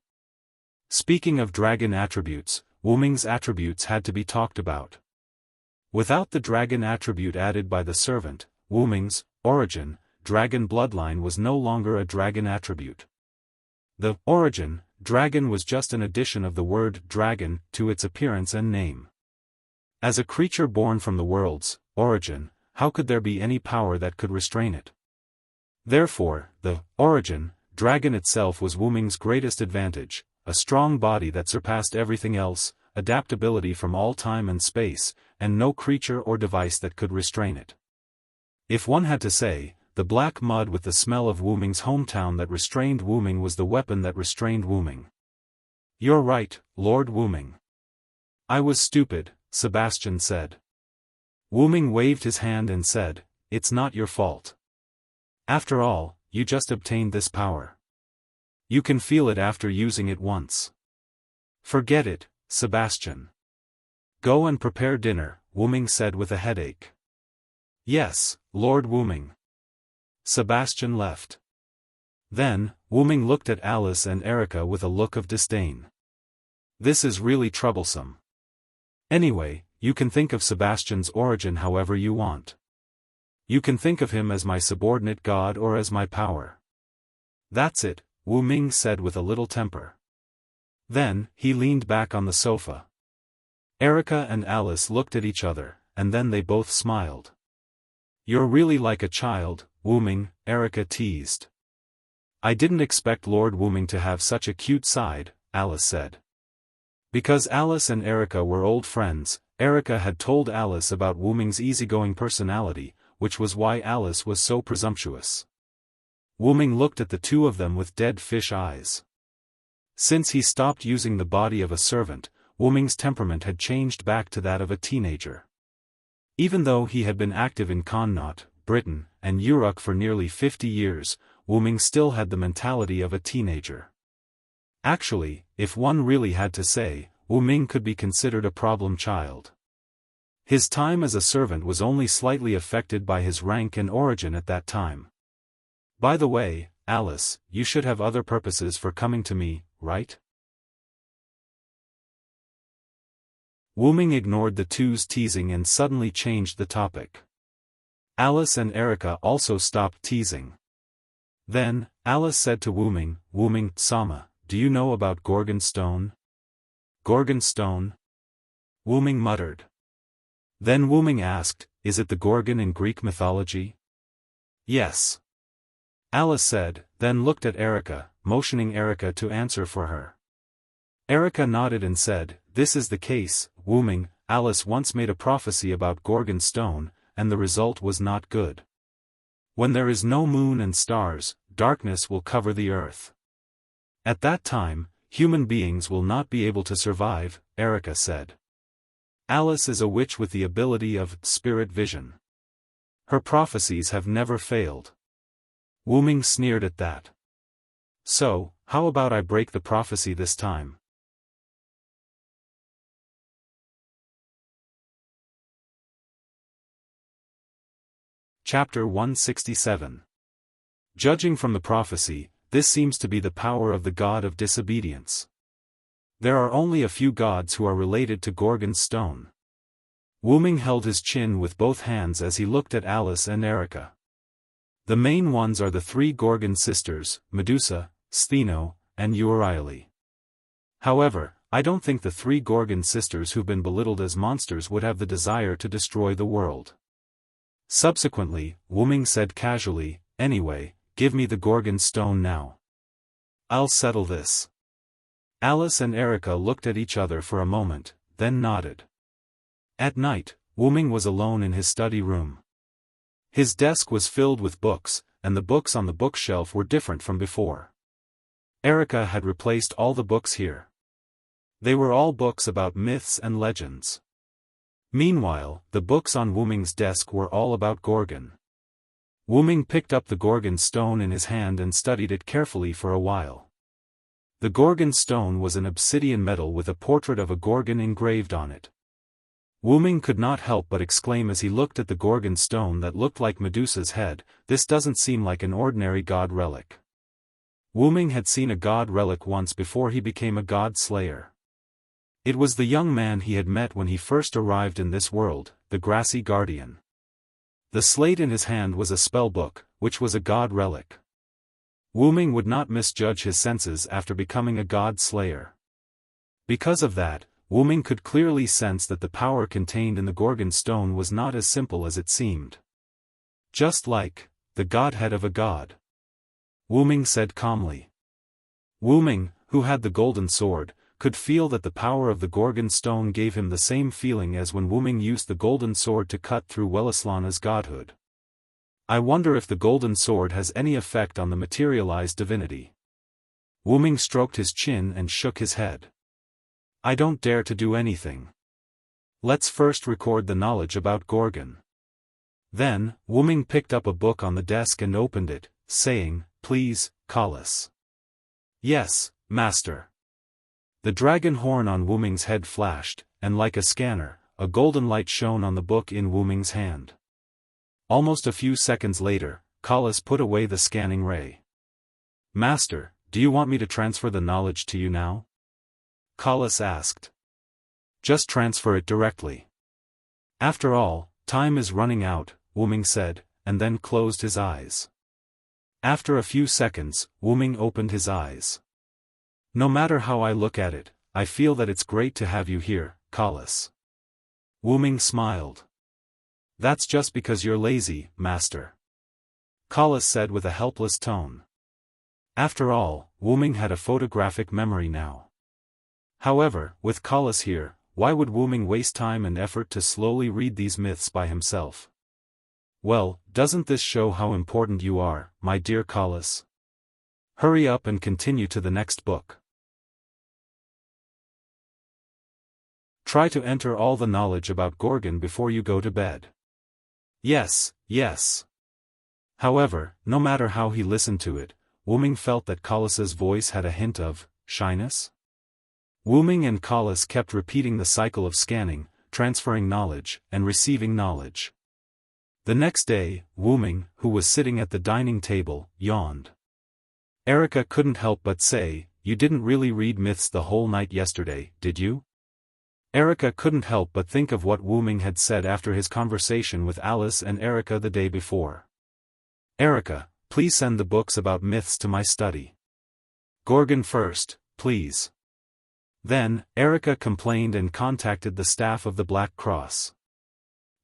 Speaking of dragon attributes, Wuming's attributes had to be talked about. Without the dragon attribute added by the servant, Wuming's Origin dragon bloodline was no longer a dragon attribute. The Origin dragon was just an addition of the word dragon to its appearance and name. As a creature born from the world's origin, how could there be any power that could restrain it? Therefore, the Origin dragon itself was Wuming's greatest advantage, a strong body that surpassed everything else, adaptability from all time and space, and no creature or device that could restrain it. If one had to say, the black mud with the smell of Wuming's hometown that restrained Wuming was the weapon that restrained Wuming. "You're right, Lord Wuming." "I was stupid," Sebastian said. Wuming waved his hand and said, "It's not your fault. After all, you just obtained this power. You can feel it after using it once. Forget it, Sebastian. Go and prepare dinner," Wuming said with a headache. "Yes, Lord Wuming." Sebastian left. Then, Wuming looked at Alice and Erica with a look of disdain. "This is really troublesome. Anyway, you can think of Sebastian's origin however you want. You can think of him as my subordinate god or as my power. That's it," Wuming said with a little temper. Then, he leaned back on the sofa. Erica and Alice looked at each other, and then they both smiled. "You're really like a child, Wuming," Erica teased. "I didn't expect Lord Wuming to have such a cute side," Alice said. Because Alice and Erica were old friends, Erica had told Alice about Wuming's easygoing personality, which was why Alice was so presumptuous. Wu-ming looked at the two of them with dead fish eyes. Since he stopped using the body of a servant, Wu-ming's temperament had changed back to that of a teenager. Even though he had been active in Connaught, Britain, and Uruk for nearly 50 years, Wu-ming still had the mentality of a teenager. Actually, if one really had to say, Wu-ming could be considered a problem child. His time as a servant was only slightly affected by his rank and origin at that time. By the way, Alice, you should have other purposes for coming to me, right? Wu-ming ignored the two's teasing and suddenly changed the topic. Alice and Erica also stopped teasing. Then, Alice said to Wu-ming, "Wu-ming, Sama, do you know about Gorgon Stone?" "Gorgon Stone?" Wu-ming muttered. Then Wu-ming asked, "Is it the Gorgon in Greek mythology?" "Yes." Alice said, then looked at Erica, motioning Erica to answer for her. Erica nodded and said, "This is the case, Wu-ming. Alice once made a prophecy about Gorgon Stone, and the result was not good. When there is no moon and stars, darkness will cover the earth. At that time, human beings will not be able to survive," Erica said. Alice is a witch with the ability of spirit vision. Her prophecies have never failed. Wu-ming sneered at that. "So, how about I break the prophecy this time?" Chapter 167. Judging from the prophecy, this seems to be the power of the god of disobedience. There are only a few gods who are related to Gorgon's stone. Wu-ming held his chin with both hands as he looked at Alice and Erica. The main ones are the three Gorgon sisters, Medusa, Stheno, and Euryale. However, I don't think the three Gorgon sisters who've been belittled as monsters would have the desire to destroy the world. Subsequently, Wu-ming said casually, "Anyway, give me the Gorgon stone now. I'll settle this." Alice and Erica looked at each other for a moment, then nodded. At night, Wu-ming was alone in his study room. His desk was filled with books, and the books on the bookshelf were different from before. Erica had replaced all the books here. They were all books about myths and legends. Meanwhile, the books on Wu-ming's desk were all about Gorgon. Wu-ming picked up the Gorgon stone in his hand and studied it carefully for a while. The Gorgon stone was an obsidian metal with a portrait of a Gorgon engraved on it. Wu-ming could not help but exclaim as he looked at the Gorgon stone that looked like Medusa's head, "This doesn't seem like an ordinary god relic." Wu-ming had seen a god relic once before he became a god slayer. It was the young man he had met when he first arrived in this world, the grassy guardian. The slate in his hand was a spell book, which was a god relic. Wu-ming would not misjudge his senses after becoming a god slayer. Because of that, Wu-ming could clearly sense that the power contained in the Gorgon stone was not as simple as it seemed. "Just like the godhead of a god," Wu-ming said calmly. Wu-ming, who had the golden sword, could feel that the power of the Gorgon stone gave him the same feeling as when Wu-ming used the golden sword to cut through Wellislana's godhood. "I wonder if the golden sword has any effect on the materialized divinity." Wu-ming stroked his chin and shook his head. "I don't dare to do anything. Let's first record the knowledge about Gorgon." Then, Wu-ming picked up a book on the desk and opened it, saying, "Please, Kalas." "Yes, master." The dragon horn on Wu-ming's head flashed, and like a scanner, a golden light shone on the book in Wu-ming's hand. Almost a few seconds later, Kalas put away the scanning ray. "Master, do you want me to transfer the knowledge to you now?" Kalas asked. "Just transfer it directly. After all, time is running out," Wu-ming said, and then closed his eyes. After a few seconds, Wu-ming opened his eyes. "No matter how I look at it, I feel that it's great to have you here, Kalas." Wu-ming smiled. "That's just because you're lazy, master," Kalas said with a helpless tone. After all, Wu-ming had a photographic memory now. However, with Kalas here, why would Wu-ming waste time and effort to slowly read these myths by himself? Well, doesn't this show how important you are, my dear Collis? Hurry up and continue to the next book. Try to enter all the knowledge about Gorgon before you go to bed. Yes, yes. However, no matter how he listened to it, Wuming felt that Collis's voice had a hint of shyness. Wuming and Collis kept repeating the cycle of scanning, transferring knowledge, and receiving knowledge. The next day, Wuming, who was sitting at the dining table, yawned. Erica couldn't help but say, "You didn't really read myths the whole night yesterday, did you?" Erica couldn't help but think of what Wuming had said after his conversation with Alice and Erica the day before. "Erica, please send the books about myths to my study. Gorgon first, please." Then, Erica complained and contacted the staff of the Black Cross.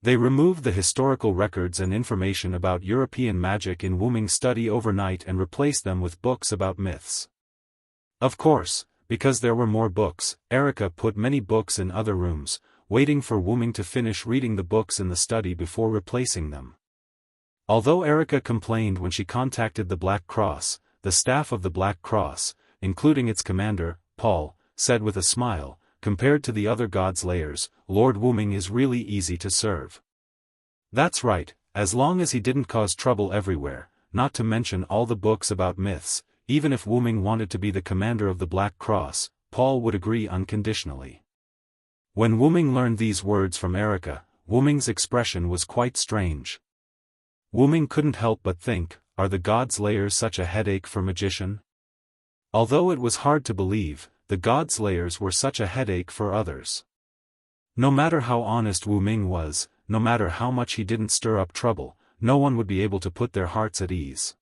They removed the historical records and information about European magic in Wuming's study overnight and replaced them with books about myths. Of course, because there were more books, Erica put many books in other rooms, waiting for Wuming to finish reading the books in the study before replacing them. Although Erica complained when she contacted the Black Cross, the staff of the Black Cross, including its commander, Paul, said with a smile, "Compared to the other gods' layers, Lord Wuming is really easy to serve." That's right, as long as he didn't cause trouble everywhere, not to mention all the books about myths. Even if Wuming wanted to be the commander of the Black Cross, Paul would agree unconditionally. When Wuming learned these words from Erica, Wuming's expression was quite strange. Wuming couldn't help but think, are the gods' layers such a headache for magician? Although it was hard to believe, the gods' layers were such a headache for others. No matter how honest Wuming was, no matter how much he didn't stir up trouble, no one would be able to put their hearts at ease.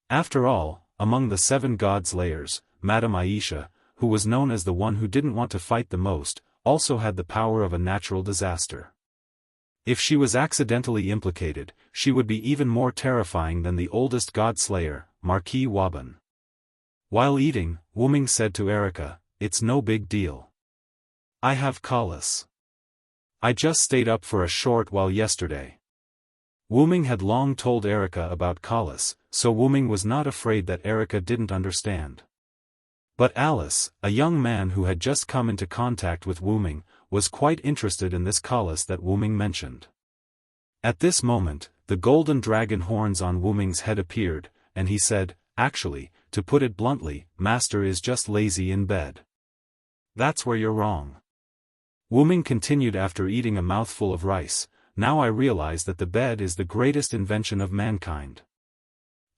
After all, among the 7 gods' layers, Madame Aisha, who was known as the one who didn't want to fight the most, also had the power of a natural disaster. If she was accidentally implicated, she would be even more terrifying than the oldest god-slayer, Marquis Waban. While eating, Wuming said to Erica, "It's no big deal. I have Collis. I just stayed up for a short while yesterday." Wuming had long told Erica about Collis, so Wuming was not afraid that Erica didn't understand. But Alice, a young man who had just come into contact with Wuming, was quite interested in this Collis that Wuming mentioned. At this moment, the golden dragon horns on Wuming's head appeared, and he said, "Actually, to put it bluntly, Master is just lazy in bed." "That's where you're wrong." Wuming continued after eating a mouthful of rice, "Now I realize that the bed is the greatest invention of mankind."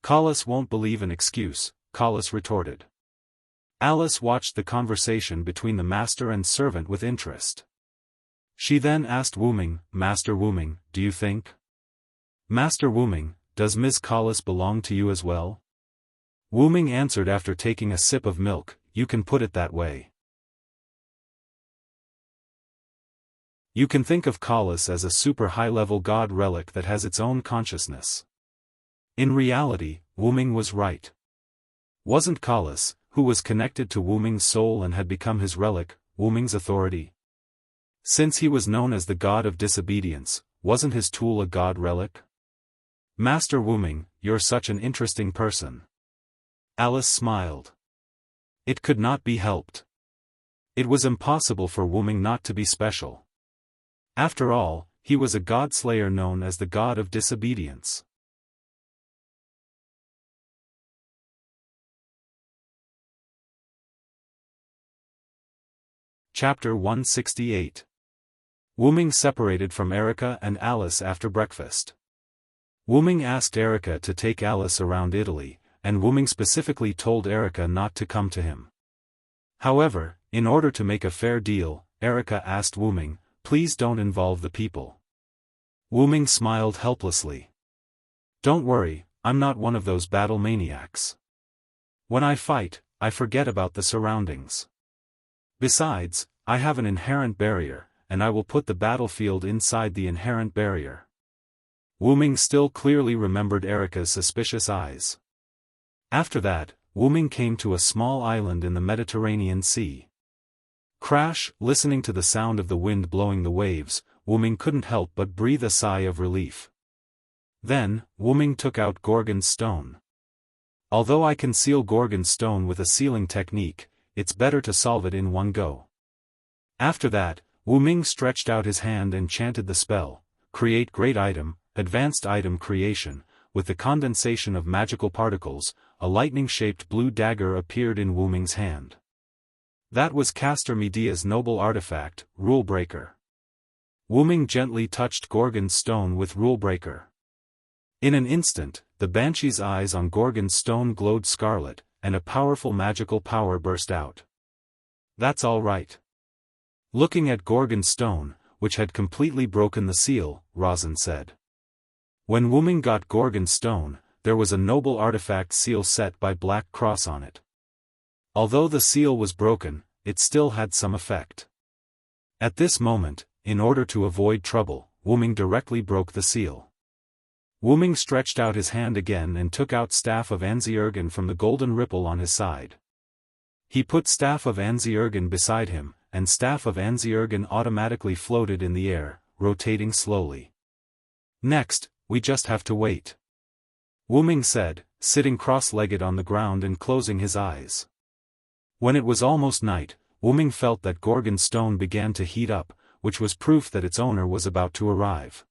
"Collis won't believe an excuse," Collis retorted. Alice watched the conversation between the master and servant with interest. She then asked Wuming, "Master Wuming, do you think?" "Master Wuming, does Ms. Collis belong to you as well?" Wuming answered after taking a sip of milk, "You can put it that way. You can think of Collis as a super high-level god relic that has its own consciousness." In reality, Wuming was right. Wasn't Collis, who was connected to Wuming's soul and had become his relic, Wuming's authority? Since he was known as the god of disobedience, wasn't his tool a god relic? "Master Wuming, you're such an interesting person." Alice smiled. It could not be helped. It was impossible for Wuming not to be special. After all, he was a god-slayer known as the god of disobedience. Chapter 168. Wuming separated from Erica and Alice after breakfast. Wuming asked Erica to take Alice around Italy, and Wuming specifically told Erica not to come to him. However, in order to make a fair deal, Erica asked Wuming, "Please don't involve the people." Wuming smiled helplessly. "Don't worry, I'm not one of those battle maniacs. When I fight, I forget about the surroundings. Besides, I have an inherent barrier, and I will put the battlefield inside the inherent barrier." Wuming still clearly remembered Erica's suspicious eyes. After that, Wuming came to a small island in the Mediterranean Sea. Crash, listening to the sound of the wind blowing the waves, Wuming couldn't help but breathe a sigh of relief. Then, Wu-Ming took out Gorgon's stone. Although I can seal Gorgon's stone with a sealing technique, it's better to solve it in one go. After that, Wu-Ming stretched out his hand and chanted the spell, Create Great Item, Advanced Item Creation. With the condensation of magical particles, a lightning-shaped blue dagger appeared in Wu-Ming's hand. That was Castor Medea's noble artifact, Rule Breaker. Wu-Ming gently touched Gorgon's stone with Rule Breaker. In an instant, the Banshee's eyes on Gorgon's stone glowed scarlet, and a powerful magical power burst out. That's all right. Looking at Gorgon's stone, which had completely broken the seal, Rosin said. When Wu-Ming got Gorgon's stone, there was a noble artifact seal set by Black Cross on it. Although the seal was broken, it still had some effect. At this moment, in order to avoid trouble, Wu-Ming directly broke the seal. Wu-Ming stretched out his hand again and took out Staff of Anzi-Ergen from the golden ripple on his side. He put Staff of Anzi-Ergen beside him, and Staff of Anzi-Ergen automatically floated in the air, rotating slowly. Next, we just have to wait. Wu-Ming said, sitting cross-legged on the ground and closing his eyes. When it was almost night, Wu-Ming felt that Gorgon's stone began to heat up, which was proof that its owner was about to arrive.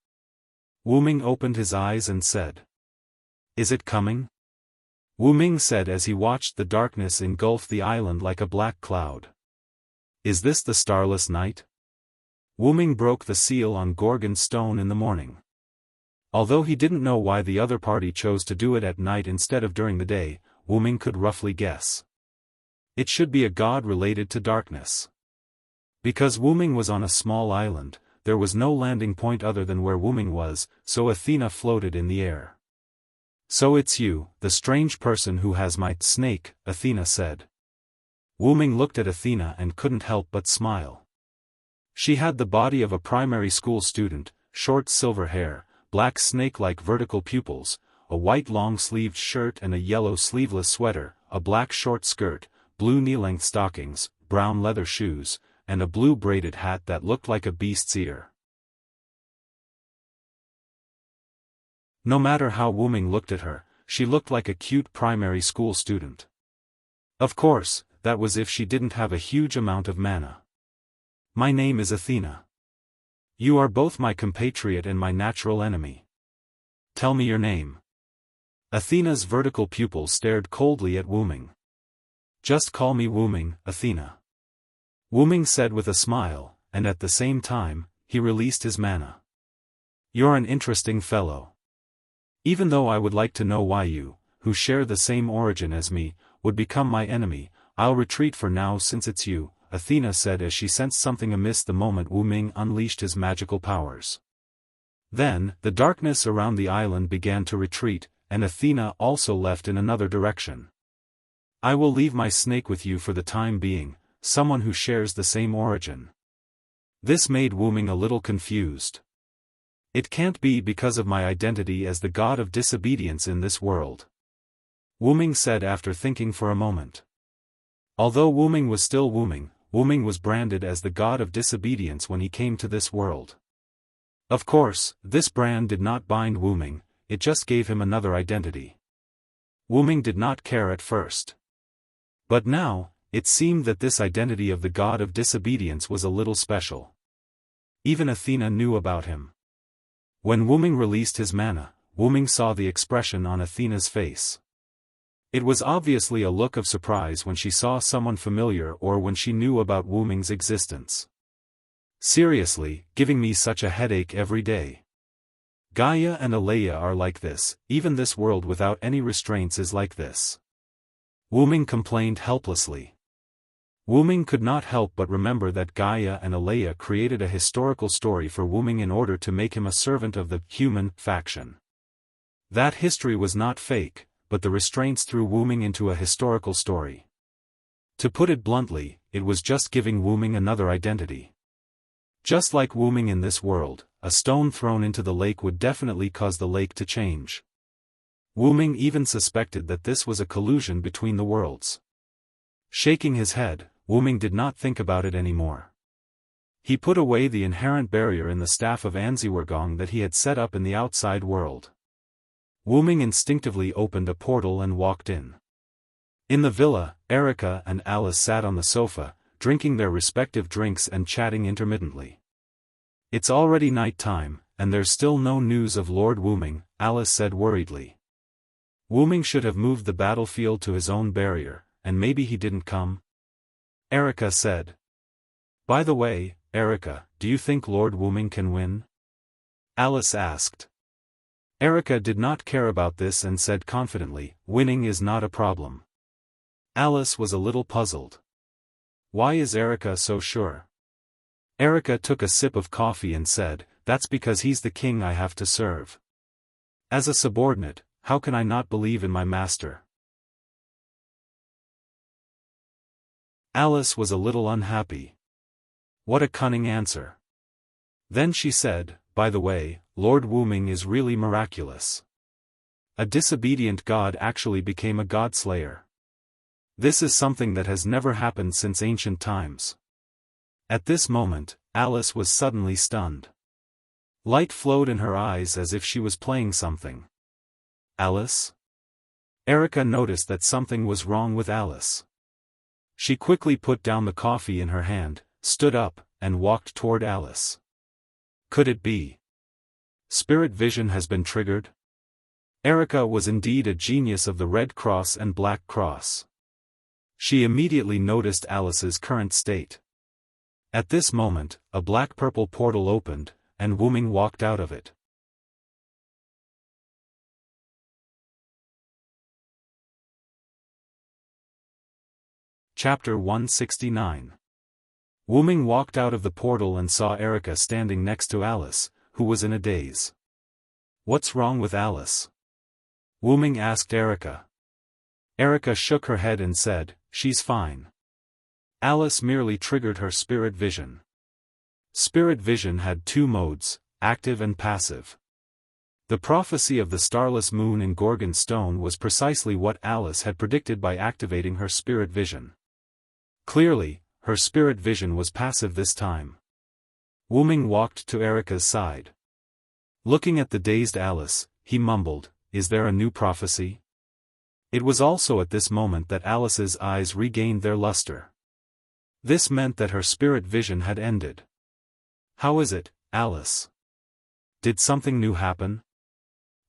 Wu-Ming opened his eyes and said, Is it coming? Wu-Ming said as he watched the darkness engulf the island like a black cloud. Is this the starless night? Wu-Ming broke the seal on Gorgon's stone in the morning. Although he didn't know why the other party chose to do it at night instead of during the day, Wu-Ming could roughly guess. It should be a god related to darkness. Because Wu-Ming was on a small island, there was no landing point other than where Wu-Ming was, so Athena floated in the air. So it's you, the strange person who has my snake, Athena said. Wu-Ming looked at Athena and couldn't help but smile. She had the body of a primary school student, short silver hair, black snake-like vertical pupils, a white long-sleeved shirt and a yellow sleeveless sweater, a black short skirt, blue knee-length stockings, brown leather shoes, and a blue braided hat that looked like a beast's ear. No matter how Wu-Ming looked at her, she looked like a cute primary school student. Of course, that was if she didn't have a huge amount of mana. My name is Athena. You are both my compatriot and my natural enemy. Tell me your name. Athena's vertical pupil stared coldly at Wu-Ming. Just call me Wu-Ming, Athena. Wu-Ming said with a smile, and at the same time, he released his mana. You're an interesting fellow. Even though I would like to know why you, who share the same origin as me, would become my enemy, I'll retreat for now since it's you, Athena said as she sensed something amiss the moment Wu-Ming unleashed his magical powers. Then, the darkness around the island began to retreat, and Athena also left in another direction. I will leave my snake with you for the time being, someone who shares the same origin. This made Wu-Ming a little confused. It can't be because of my identity as the god of disobedience in this world. Wu-Ming said after thinking for a moment. Although Wu-Ming was still Wu-Ming, Wu-Ming was branded as the god of disobedience when he came to this world. Of course, this brand did not bind Wu-Ming, it just gave him another identity. Wu-Ming did not care at first. But now, it seemed that this identity of the god of disobedience was a little special. Even Athena knew about him. When Wu-Ming released his mana, Wu-Ming saw the expression on Athena's face. It was obviously a look of surprise when she saw someone familiar or when she knew about Wu-Ming's existence. Seriously, giving me such a headache every day. Gaia and Alea are like this, even this world without any restraints is like this. Wu-Ming complained helplessly. Wu-Ming could not help but remember that Gaia and Alea created a historical story for Wu-Ming in order to make him a servant of the human faction. That history was not fake, but the restraints threw Wu-Ming into a historical story. To put it bluntly, it was just giving Wu-Ming another identity. Just like Wu-Ming in this world, a stone thrown into the lake would definitely cause the lake to change. Wu-Ming even suspected that this was a collusion between the worlds. Shaking his head, Wu-Ming did not think about it anymore. He put away the inherent barrier in the staff of Anzi-Ergen that he had set up in the outside world. Wu-Ming instinctively opened a portal and walked in. In the villa, Erica and Alice sat on the sofa, drinking their respective drinks and chatting intermittently. It's already night time, and there's still no news of Lord Wu-Ming, Alice said worriedly. Wu-Ming should have moved the battlefield to his own barrier, and maybe he didn't come? Erica said. By the way, Erica, do you think Lord Wu-Ming can win? Alice asked. Erica did not care about this and said confidently, winning is not a problem. Alice was a little puzzled. Why is Erica so sure? Erica took a sip of coffee and said, that's because he's the king I have to serve. As a subordinate, how can I not believe in my master? Alice was a little unhappy. What a cunning answer. Then she said, by the way, Lord Wu-Ming is really miraculous. A disobedient god actually became a god-slayer. This is something that has never happened since ancient times. At this moment, Alice was suddenly stunned. Light flowed in her eyes as if she was playing something. Alice? Erica noticed that something was wrong with Alice. She quickly put down the coffee in her hand, stood up, and walked toward Alice. Could it be? Spirit vision has been triggered? Erica was indeed a genius of the Red Cross and Black Cross. She immediately noticed Alice's current state. At this moment, a black-purple portal opened, and Wu-Ming walked out of it. Chapter 169. Wu-Ming walked out of the portal and saw Erica standing next to Alice, who was in a daze. What's wrong with Alice? Wu-Ming asked Erica. Erica shook her head and said, she's fine. Alice merely triggered her spirit vision. Spirit vision had two modes, active and passive. The prophecy of the starless moon in Gorgon stone was precisely what Alice had predicted by activating her spirit vision. Clearly, her spirit vision was passive this time. Wu-Ming walked to Erica's side. Looking at the dazed Alice, he mumbled, is there a new prophecy? It was also at this moment that Alice's eyes regained their luster. This meant that her spirit vision had ended. How is it, Alice? Did something new happen?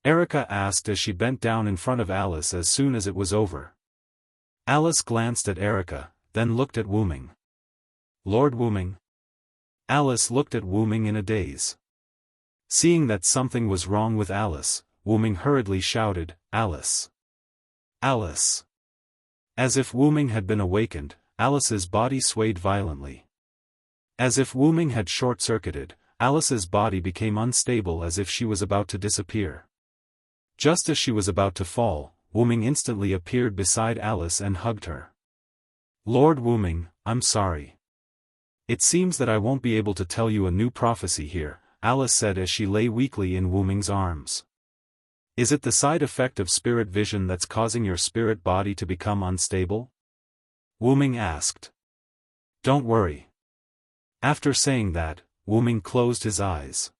Erica asked as she bent down in front of Alice as soon as it was over. Alice glanced at Erica, then looked at Wu-Ming. Lord Wu-Ming? Alice looked at Wu-Ming in a daze. Seeing that something was wrong with Alice, Wu-Ming hurriedly shouted, Alice! Alice! As if Wu-Ming had been awakened, Alice's body swayed violently. As if Wu-Ming had short-circuited, Alice's body became unstable as if she was about to disappear. Just as she was about to fall, Wu-Ming instantly appeared beside Alice and hugged her. Lord Wu-Ming, I'm sorry. It seems that I won't be able to tell you a new prophecy here, Alice said as she lay weakly in Wu-Ming's arms. Is it the side effect of spirit vision that's causing your spirit body to become unstable? Wu-Ming asked. Don't worry. After saying that, Wu-Ming closed his eyes.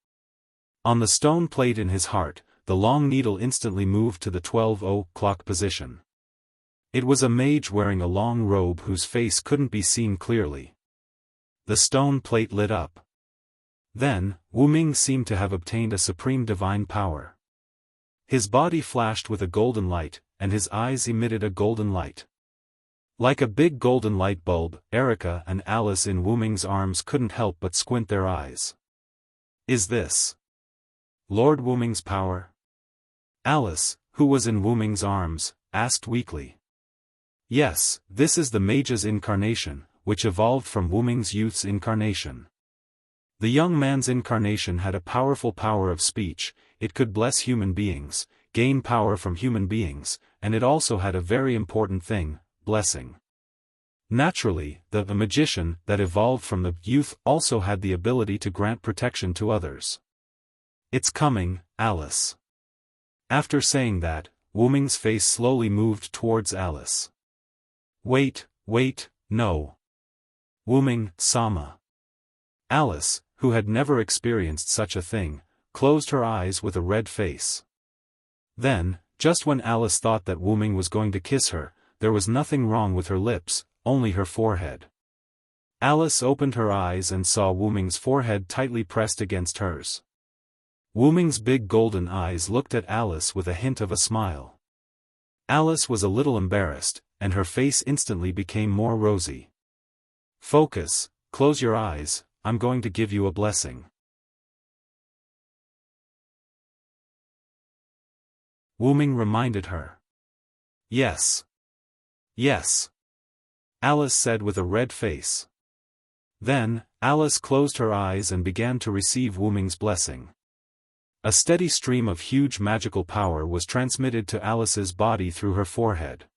On the stone plate in his heart, the long needle instantly moved to the 12 o'clock position. It was a mage wearing a long robe whose face couldn't be seen clearly. The stone plate lit up. Then, Wu-Ming seemed to have obtained a supreme divine power. His body flashed with a golden light, and his eyes emitted a golden light. Like a big golden light bulb, Erica and Alice in Wu-Ming's arms couldn't help but squint their eyes. Is this Lord Wu-Ming's power? Alice, who was in Wu-Ming's arms, asked weakly. Yes, this is the mage's incarnation, which evolved from Wu-Ming's youth's incarnation. The young man's incarnation had a powerful power of speech, it could bless human beings, gain power from human beings, and it also had a very important thing, blessing. Naturally, the magician that evolved from the youth also had the ability to grant protection to others. It's coming, Alice. After saying that, Wu-Ming's face slowly moved towards Alice. Wait, no. Wu-Ming, Sama. Alice, who had never experienced such a thing, closed her eyes with a red face. Then, just when Alice thought that Wu Ming was going to kiss her, there was nothing wrong with her lips, only her forehead. Alice opened her eyes and saw Wu Ming's forehead tightly pressed against hers. Wu Ming's big golden eyes looked at Alice with a hint of a smile. Alice was a little embarrassed, and her face instantly became more rosy. "Focus, close your eyes, I'm going to give you a blessing." Wu Ming reminded her. "Yes. Yes," Alice said with a red face. Then, Alice closed her eyes and began to receive Wu Ming's blessing. A steady stream of huge magical power was transmitted to Alice's body through her forehead.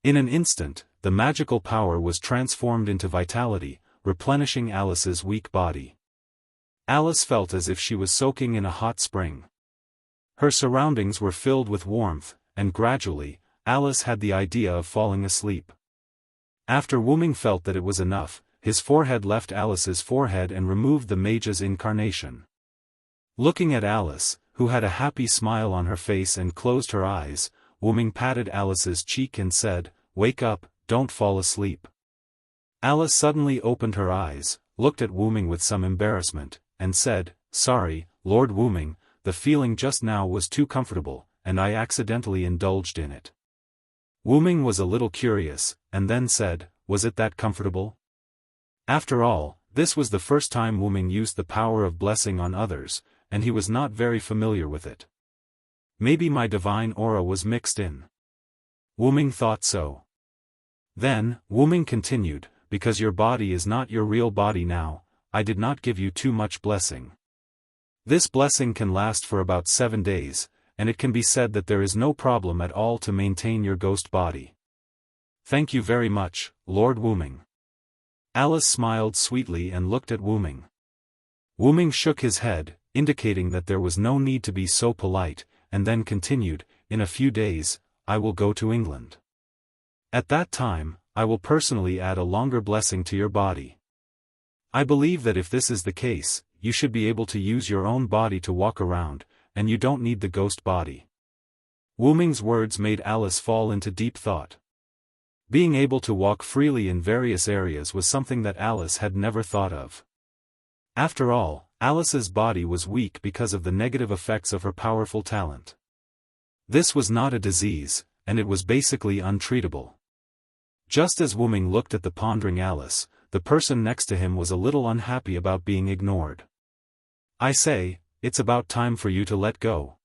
In an instant, the magical power was transformed into vitality, replenishing Alice's weak body. Alice felt as if she was soaking in a hot spring. Her surroundings were filled with warmth, and gradually, Alice had the idea of falling asleep. After Wu Ming felt that it was enough, his forehead left Alice's forehead and removed the mage's incarnation. Looking at Alice, who had a happy smile on her face and closed her eyes, Wu Ming patted Alice's cheek and said, "Wake up, don't fall asleep." Alice suddenly opened her eyes, looked at Wu Ming with some embarrassment, and said, "Sorry, Lord Wu Ming, the feeling just now was too comfortable, and I accidentally indulged in it." Wu Ming was a little curious, and then said, "Was it that comfortable?" After all, this was the first time Wu Ming used the power of blessing on others, and he was not very familiar with it. Maybe my divine aura was mixed in. Wu Ming thought so. Then, Wu Ming continued, "Because your body is not your real body now, I did not give you too much blessing. This blessing can last for about 7 days, and it can be said that there is no problem at all to maintain your ghost body. Thank you very much, Lord Wu Ming." Alice smiled sweetly and looked at Wu Ming. Wu Ming shook his head, indicating that there was no need to be so polite, and then continued, "In a few days, I will go to England. At that time, I will personally add a longer blessing to your body. I believe that if this is the case, you should be able to use your own body to walk around, and you don't need the ghost body." Wu Ming's words made Alice fall into deep thought. Being able to walk freely in various areas was something that Alice had never thought of. After all, Alice's body was weak because of the negative effects of her powerful talent. This was not a disease, and it was basically untreatable. Just as Wu Ming looked at the pondering Alice, the person next to him was a little unhappy about being ignored. "I say, it's about time for you to let go,"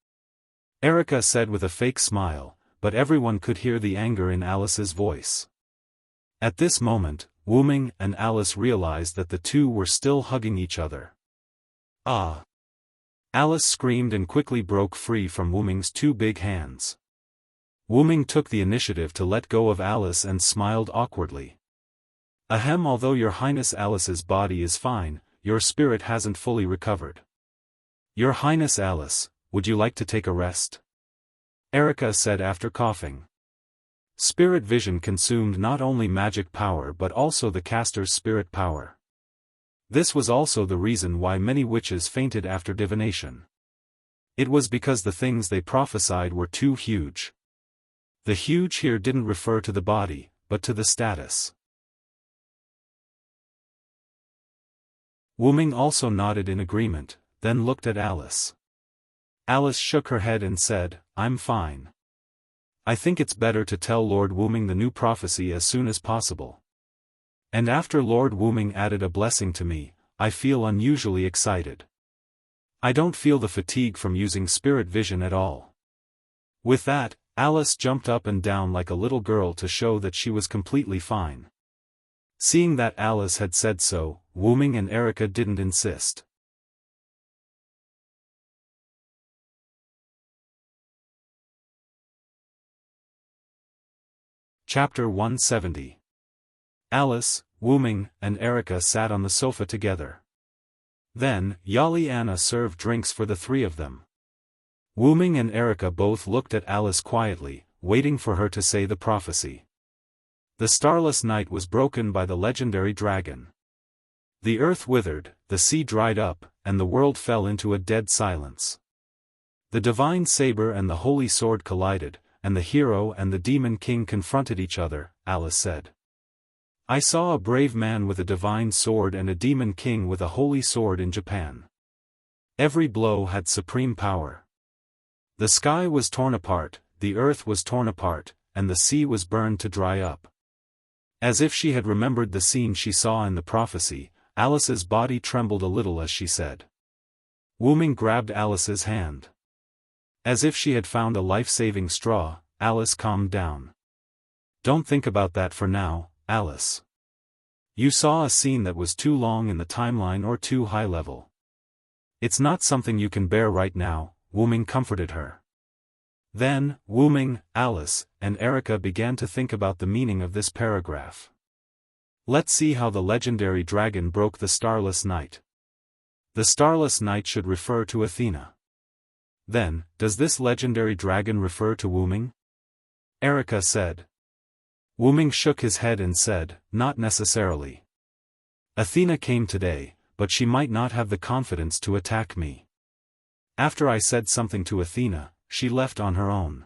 Erica said with a fake smile, but everyone could hear the anger in Alice's voice. At this moment, Wu Ming and Alice realized that the two were still hugging each other. "Ah!" Alice screamed and quickly broke free from Wu Ming's 2 big hands. Wu Ming took the initiative to let go of Alice and smiled awkwardly. "Ahem, although your Highness Alice's body is fine, your spirit hasn't fully recovered. Your Highness Alice, would you like to take a rest?" Erica said after coughing. Spirit vision consumed not only magic power but also the caster's spirit power. This was also the reason why many witches fainted after divination. It was because the things they prophesied were too huge. The huge here didn't refer to the body, but to the status. Wu Ming also nodded in agreement, then looked at Alice. Alice shook her head and said, "I'm fine. I think it's better to tell Lord Wu Ming the new prophecy as soon as possible. And after Lord Wu Ming added a blessing to me, I feel unusually excited. I don't feel the fatigue from using spirit vision at all." With that, Alice jumped up and down like a little girl to show that she was completely fine. Seeing that Alice had said so, Wu Ming and Erica didn't insist. Chapter 170. Alice, Wu Ming, and Erica sat on the sofa together. Then, Yali Anna served drinks for the 3 of them. Wu Ming and Erica both looked at Alice quietly, waiting for her to say the prophecy. The starless night was broken by the legendary dragon. The earth withered, the sea dried up, and the world fell into a dead silence. The divine saber and the holy sword collided, and the hero and the demon king confronted each other, Alice said. I saw a brave man with a divine sword and a demon king with a holy sword in Japan. Every blow had supreme power. The sky was torn apart, the earth was torn apart, and the sea was burned to dry up. As if she had remembered the scene she saw in the prophecy, Alice's body trembled a little as she said. Wu Ming grabbed Alice's hand. As if she had found a life-saving straw, Alice calmed down. Don't think about that for now, Alice. You saw a scene that was too long in the timeline or too high level. It's not something you can bear right now, Wu Ming comforted her. Then, Wu Ming, Alice, and Erica began to think about the meaning of this paragraph. Let's see how the legendary dragon broke the starless night. The starless night should refer to Athena. Then, does this legendary dragon refer to Wu Ming? Erica said. Wu Ming shook his head and said, not necessarily. Athena came today, but she might not have the confidence to attack me. After I said something to Athena, she left on her own.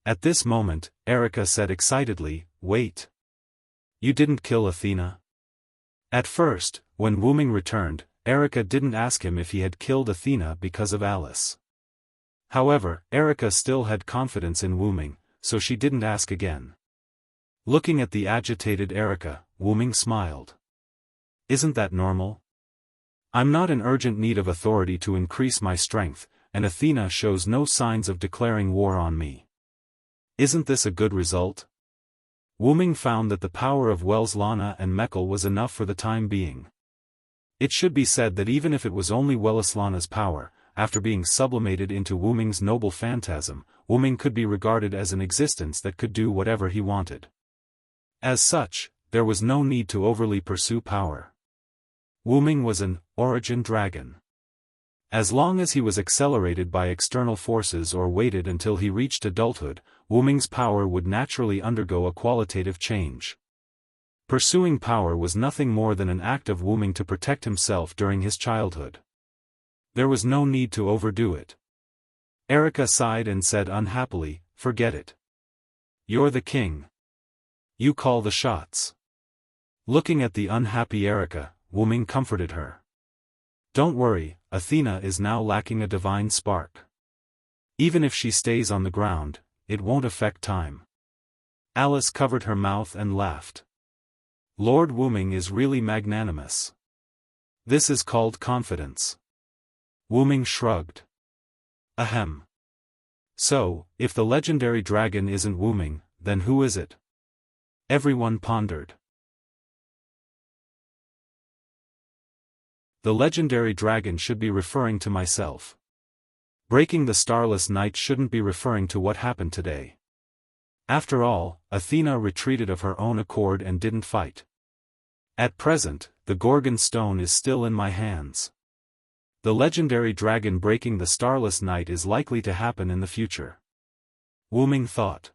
At this moment, Erica said excitedly, wait. You didn't kill Athena? At first, when Wu Ming returned, Erica didn't ask him if he had killed Athena because of Alice. However, Erica still had confidence in Wu Ming, so she didn't ask again. Looking at the agitated Erica, Wu Ming smiled. Isn't that normal? I'm not in urgent need of authority to increase my strength, and Athena shows no signs of declaring war on me. Isn't this a good result? Wu Ming found that the power of Wells Lana and Mekl was enough for the time being. It should be said that even if it was only Wells Lana's power, after being sublimated into Wu Ming's noble phantasm, Wu Ming could be regarded as an existence that could do whatever he wanted. As such, there was no need to overly pursue power. Wu Ming was an origin dragon. As long as he was accelerated by external forces or waited until he reached adulthood, Wu Ming's power would naturally undergo a qualitative change. Pursuing power was nothing more than an act of Wu Ming to protect himself during his childhood. There was no need to overdo it. Erica sighed and said unhappily, forget it. You're the king. You call the shots. Looking at the unhappy Erica, Wu Ming comforted her. Don't worry, Athena is now lacking a divine spark. Even if she stays on the ground, it won't affect time. Alice covered her mouth and laughed. Lord Wu Ming is really magnanimous. This is called confidence. Wu Ming shrugged. Ahem. So, if the legendary dragon isn't Wu Ming, then who is it? Everyone pondered. The legendary dragon should be referring to myself. Breaking the starless night shouldn't be referring to what happened today. After all, Athena retreated of her own accord and didn't fight. At present, the Gorgon stone is still in my hands. The legendary dragon breaking the starless night is likely to happen in the future. Wu Ming thought.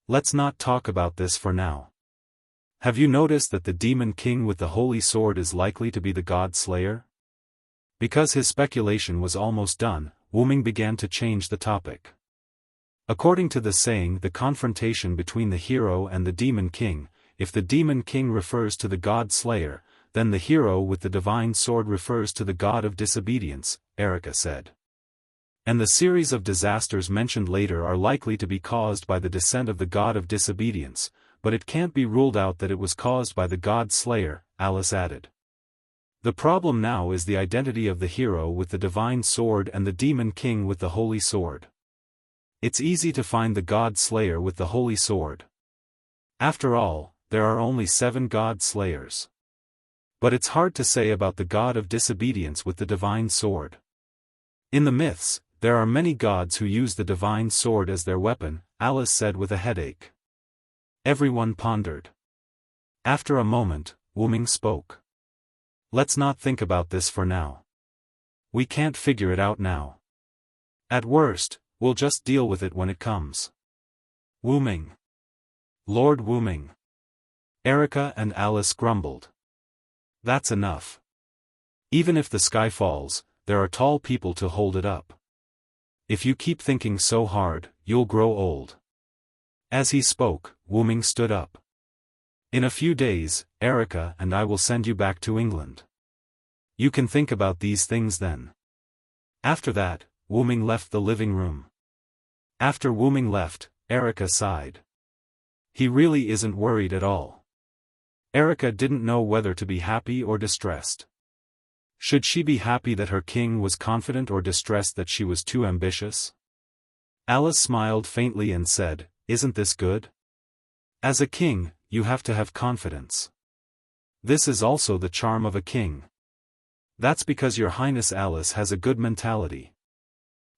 Let's not talk about this for now. Have you noticed that the demon king with the holy sword is likely to be the god slayer? Because his speculation was almost done, Wu Ming began to change the topic. According to the saying, the confrontation between the hero and the demon king, if the demon king refers to the god slayer, then the hero with the divine sword refers to the god of disobedience, Erica said. And the series of disasters mentioned later are likely to be caused by the descent of the god of disobedience, but it can't be ruled out that it was caused by the god slayer, Alice added. The problem now is the identity of the hero with the divine sword and the demon king with the holy sword. It's easy to find the god slayer with the holy sword. After all, there are only 7 god slayers. But it's hard to say about the god of disobedience with the divine sword. In the myths, there are many gods who use the divine sword as their weapon, Alice said with a headache. Everyone pondered. After a moment, Wu Ming spoke. Let's not think about this for now. We can't figure it out now. At worst, we'll just deal with it when it comes. Wu Ming. Lord Wu Ming. Erica and Alice grumbled. That's enough. Even if the sky falls, there are tall people to hold it up. If you keep thinking so hard, you'll grow old. As he spoke, Wuming stood up. In a few days, Erica and I will send you back to England. You can think about these things then. After that, Wuming left the living room. After Wuming left, Erica sighed. He really isn't worried at all. Erica didn't know whether to be happy or distressed. Should she be happy that her king was confident or distressed that she was too ambitious? Alice smiled faintly and said, "Isn't this good? As a king, you have to have confidence. This is also the charm of a king. That's because Your Highness Alice has a good mentality.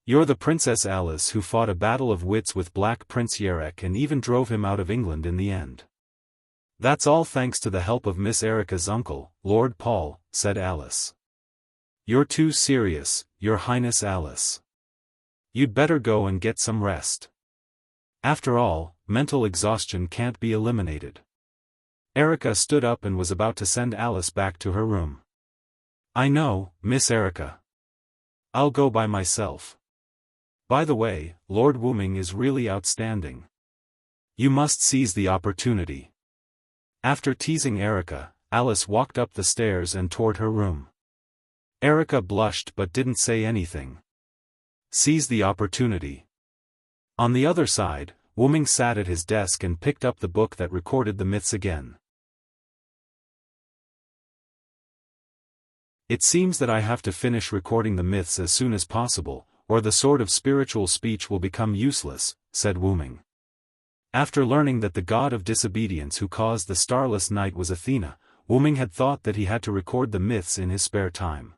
You're the Princess Alice who fought a battle of wits with Black Prince Yarek and even drove him out of England in the end." "That's all thanks to the help of Miss Erica's uncle, Lord Paul," said Alice. "You're too serious, Your Highness Alice. You'd better go and get some rest. After all, mental exhaustion can't be eliminated." Erica stood up and was about to send Alice back to her room. "I know, Miss Erica. I'll go by myself. By the way, Lord Wuming is really outstanding. You must seize the opportunity." After teasing Erica, Alice walked up the stairs and toward her room. Erica blushed but didn't say anything. Seize the opportunity. On the other side, Wuming sat at his desk and picked up the book that recorded the myths again. "It seems that I have to finish recording the myths as soon as possible, or the sword of spiritual speech will become useless," said Wuming. After learning that the god of disobedience who caused the starless night was Athena, Wuming had thought that he had to record the myths in his spare time.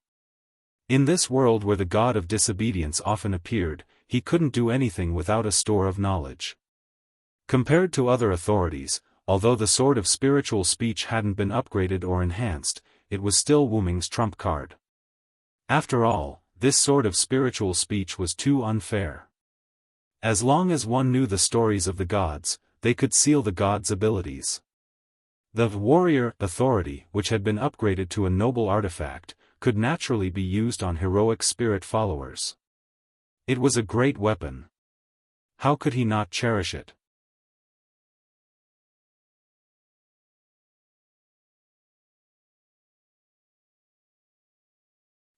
In this world where the god of disobedience often appeared, he couldn't do anything without a store of knowledge. Compared to other authorities, although the sword of spiritual speech hadn't been upgraded or enhanced, it was still Wuming's trump card. After all, this sword of spiritual speech was too unfair. As long as one knew the stories of the gods, they could seal the gods' abilities. The warrior authority, which had been upgraded to a noble artifact, could naturally be used on heroic spirit followers. It was a great weapon. How could he not cherish it?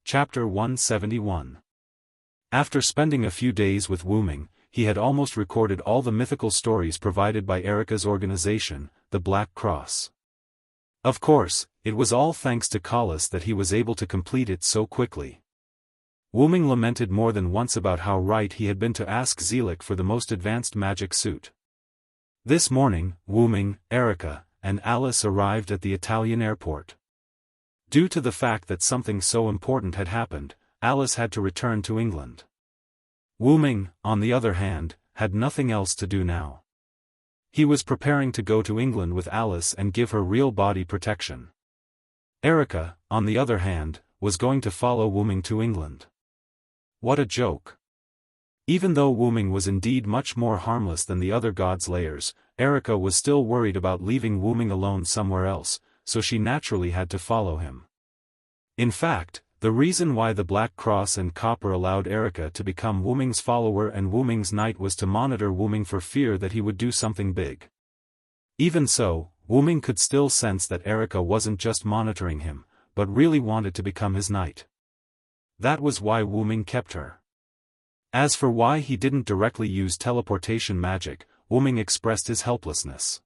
Chapter 171. After spending a few days with Wuming, he had almost recorded all the mythical stories provided by Erica's organization, the Black Cross. Of course, it was all thanks to Collis that he was able to complete it so quickly. Wuming lamented more than once about how right he had been to ask Zelik for the most advanced magic suit. This morning, Wuming, Erica, and Alice arrived at the Italian airport. Due to the fact that something so important had happened, Alice had to return to England. Wuming, on the other hand, had nothing else to do now. He was preparing to go to England with Alice and give her real body protection. Erica, on the other hand, was going to follow Wuming to England. What a joke. Even though Wuming was indeed much more harmless than the other gods' layers, Erica was still worried about leaving Wuming alone somewhere else, so she naturally had to follow him. In fact, the reason why the Black Cross and Copper allowed Erica to become Wuming's follower and Wuming's knight was to monitor Wuming for fear that he would do something big. Even so, Wuming could still sense that Erica wasn't just monitoring him, but really wanted to become his knight. That was why Wuming kept her. As for why he didn't directly use teleportation magic, Wuming expressed his helplessness.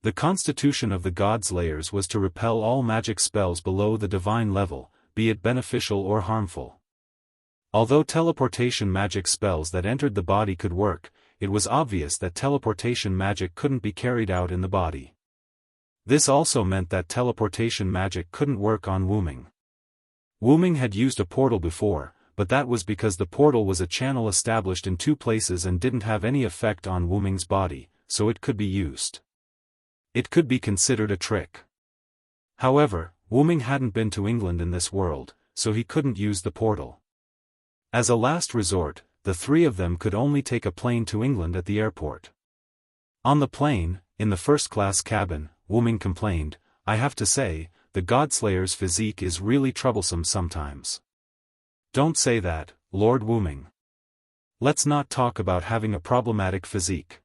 The constitution of the gods' layers was to repel all magic spells below the divine level, be it beneficial or harmful. Although teleportation magic spells that entered the body could work, it was obvious that teleportation magic couldn't be carried out in the body. This also meant that teleportation magic couldn't work on Wuming. Wuming had used a portal before, but that was because the portal was a channel established in two places and didn't have any effect on Wuming's body, so it could be used. It could be considered a trick. However, Wuming hadn't been to England in this world, so he couldn't use the portal. As a last resort, the three of them could only take a plane to England at the airport. On the plane, in the first-class cabin, Wuming complained, "I have to say, the Godslayer's physique is really troublesome sometimes." "Don't say that, Lord Wuming. Let's not talk about having a problematic physique.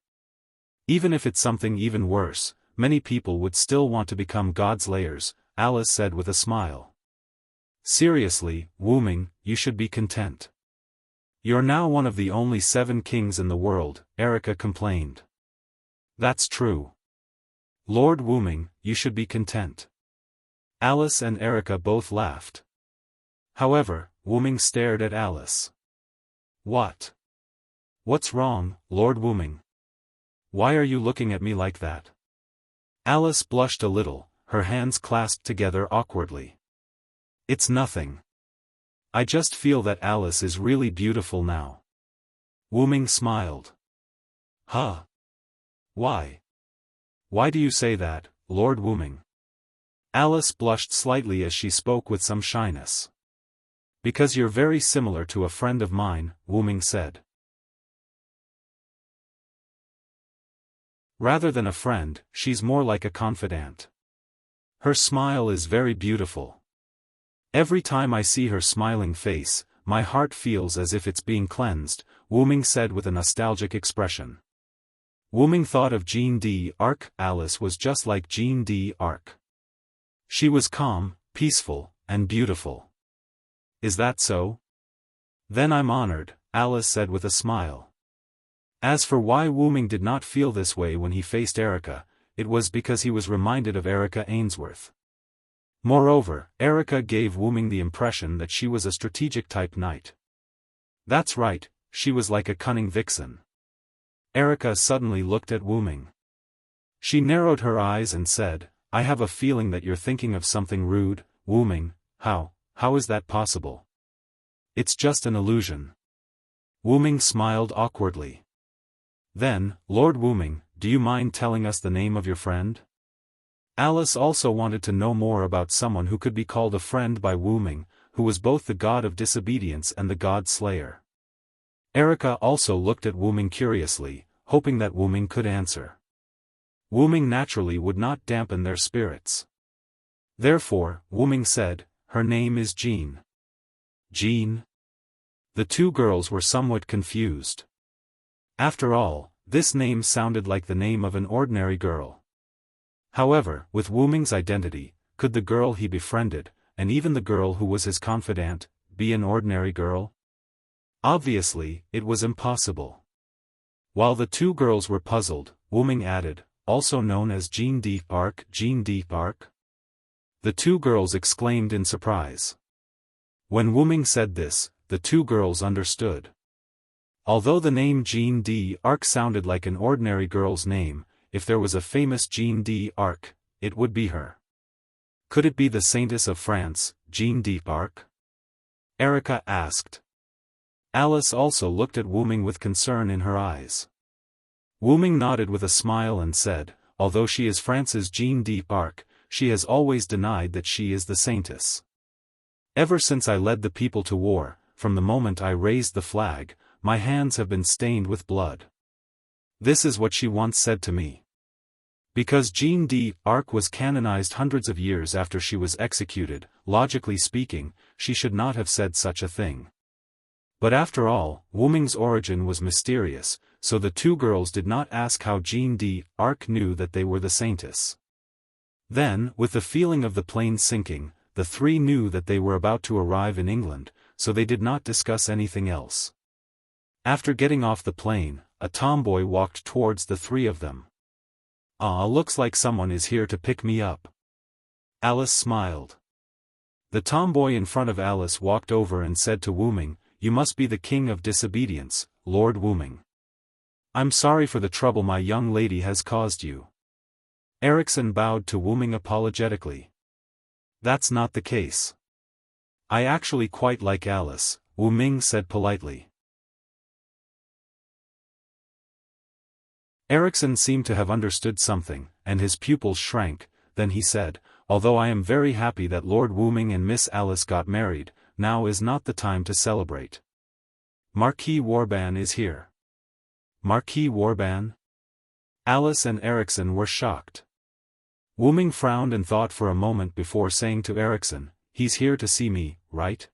Even if it's something even worse, many people would still want to become God's layers, Alice said with a smile. Seriously, Wu Ming, you should be content. You're now one of the only 7 kings in the world, Erica complained. That's true. Lord Wu Ming, you should be content. Alice and Erica both laughed. However, Wu Ming stared at Alice. What? What's wrong, Lord Wu Ming? Why are you looking at me like that? Alice blushed a little, her hands clasped together awkwardly. It's nothing. I just feel that Alice is really beautiful now. Wu Ming smiled. Huh? Why? Why do you say that, Lord Wu Ming? Alice blushed slightly as she spoke with some shyness. Because you're very similar to a friend of mine, Wu Ming said. Rather than a friend, she's more like a confidant. Her smile is very beautiful. Every time I see her smiling face, my heart feels as if it's being cleansed, Wu Ming said with a nostalgic expression. Wu Ming thought of Jeanne d'Arc. Alice was just like Jeanne d'Arc. She was calm, peaceful, and beautiful. Is that so? Then I'm honored, Alice said with a smile. As for why Wu Ming did not feel this way when he faced Erica, it was because he was reminded of Erica Ainsworth. Moreover, Erica gave Wu Ming the impression that she was a strategic-type knight. That's right, she was like a cunning vixen. Erica suddenly looked at Wu Ming. She narrowed her eyes and said, I have a feeling that you're thinking of something rude, Wu Ming. How is that possible? It's just an illusion. Wu Ming smiled awkwardly. Then, Lord Wu Ming, do you mind telling us the name of your friend? Alice also wanted to know more about someone who could be called a friend by Wu Ming, who was both the god of disobedience and the god slayer. Erica also looked at Wu Ming curiously, hoping that Wu Ming could answer. Wu Ming naturally would not dampen their spirits. Therefore, Wu Ming said, her name is Jeanne. Jeanne? The 2 girls were somewhat confused. After all, this name sounded like the name of an ordinary girl. However, with Wu Ming's identity, could the girl he befriended, and even the girl who was his confidant, be an ordinary girl? Obviously, it was impossible. While the 2 girls were puzzled, Wu Ming added, also known as Jeanne d'Arc. Jeanne d'Arc? The 2 girls exclaimed in surprise. When Wu Ming said this, the 2 girls understood. Although the name Jeanne d'Arc sounded like an ordinary girl's name, if there was a famous Jeanne d'Arc, it would be her. Could it be the Saintess of France, Jeanne d'Arc? Erica asked. Alice also looked at Wu Ming with concern in her eyes. Wu Ming nodded with a smile and said, although she is France's Jeanne d'Arc, she has always denied that she is the Saintess. Ever since I led the people to war, from the moment I raised the flag, my hands have been stained with blood. This is what she once said to me. Because Jeanne d'Arc was canonized hundreds of years after she was executed, logically speaking, she should not have said such a thing. But after all, Wu Ming's origin was mysterious, so the 2 girls did not ask how Jeanne d'Arc knew that they were the Saintess. Then, with the feeling of the plane sinking, the 3 knew that they were about to arrive in England, so they did not discuss anything else. After getting off the plane, a tomboy walked towards the 3 of them. Looks like someone is here to pick me up. Alice smiled. The tomboy in front of Alice walked over and said to Wu Ming, you must be the king of disobedience, Lord Wu Ming. I'm sorry for the trouble my young lady has caused you. Erickson bowed to Wu Ming apologetically. That's not the case. I actually quite like Alice, Wu Ming said politely. Erickson seemed to have understood something, and his pupils shrank. Then he said, although I am very happy that Lord Wu Ming and Miss Alice got married, now is not the time to celebrate. Marquis Warban is here. Marquis Warban? Alice and Erickson were shocked. Wu Ming frowned and thought for a moment before saying to Erickson, he's here to see me, right?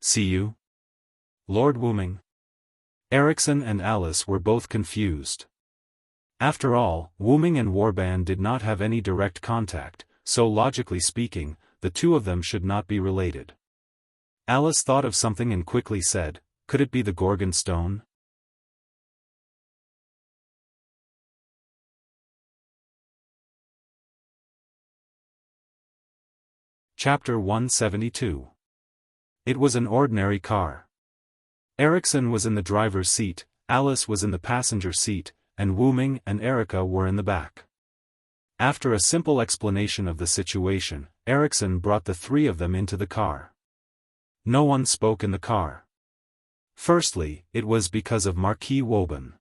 See you? Lord Wu Ming? Ericsson and Alice were both confused. After all, Wuming and Warband did not have any direct contact, so logically speaking, the two of them should not be related. Alice thought of something and quickly said, "Could it be the Gorgon stone?" Chapter 172. It was an ordinary car. Ericsson was in the driver's seat, Alice was in the passenger seat, and Wuming and Erica were in the back. After a simple explanation of the situation, Ericsson brought the three of them into the car. No one spoke in the car. Firstly, it was because of Marquis Woban.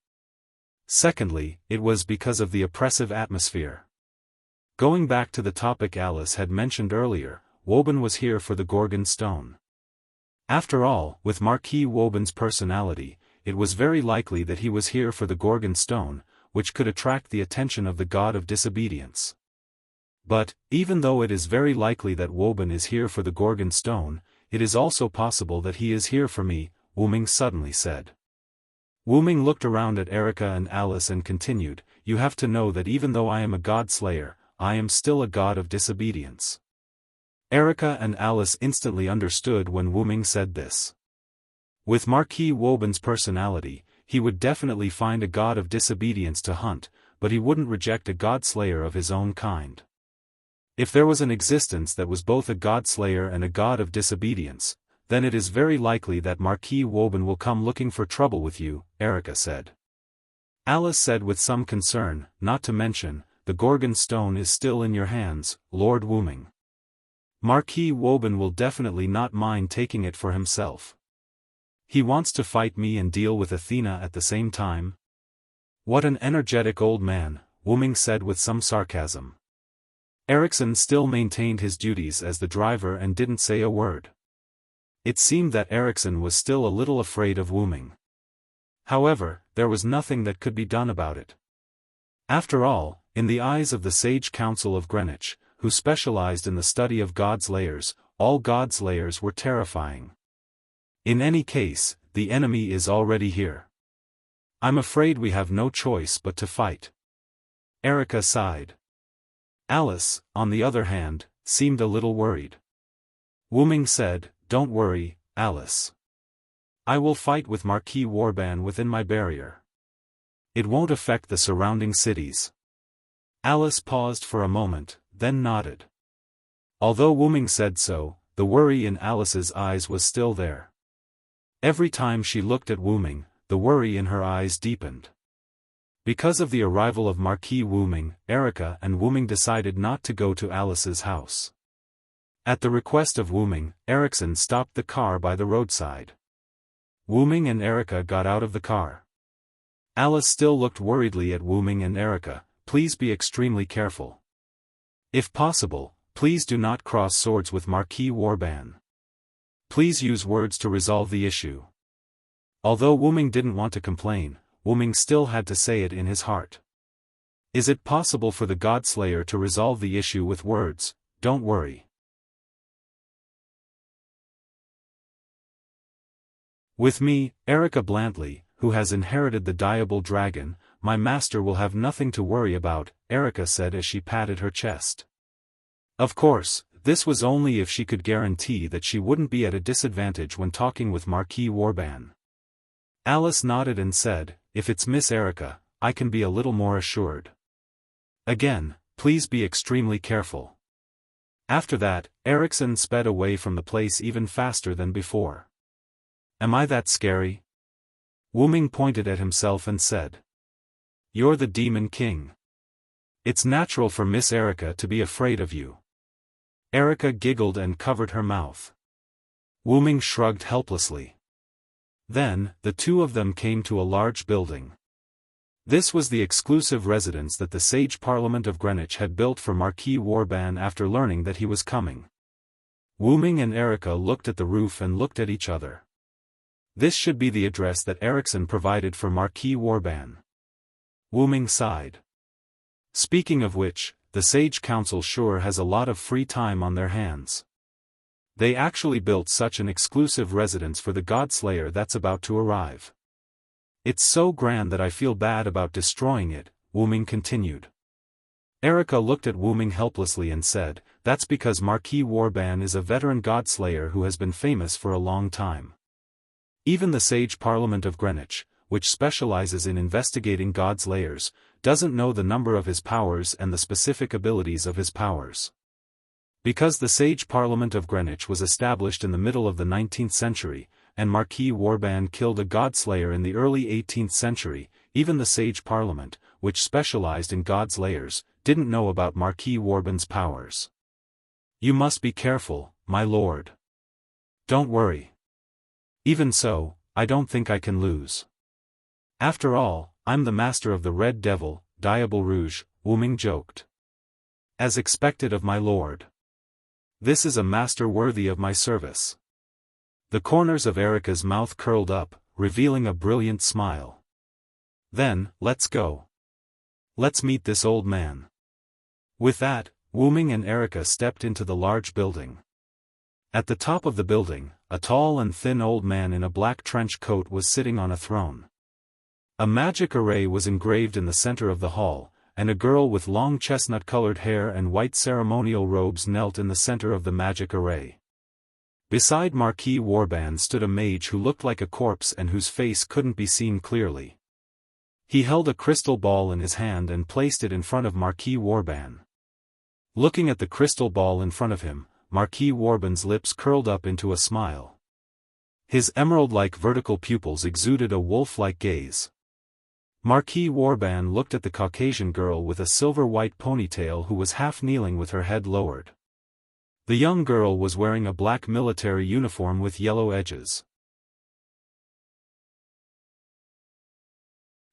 Secondly, it was because of the oppressive atmosphere. Going back to the topic Alice had mentioned earlier, Woban was here for the Gorgon stone. After all, with Marquis Woban's personality, it was very likely that he was here for the Gorgon stone, which could attract the attention of the god of disobedience. But, even though it is very likely that Woban is here for the Gorgon stone, it is also possible that he is here for me, Wuming suddenly said. Wuming looked around at Erica and Alice and continued, "You have to know that even though I am a god slayer, I am still a god of disobedience." Erica and Alice instantly understood when Wuming said this. With Marquis Woban's personality, he would definitely find a god of disobedience to hunt, but he wouldn't reject a god slayer of his own kind. If there was an existence that was both a god slayer and a god of disobedience, then it is very likely that Marquis Woban will come looking for trouble with you, Erica said. Alice said with some concern, "Not to mention, the Gorgon stone is still in your hands, Lord Wuming. Marquis Woban will definitely not mind taking it for himself. He wants to fight me and deal with Athena at the same time." "What an energetic old man," Wuming said with some sarcasm. Ericsson still maintained his duties as the driver and didn't say a word. It seemed that Ericsson was still a little afraid of Wuming. However, there was nothing that could be done about it. After all, in the eyes of the Sage Council of Greenwich, who specialized in the study of god-slayers, all god-slayers were terrifying. In any case, the enemy is already here. "I'm afraid we have no choice but to fight." Erica sighed. Alice, on the other hand, seemed a little worried. Wuming said, "Don't worry, Alice. I will fight with Marquis Warban within my barrier. It won't affect the surrounding cities." Alice paused for a moment, then nodded. Although Wuming said so, the worry in Alice's eyes was still there. Every time she looked at Wuming, the worry in her eyes deepened. Because of the arrival of Marquis Wuming, Erica and Wuming decided not to go to Alice's house. At the request of Wuming, Ericsson stopped the car by the roadside. Wuming and Erica got out of the car. Alice still looked worriedly at Wuming and Erica. "Please be extremely careful. If possible, please do not cross swords with Marquis Warban. Please use words to resolve the issue." Although Wuming didn't want to complain, Wuming still had to say it in his heart. Is it possible for the Godslayer to resolve the issue with words? Don't worry. With me, Erica Blantley, who has inherited the Diable Dragon, my master will have nothing to worry about, Erica said as she patted her chest. Of course, this was only if she could guarantee that she wouldn't be at a disadvantage when talking with Marquis Warban. Alice nodded and said, "If it's Miss Erica, I can be a little more assured. Again, please be extremely careful." After that, Ericsson sped away from the place even faster than before. "Am I that scary?" Wuming pointed at himself and said. "You're the Demon King. It's natural for Miss Erica to be afraid of you." Erica giggled and covered her mouth. Wuming shrugged helplessly. Then, the two of them came to a large building. This was the exclusive residence that the Sage Parliament of Greenwich had built for Marquis Warban after learning that he was coming. Wuming and Erica looked at the roof and looked at each other. This should be the address that Ericsson provided for Marquis Warban. Wuming sighed. Speaking of which, the Sage Council sure has a lot of free time on their hands. They actually built such an exclusive residence for the Godslayer that's about to arrive. It's so grand that I feel bad about destroying it, Wu Ming continued. Erica looked at Wu Ming helplessly and said, that's because Marquis Warban is a veteran godslayer who has been famous for a long time. Even the Sage Parliament of Greenwich, which specializes in investigating God's layers, doesn't know the number of his powers and the specific abilities of his powers. Because the Sage Parliament of Greenwich was established in the middle of the 19th century, and Marquis Warban killed a godslayer in the early 18th century, even the Sage Parliament, which specialized in God's layers, didn't know about Marquis Warban's powers. You must be careful, my lord. Don't worry. Even so, I don't think I can lose. After all, I'm the master of the Red Devil, Diable Rouge, Wu Ming joked. As expected of my lord. This is a master worthy of my service. The corners of Erica's mouth curled up, revealing a brilliant smile. Then, let's go. Let's meet this old man. With that, Wu Ming and Erica stepped into the large building. At the top of the building, a tall and thin old man in a black trench coat was sitting on a throne. A magic array was engraved in the center of the hall, and a girl with long chestnut-colored hair and white ceremonial robes knelt in the center of the magic array. Beside Marquis Warban stood a mage who looked like a corpse and whose face couldn't be seen clearly. He held a crystal ball in his hand and placed it in front of Marquis Warban. Looking at the crystal ball in front of him, Marquis Warban's lips curled up into a smile. His emerald-like vertical pupils exuded a wolf-like gaze. Marquis Warban looked at the Caucasian girl with a silver-white ponytail who was half kneeling with her head lowered. The young girl was wearing a black military uniform with yellow edges.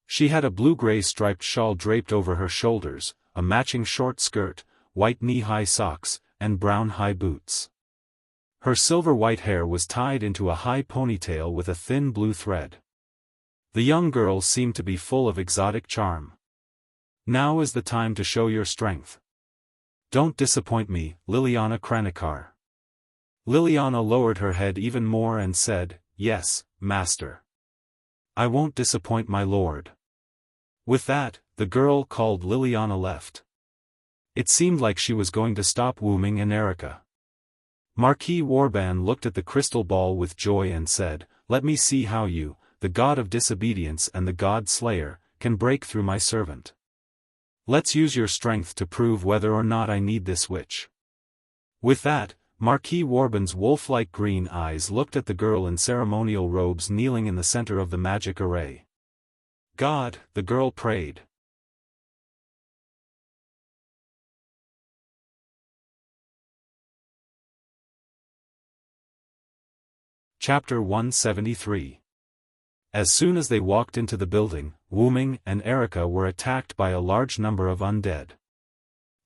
She had a blue-gray striped shawl draped over her shoulders, a matching short skirt, white knee-high socks, and brown high boots. Her silver-white hair was tied into a high ponytail with a thin blue thread. The young girl seemed to be full of exotic charm. Now is the time to show your strength. Don't disappoint me, Liliana Kranikar. Liliana lowered her head even more and said, yes, master. I won't disappoint my lord. With that, the girl called Liliana left. It seemed like she was going to stop Wu Ming and Erica. Marquis Warban looked at the crystal ball with joy and said, let me see how you, the god of disobedience and the god slayer, can break through my servant. Let's use your strength to prove whether or not I need this witch. With that, Marquis Warban's wolf-like green eyes looked at the girl in ceremonial robes kneeling in the center of the magic array. God, the girl prayed. Chapter 173. As soon as they walked into the building, Wu Ming and Erica were attacked by a large number of undead.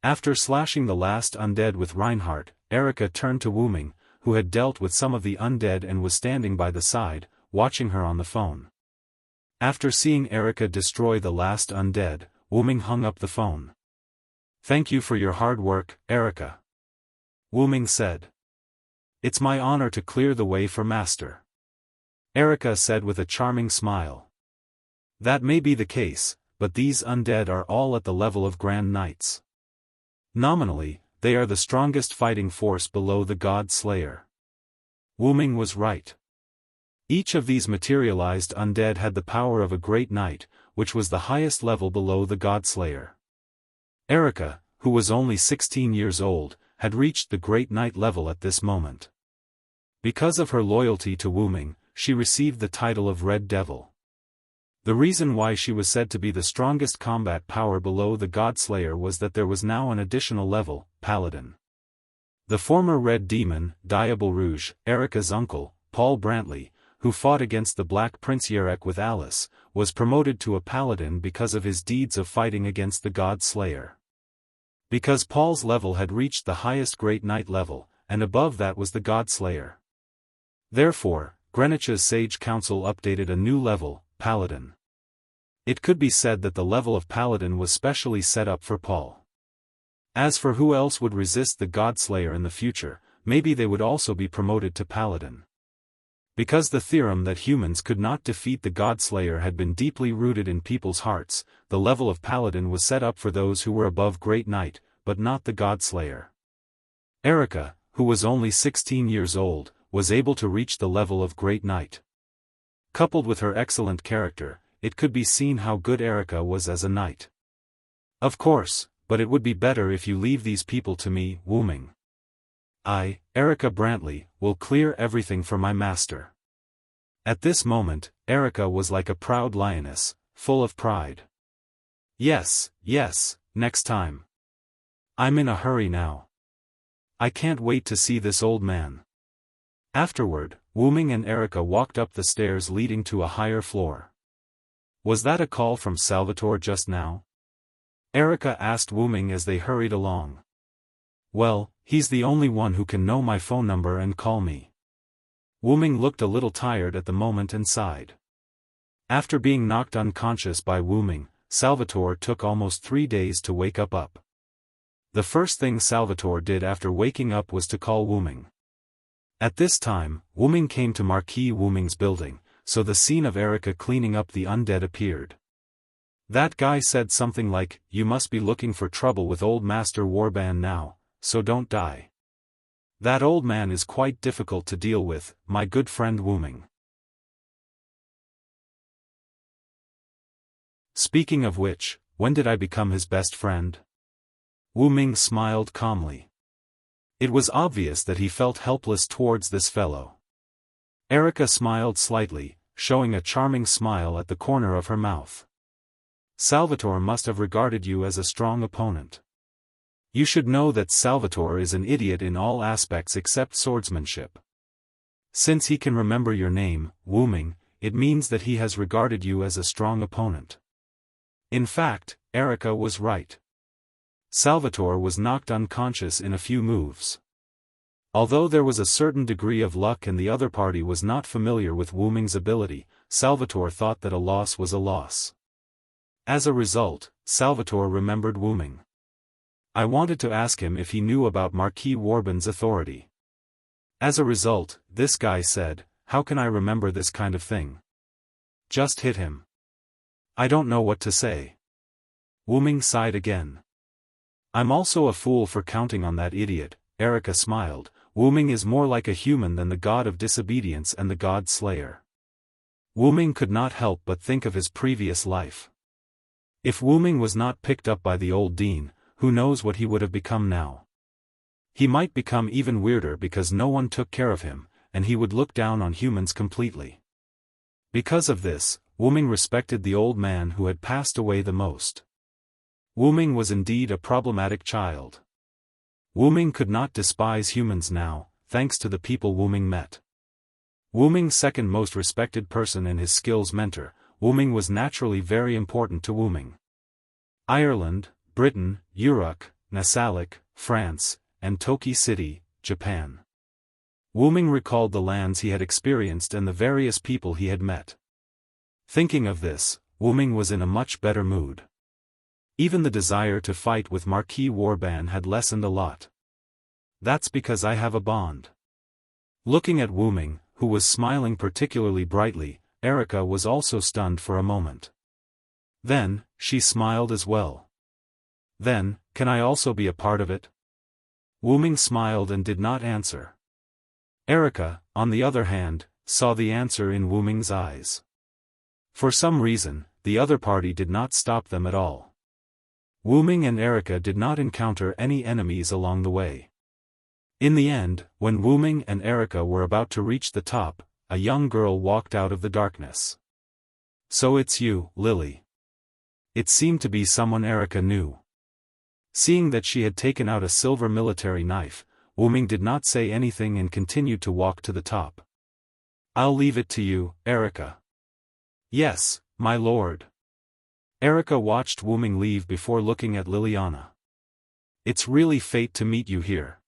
After slashing the last undead with Reinhardt, Erica turned to Wu Ming, who had dealt with some of the undead and was standing by the side, watching her on the phone. After seeing Erica destroy the last undead, Wu Ming hung up the phone. Thank you for your hard work, Erica. Wu Ming said. It's my honor to clear the way for Master. Erica said with a charming smile. That may be the case, but these undead are all at the level of Grand Knights. Nominally, they are the strongest fighting force below the God Slayer. Wu Ming was right. Each of these materialized undead had the power of a Great Knight, which was the highest level below the God Slayer. Erica, who was only 16 years old, had reached the Great Knight level at this moment. Because of her loyalty to Wu Ming, she received the title of Red Devil. The reason why she was said to be the strongest combat power below the Godslayer was that there was now an additional level, Paladin. The former Red Demon, Diable Rouge, Erica's uncle, Paul Brantley, who fought against the Black Prince Yerek with Alice, was promoted to a Paladin because of his deeds of fighting against the Godslayer. Because Paul's level had reached the highest Great Knight level, and above that was the Godslayer. Therefore, Greenwich's Sage Council updated a new level, Paladin. It could be said that the level of Paladin was specially set up for Paul. As for who else would resist the Godslayer in the future, maybe they would also be promoted to Paladin. Because the theorem that humans could not defeat the God-Slayer had been deeply rooted in people's hearts, the level of Paladin was set up for those who were above Great Knight, but not the God-Slayer. Erica, who was only 16 years old, was able to reach the level of Great Knight. Coupled with her excellent character, it could be seen how good Erica was as a knight. Of course, but it would be better if you leave these people to me, Wu Ming. I, Erica Brantley, will clear everything for my master. At this moment, Erica was like a proud lioness, full of pride. Yes, next time. I'm in a hurry now. I can't wait to see this old man. Afterward, Wu Ming and Erica walked up the stairs leading to a higher floor. Was that a call from Salvatore just now? Erica asked Wu Ming as they hurried along. Well, he's the only one who can know my phone number and call me. Wu Ming looked a little tired at the moment and sighed. After being knocked unconscious by Wu Ming, Salvatore took almost 3 days to wake up. The first thing Salvatore did after waking up was to call Wu Ming. At this time, Wu Ming came to Marquis Wu Ming's building, so the scene of Erica cleaning up the undead appeared. That guy said something like, "You must be looking for trouble with old Master Warband now, so don't die. That old man is quite difficult to deal with, my good friend Wu Ming." Speaking of which, when did I become his best friend? Wu Ming smiled calmly. It was obvious that he felt helpless towards this fellow. Erica smiled slightly, showing a charming smile at the corner of her mouth. Salvatore must have regarded you as a strong opponent. You should know that Salvatore is an idiot in all aspects except swordsmanship. Since he can remember your name, Wu Ming, it means that he has regarded you as a strong opponent. In fact, Erica was right. Salvatore was knocked unconscious in a few moves. Although there was a certain degree of luck and the other party was not familiar with Wu Ming's ability, Salvatore thought that a loss was a loss. As a result, Salvatore remembered Wu Ming. I wanted to ask him if he knew about Marquis Warband's authority. As a result, this guy said, "How can I remember this kind of thing? Just hit him." I don't know what to say. Wu Ming sighed again. I'm also a fool for counting on that idiot, Erica smiled. Wu Ming is more like a human than the god of disobedience and the god slayer. Wu Ming could not help but think of his previous life. If Wu Ming was not picked up by the old dean, who knows what he would have become now. He might become even weirder because no one took care of him, and he would look down on humans completely. Because of this, Wu Ming respected the old man who had passed away the most. Wu Ming was indeed a problematic child. Wu Ming could not despise humans now, thanks to the people Wu Ming met. Wu Ming's second most respected person and his skills mentor, Wu Ming was naturally very important to Wu Ming. Ireland, Britain, Uruk, Nasalik, France, and Toki City, Japan. Wu Ming recalled the lands he had experienced and the various people he had met. Thinking of this, Wu Ming was in a much better mood. Even the desire to fight with Marquis Warband had lessened a lot. That's because I have a bond. Looking at Wu Ming, who was smiling particularly brightly, Erica was also stunned for a moment. Then, she smiled as well. Then, can I also be a part of it? Wu Ming smiled and did not answer. Erica, on the other hand, saw the answer in Wu Ming's eyes. For some reason, the other party did not stop them at all. Wu Ming and Erica did not encounter any enemies along the way. In the end, when Wu Ming and Erica were about to reach the top, a young girl walked out of the darkness. So it's you, Lily. It seemed to be someone Erica knew. Seeing that she had taken out a silver military knife, Wu Ming did not say anything and continued to walk to the top. I'll leave it to you, Erica. Yes, my lord. Erica watched Wu Ming leave before looking at Liliana. It's really fate to meet you here.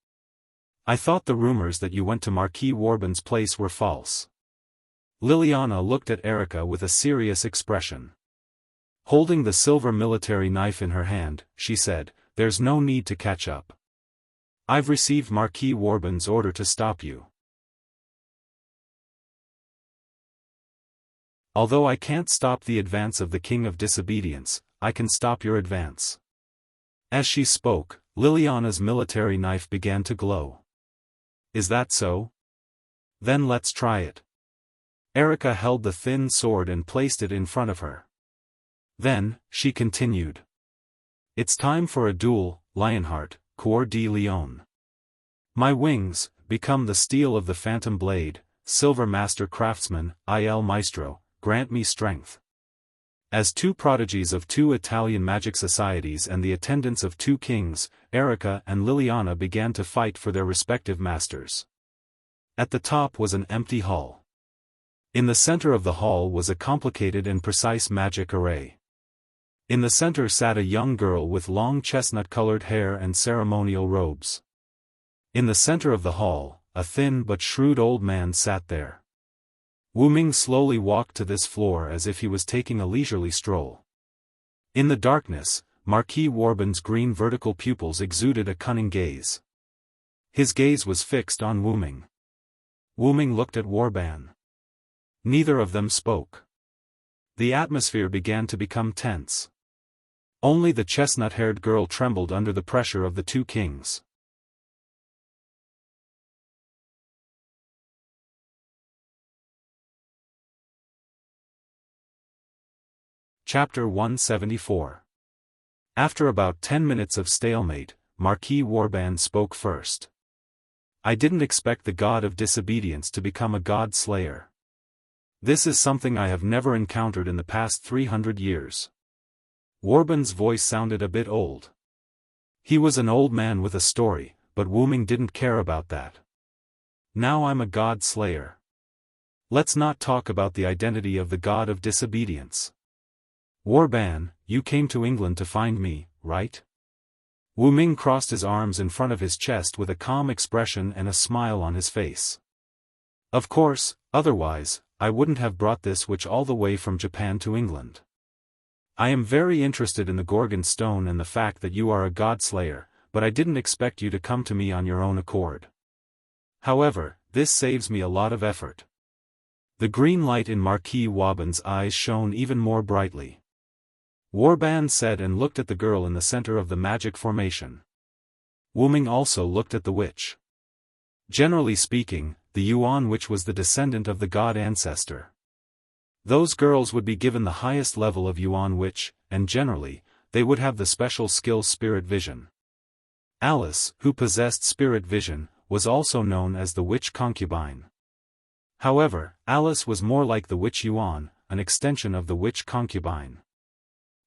I thought the rumors that you went to Marquis Warband's place were false. Liliana looked at Erica with a serious expression. Holding the silver military knife in her hand, she said, "There's no need to catch up. I've received Marquis Warband's order to stop you." Although I can't stop the advance of the King of Disobedience, I can stop your advance. As she spoke, Liliana's military knife began to glow. Is that so? Then let's try it. Erica held the thin sword and placed it in front of her. Then, she continued. It's time for a duel, Lionheart, Coeur de Lion. My wings, become the steel of the phantom blade, silver master craftsman, Il Maestro, grant me strength. As two prodigies of two Italian magic societies and the attendants of two kings, Erica and Liliana began to fight for their respective masters. At the top was an empty hall. In the center of the hall was a complicated and precise magic array. In the center sat a young girl with long chestnut-colored hair and ceremonial robes. In the center of the hall, a thin but shrewd old man sat there. Wu Ming slowly walked to this floor as if he was taking a leisurely stroll. In the darkness, Marquis Warban's green vertical pupils exuded a cunning gaze. His gaze was fixed on Wu Ming. Wu Ming looked at Warban. Neither of them spoke. The atmosphere began to become tense. Only the chestnut-haired girl trembled under the pressure of the two kings. Chapter 174. After about 10 minutes of stalemate, Marquis Warban spoke first. I didn't expect the god of disobedience to become a god slayer. This is something I have never encountered in the past 300 years. Warban's voice sounded a bit old. He was an old man with a story, but Wu Ming didn't care about that. Now I'm a god slayer. Let's not talk about the identity of the god of disobedience. Warban, you came to England to find me, right? Wu Ming crossed his arms in front of his chest with a calm expression and a smile on his face. Of course, otherwise, I wouldn't have brought this witch all the way from Japan to England. I am very interested in the Gorgon stone and the fact that you are a god slayer, but I didn't expect you to come to me on your own accord. However, this saves me a lot of effort. The green light in Marquis Warban's eyes shone even more brightly. Warban said and looked at the girl in the center of the magic formation. Wu Ming also looked at the witch. Generally speaking, the Yuan witch was the descendant of the god ancestor. Those girls would be given the highest level of Yuan witch, and generally, they would have the special skill spirit vision. Alice, who possessed spirit vision, was also known as the witch concubine. However, Alice was more like the witch Yuan, an extension of the witch concubine.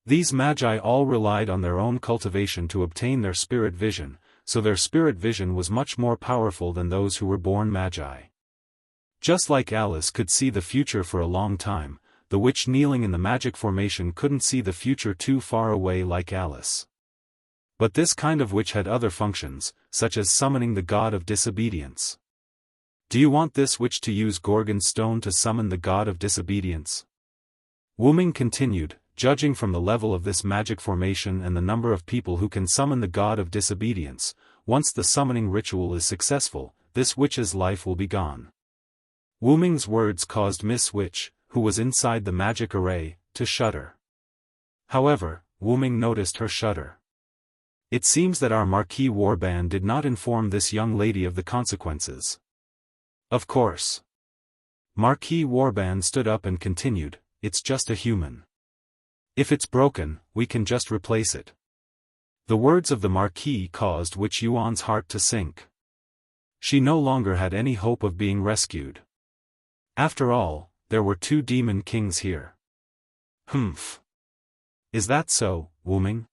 These magi all relied on their own cultivation to obtain their spirit vision, so their spirit vision was much more powerful than those who were born magi. Just like Alice could see the future for a long time, the witch kneeling in the magic formation couldn't see the future too far away like Alice. But this kind of witch had other functions, such as summoning the god of disobedience. Do you want this witch to use Gorgon stone to summon the god of disobedience? Wu Ming continued, judging from the level of this magic formation and the number of people who can summon the god of disobedience, once the summoning ritual is successful, this witch's life will be gone. Wu Ming's words caused Miss Witch, who was inside the magic array, to shudder. However, Wu Ming noticed her shudder. It seems that our Marquis Warban did not inform this young lady of the consequences. Of course. Marquis Warban stood up and continued, it's just a human. If it's broken, we can just replace it. The words of the Marquis caused Witch Yuan's heart to sink. She no longer had any hope of being rescued. After all, there were two demon kings here. Humph. Is that so, Wu Ming?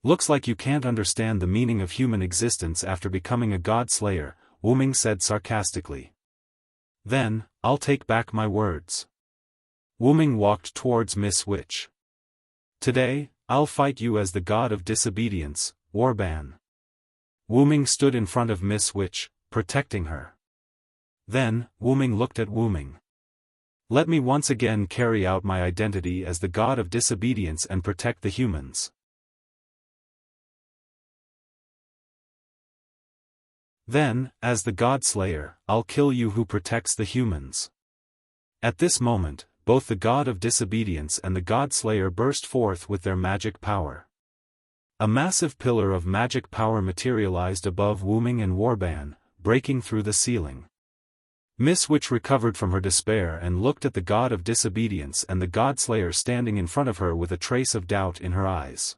Looks like you can't understand the meaning of human existence after becoming a god slayer, Wu Ming said sarcastically. Then, I'll take back my words. Wu Ming walked towards Miss Witch. Today, I'll fight you as the god of disobedience, Warban. Wu Ming stood in front of Miss Witch, protecting her. Then, Wu Ming looked at Wu Ming. Let me once again carry out my identity as the god of disobedience and protect the humans. Then, as the god slayer, I'll kill you who protects the humans. At this moment, both the god of disobedience and the god slayer burst forth with their magic power. A massive pillar of magic power materialized above Wu Ming and Warban, breaking through the ceiling. Miss Witch recovered from her despair and looked at the god of disobedience and the god slayer standing in front of her with a trace of doubt in her eyes.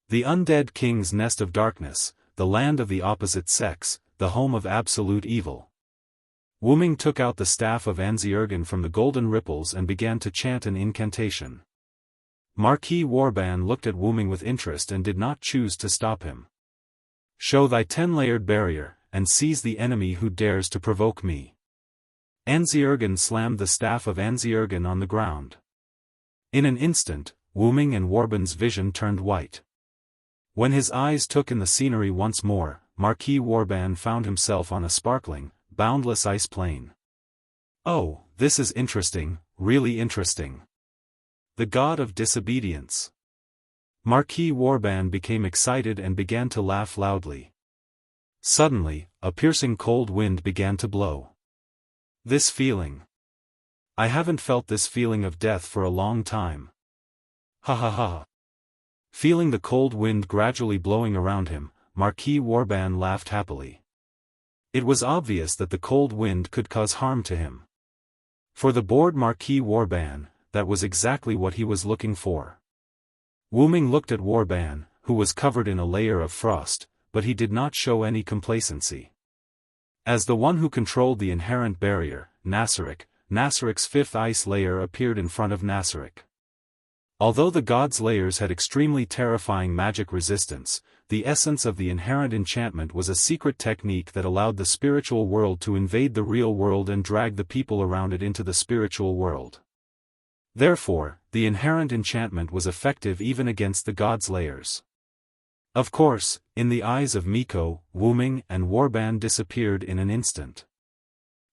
The undead king's nest of darkness, the land of the opposite sex, the home of absolute evil. Wu Ming took out the staff of Anziergen from the golden ripples and began to chant an incantation. Marquis Warban looked at Wu Ming with interest and did not choose to stop him. "Show thy 10-layered barrier, and seize the enemy who dares to provoke me." Anziergen slammed the staff of Anziergen on the ground. In an instant, Wu Ming and Warban's vision turned white. When his eyes took in the scenery once more, Marquis Warban found himself on a sparkling, boundless ice plain. "Oh, this is interesting, really interesting. The god of disobedience." Marquis Warban became excited and began to laugh loudly. Suddenly, a piercing cold wind began to blow. This feeling. I haven't felt this feeling of death for a long time. Ha ha ha. Feeling the cold wind gradually blowing around him, Marquis Warban laughed happily. It was obvious that the cold wind could cause harm to him. For the bored Marquis Warban, that was exactly what he was looking for. Wu Ming looked at Warban, who was covered in a layer of frost, but he did not show any complacency. As the one who controlled the inherent barrier, Nasarik's fifth ice layer appeared in front of Nasarik. Although the god's layers had extremely terrifying magic resistance, the essence of the inherent enchantment was a secret technique that allowed the spiritual world to invade the real world and drag the people around it into the spiritual world. Therefore, the inherent enchantment was effective even against the god's layers. Of course, in the eyes of Miko, Wu Ming and Warban disappeared in an instant.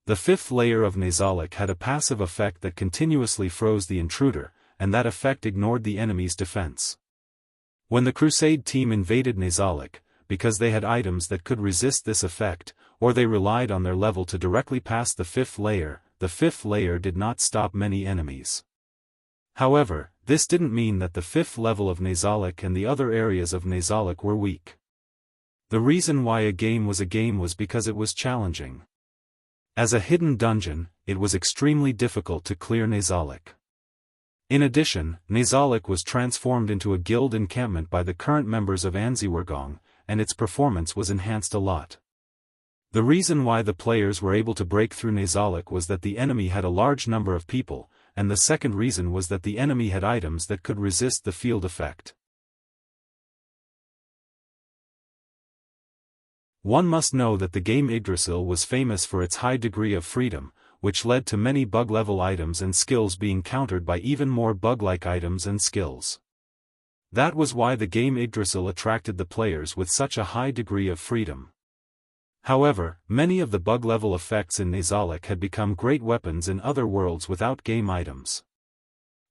The fifth layer of Nazalic had a passive effect that continuously froze the intruder, and that effect ignored the enemy's defense. When the Crusade team invaded Nazalic, because they had items that could resist this effect, or they relied on their level to directly pass the fifth layer did not stop many enemies. However, this didn't mean that the fifth level of Nazalic and the other areas of Nazalic were weak. The reason why a game was because it was challenging. As a hidden dungeon, it was extremely difficult to clear Nazalic. In addition, Nazalic was transformed into a guild encampment by the current members of Anziwergong, and its performance was enhanced a lot. The reason why the players were able to break through Nazalic was that the enemy had a large number of people, and the second reason was that the enemy had items that could resist the field effect. One must know that the game Yggdrasil was famous for its high degree of freedom, which led to many bug-level items and skills being countered by even more bug-like items and skills. That was why the game Yggdrasil attracted the players with such a high degree of freedom. However, many of the bug-level effects in Nazalic had become great weapons in other worlds without game items.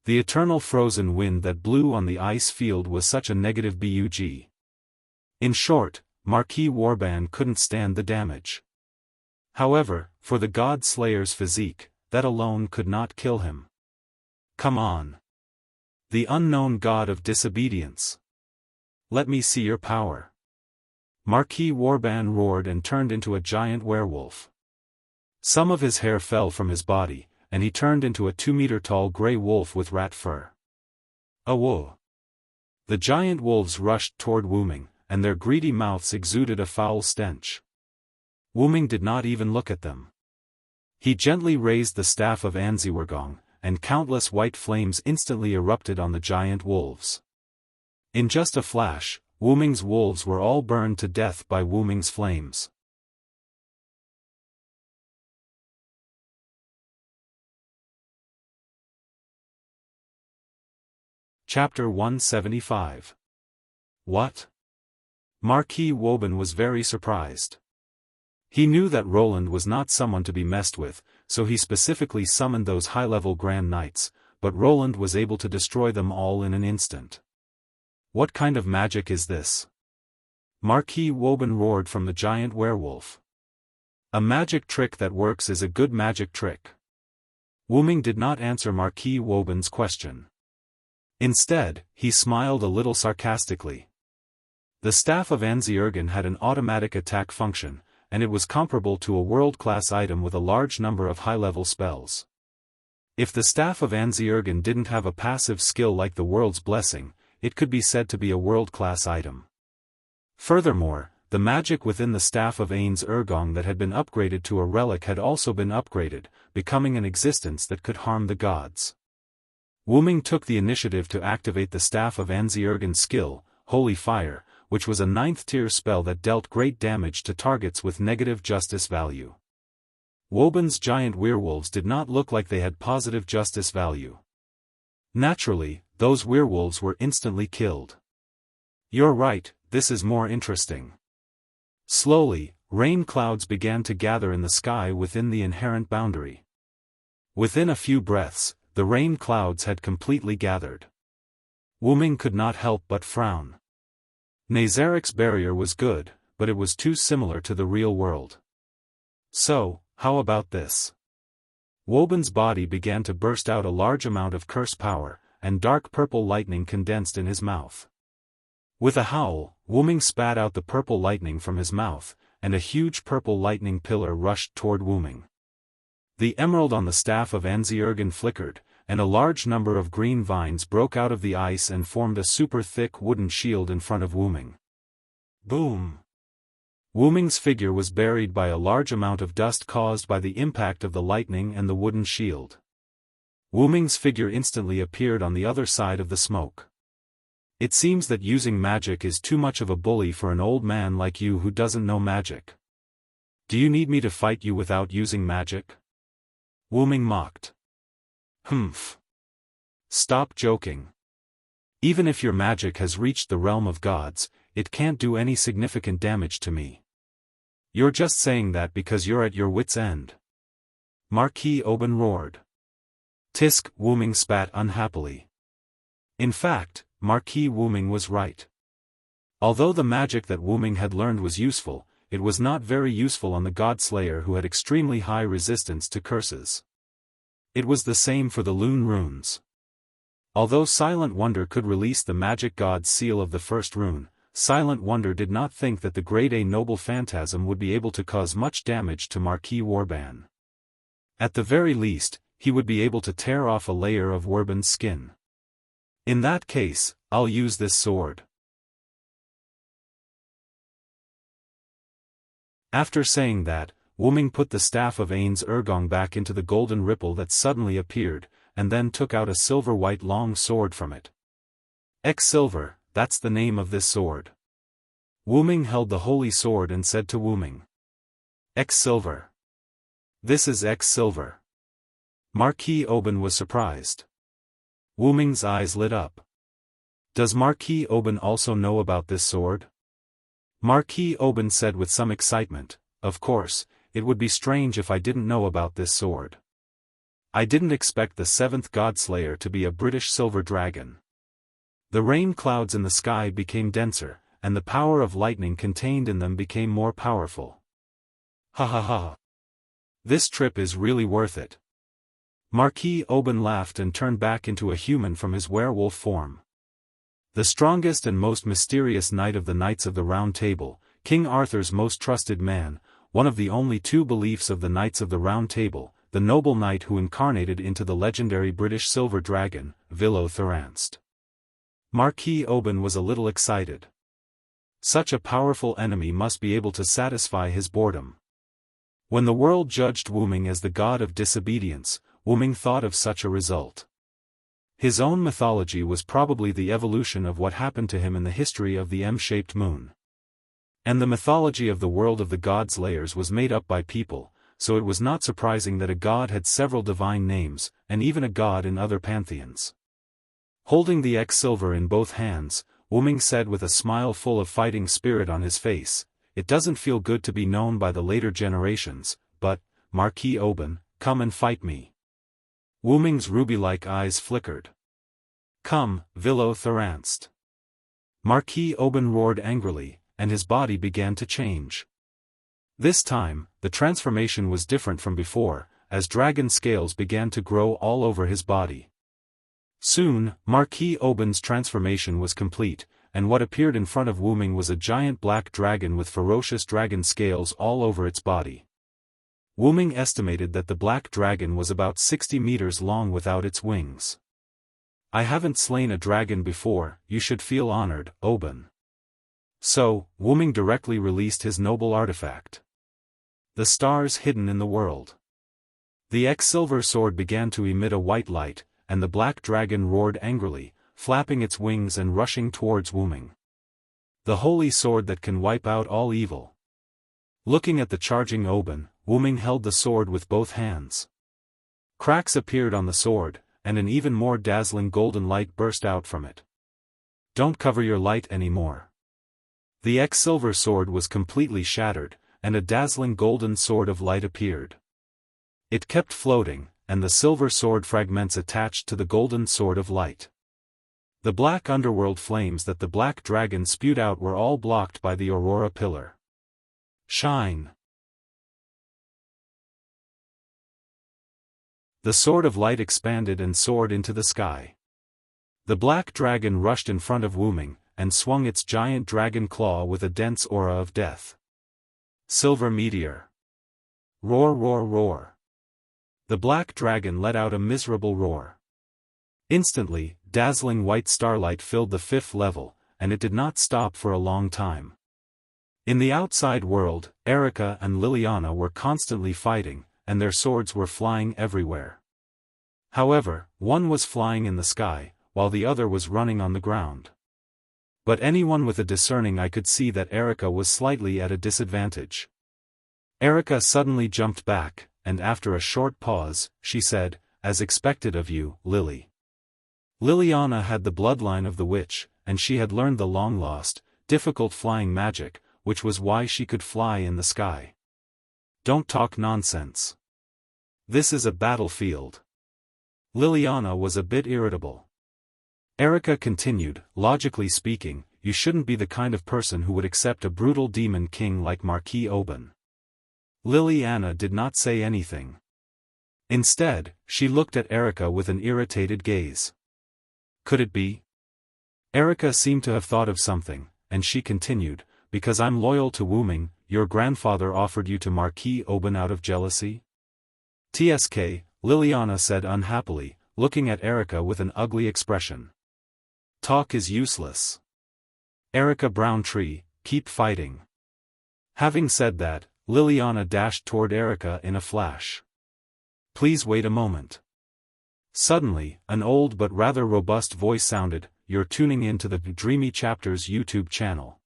The eternal frozen wind that blew on the ice field was such a negative bug. In short, Marquis Warban couldn't stand the damage. However, for the God Slayer's physique, that alone could not kill him. Come on. The unknown god of disobedience. Let me see your power. Marquis Warban roared and turned into a giant werewolf. Some of his hair fell from his body, and he turned into a 2-meter-tall grey wolf with rat fur. Awoh! The giant wolves rushed toward Wu Ming, and their greedy mouths exuded a foul stench. Wu Ming did not even look at them. He gently raised the staff of Anziwergong, and countless white flames instantly erupted on the giant wolves. In just a flash, Wu Ming's wolves were all burned to death by Wu Ming's flames. Chapter 175. What? Marquis Woban was very surprised. He knew that Roland was not someone to be messed with, so he specifically summoned those high-level Grand Knights, but Roland was able to destroy them all in an instant. What kind of magic is this? Marquis Woban roared from the giant werewolf. A magic trick that works is a good magic trick. Ming did not answer Marquis Woban's question. Instead, he smiled a little sarcastically. The staff of Anziergen had an automatic attack function, and it was comparable to a world-class item with a large number of high-level spells. If the staff of Anziergen didn't have a passive skill like the World's Blessing, it could be said to be a world-class item. Furthermore, the magic within the staff of Ains Ergong that had been upgraded to a relic had also been upgraded, becoming an existence that could harm the gods. Ming took the initiative to activate the staff of Anziergen's skill, Holy Fire, which was a 9th-tier spell that dealt great damage to targets with negative justice value. Woban's giant werewolves did not look like they had positive justice value. Naturally, those werewolves were instantly killed. You're right, this is more interesting. Slowly, rain clouds began to gather in the sky within the inherent boundary. Within a few breaths, the rain clouds had completely gathered. Ming could not help but frown. Nazarik's barrier was good, but it was too similar to the real world. So, how about this? Woban's body began to burst out a large amount of curse power, and dark purple lightning condensed in his mouth. With a howl, Ming spat out the purple lightning from his mouth, and a huge purple lightning pillar rushed toward Ming. The emerald on the staff of Anziergen flickered, and a large number of green vines broke out of the ice and formed a super thick wooden shield in front of Ming. Boom! Ming's figure was buried by a large amount of dust caused by the impact of the lightning and the wooden shield. Ming's figure instantly appeared on the other side of the smoke. It seems that using magic is too much of a bully for an old man like you who doesn't know magic. Do you need me to fight you without using magic? Ming mocked. Humph. Stop joking. Even if your magic has reached the realm of gods, it can't do any significant damage to me. You're just saying that because you're at your wit's end. Marquis Oban roared. Tisk, Ming spat unhappily. In fact, Marquis Ming was right. Although the magic that Ming had learned was useful, it was not very useful on the God-Slayer who had extremely high resistance to curses. It was the same for the Lune runes. Although Silent Wonder could release the magic god's seal of the first rune, Silent Wonder did not think that the Grade A Noble Phantasm would be able to cause much damage to Marquis Warban. At the very least, he would be able to tear off a layer of Warban's skin. In that case, I'll use this sword. After saying that, Ming put the staff of Ains Ergong back into the golden ripple that suddenly appeared, and then took out a silver-white long sword from it. X-Silver, that's the name of this sword. Ming held the holy sword and said to Ming. X-Silver. This is X-Silver. Marquis Oban was surprised. Ming's eyes lit up. Does Marquis Oban also know about this sword? Marquis Oban said with some excitement, of course, it would be strange if I didn't know about this sword. I didn't expect the 7th God-Slayer to be a British silver dragon. The rain clouds in the sky became denser, and the power of lightning contained in them became more powerful. Ha ha ha. This trip is really worth it. Marquis Oban laughed and turned back into a human from his werewolf form. The strongest and most mysterious knight of the Knights of the Round Table, King Arthur's most trusted man, one of the only 2 beliefs of the Knights of the Round Table, the noble knight who incarnated into the legendary British silver dragon, Vilo Thuranst. Marquis Oban was a little excited. Such a powerful enemy must be able to satisfy his boredom. When the world judged Ming as the god of disobedience, Ming thought of such a result. His own mythology was probably the evolution of what happened to him in the history of the M-shaped moon. And the mythology of the world of the gods' layers was made up by people, so it was not surprising that a god had several divine names, and even a god in other pantheons. Holding the X-Silver in both hands, Ming said with a smile full of fighting spirit on his face, "It doesn't feel good to be known by the later generations, but, Marquis Oban, come and fight me." Ming's ruby-like eyes flickered. "Come, Vilo Thuranst." Marquis Oban roared angrily, and his body began to change. This time, the transformation was different from before, as dragon scales began to grow all over his body. Soon, Marquis Oben's transformation was complete, and what appeared in front of Wu Ming was a giant black dragon with ferocious dragon scales all over its body. Wu Ming estimated that the black dragon was about 60 meters long without its wings. "I haven't slain a dragon before, you should feel honored, Oben." So, Wu Ming directly released his noble artifact. The stars hidden in the world. The X-silver sword began to emit a white light, and the black dragon roared angrily, flapping its wings and rushing towards Wu Ming. The holy sword that can wipe out all evil. Looking at the charging Oben, Wu Ming held the sword with both hands. Cracks appeared on the sword, and an even more dazzling golden light burst out from it. "Don't cover your light anymore." The X-silver sword was completely shattered, and a dazzling golden sword of light appeared. It kept floating, and the silver sword fragments attached to the golden sword of light. The black underworld flames that the black dragon spewed out were all blocked by the Aurora pillar. Shine. The sword of light expanded and soared into the sky. The black dragon rushed in front of Wu Ming, and swung its giant dragon claw with a dense aura of death. Silver meteor. Roar, roar, roar. The black dragon let out a miserable roar. Instantly, dazzling white starlight filled the 5th level, and it did not stop for a long time. In the outside world, Erica and Liliana were constantly fighting, and their swords were flying everywhere. However, one was flying in the sky, while the other was running on the ground. But anyone with a discerning eye could see that Erica was slightly at a disadvantage. Erica suddenly jumped back, and after a short pause, she said, "As expected of you, Lily." Liliana had the bloodline of the witch, and she had learned the long-lost, difficult flying magic, which was why she could fly in the sky. "Don't talk nonsense. This is a battlefield." Liliana was a bit irritable. Erica continued, "Logically speaking, you shouldn't be the kind of person who would accept a brutal demon king like Marquis Oben." Liliana did not say anything. Instead, she looked at Erica with an irritated gaze. Could it be? Erica seemed to have thought of something, and she continued, "Because I'm loyal to Wu Ming, your grandfather offered you to Marquis Oben out of jealousy?" "Tsk," Liliana said unhappily, looking at Erica with an ugly expression. "Talk is useless. Erica Browntree, keep fighting." Having said that, Liliana dashed toward Erica in a flash. "Please wait a moment." Suddenly, an old but rather robust voice sounded, "You're tuning in to the Dreamy Chapters YouTube channel.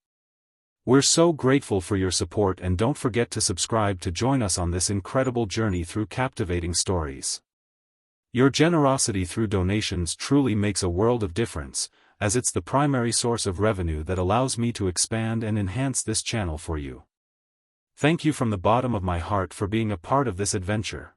We're so grateful for your support, and don't forget to subscribe to join us on this incredible journey through captivating stories. Your generosity through donations truly makes a world of difference, as it's the primary source of revenue that allows me to expand and enhance this channel for you. Thank you from the bottom of my heart for being a part of this adventure.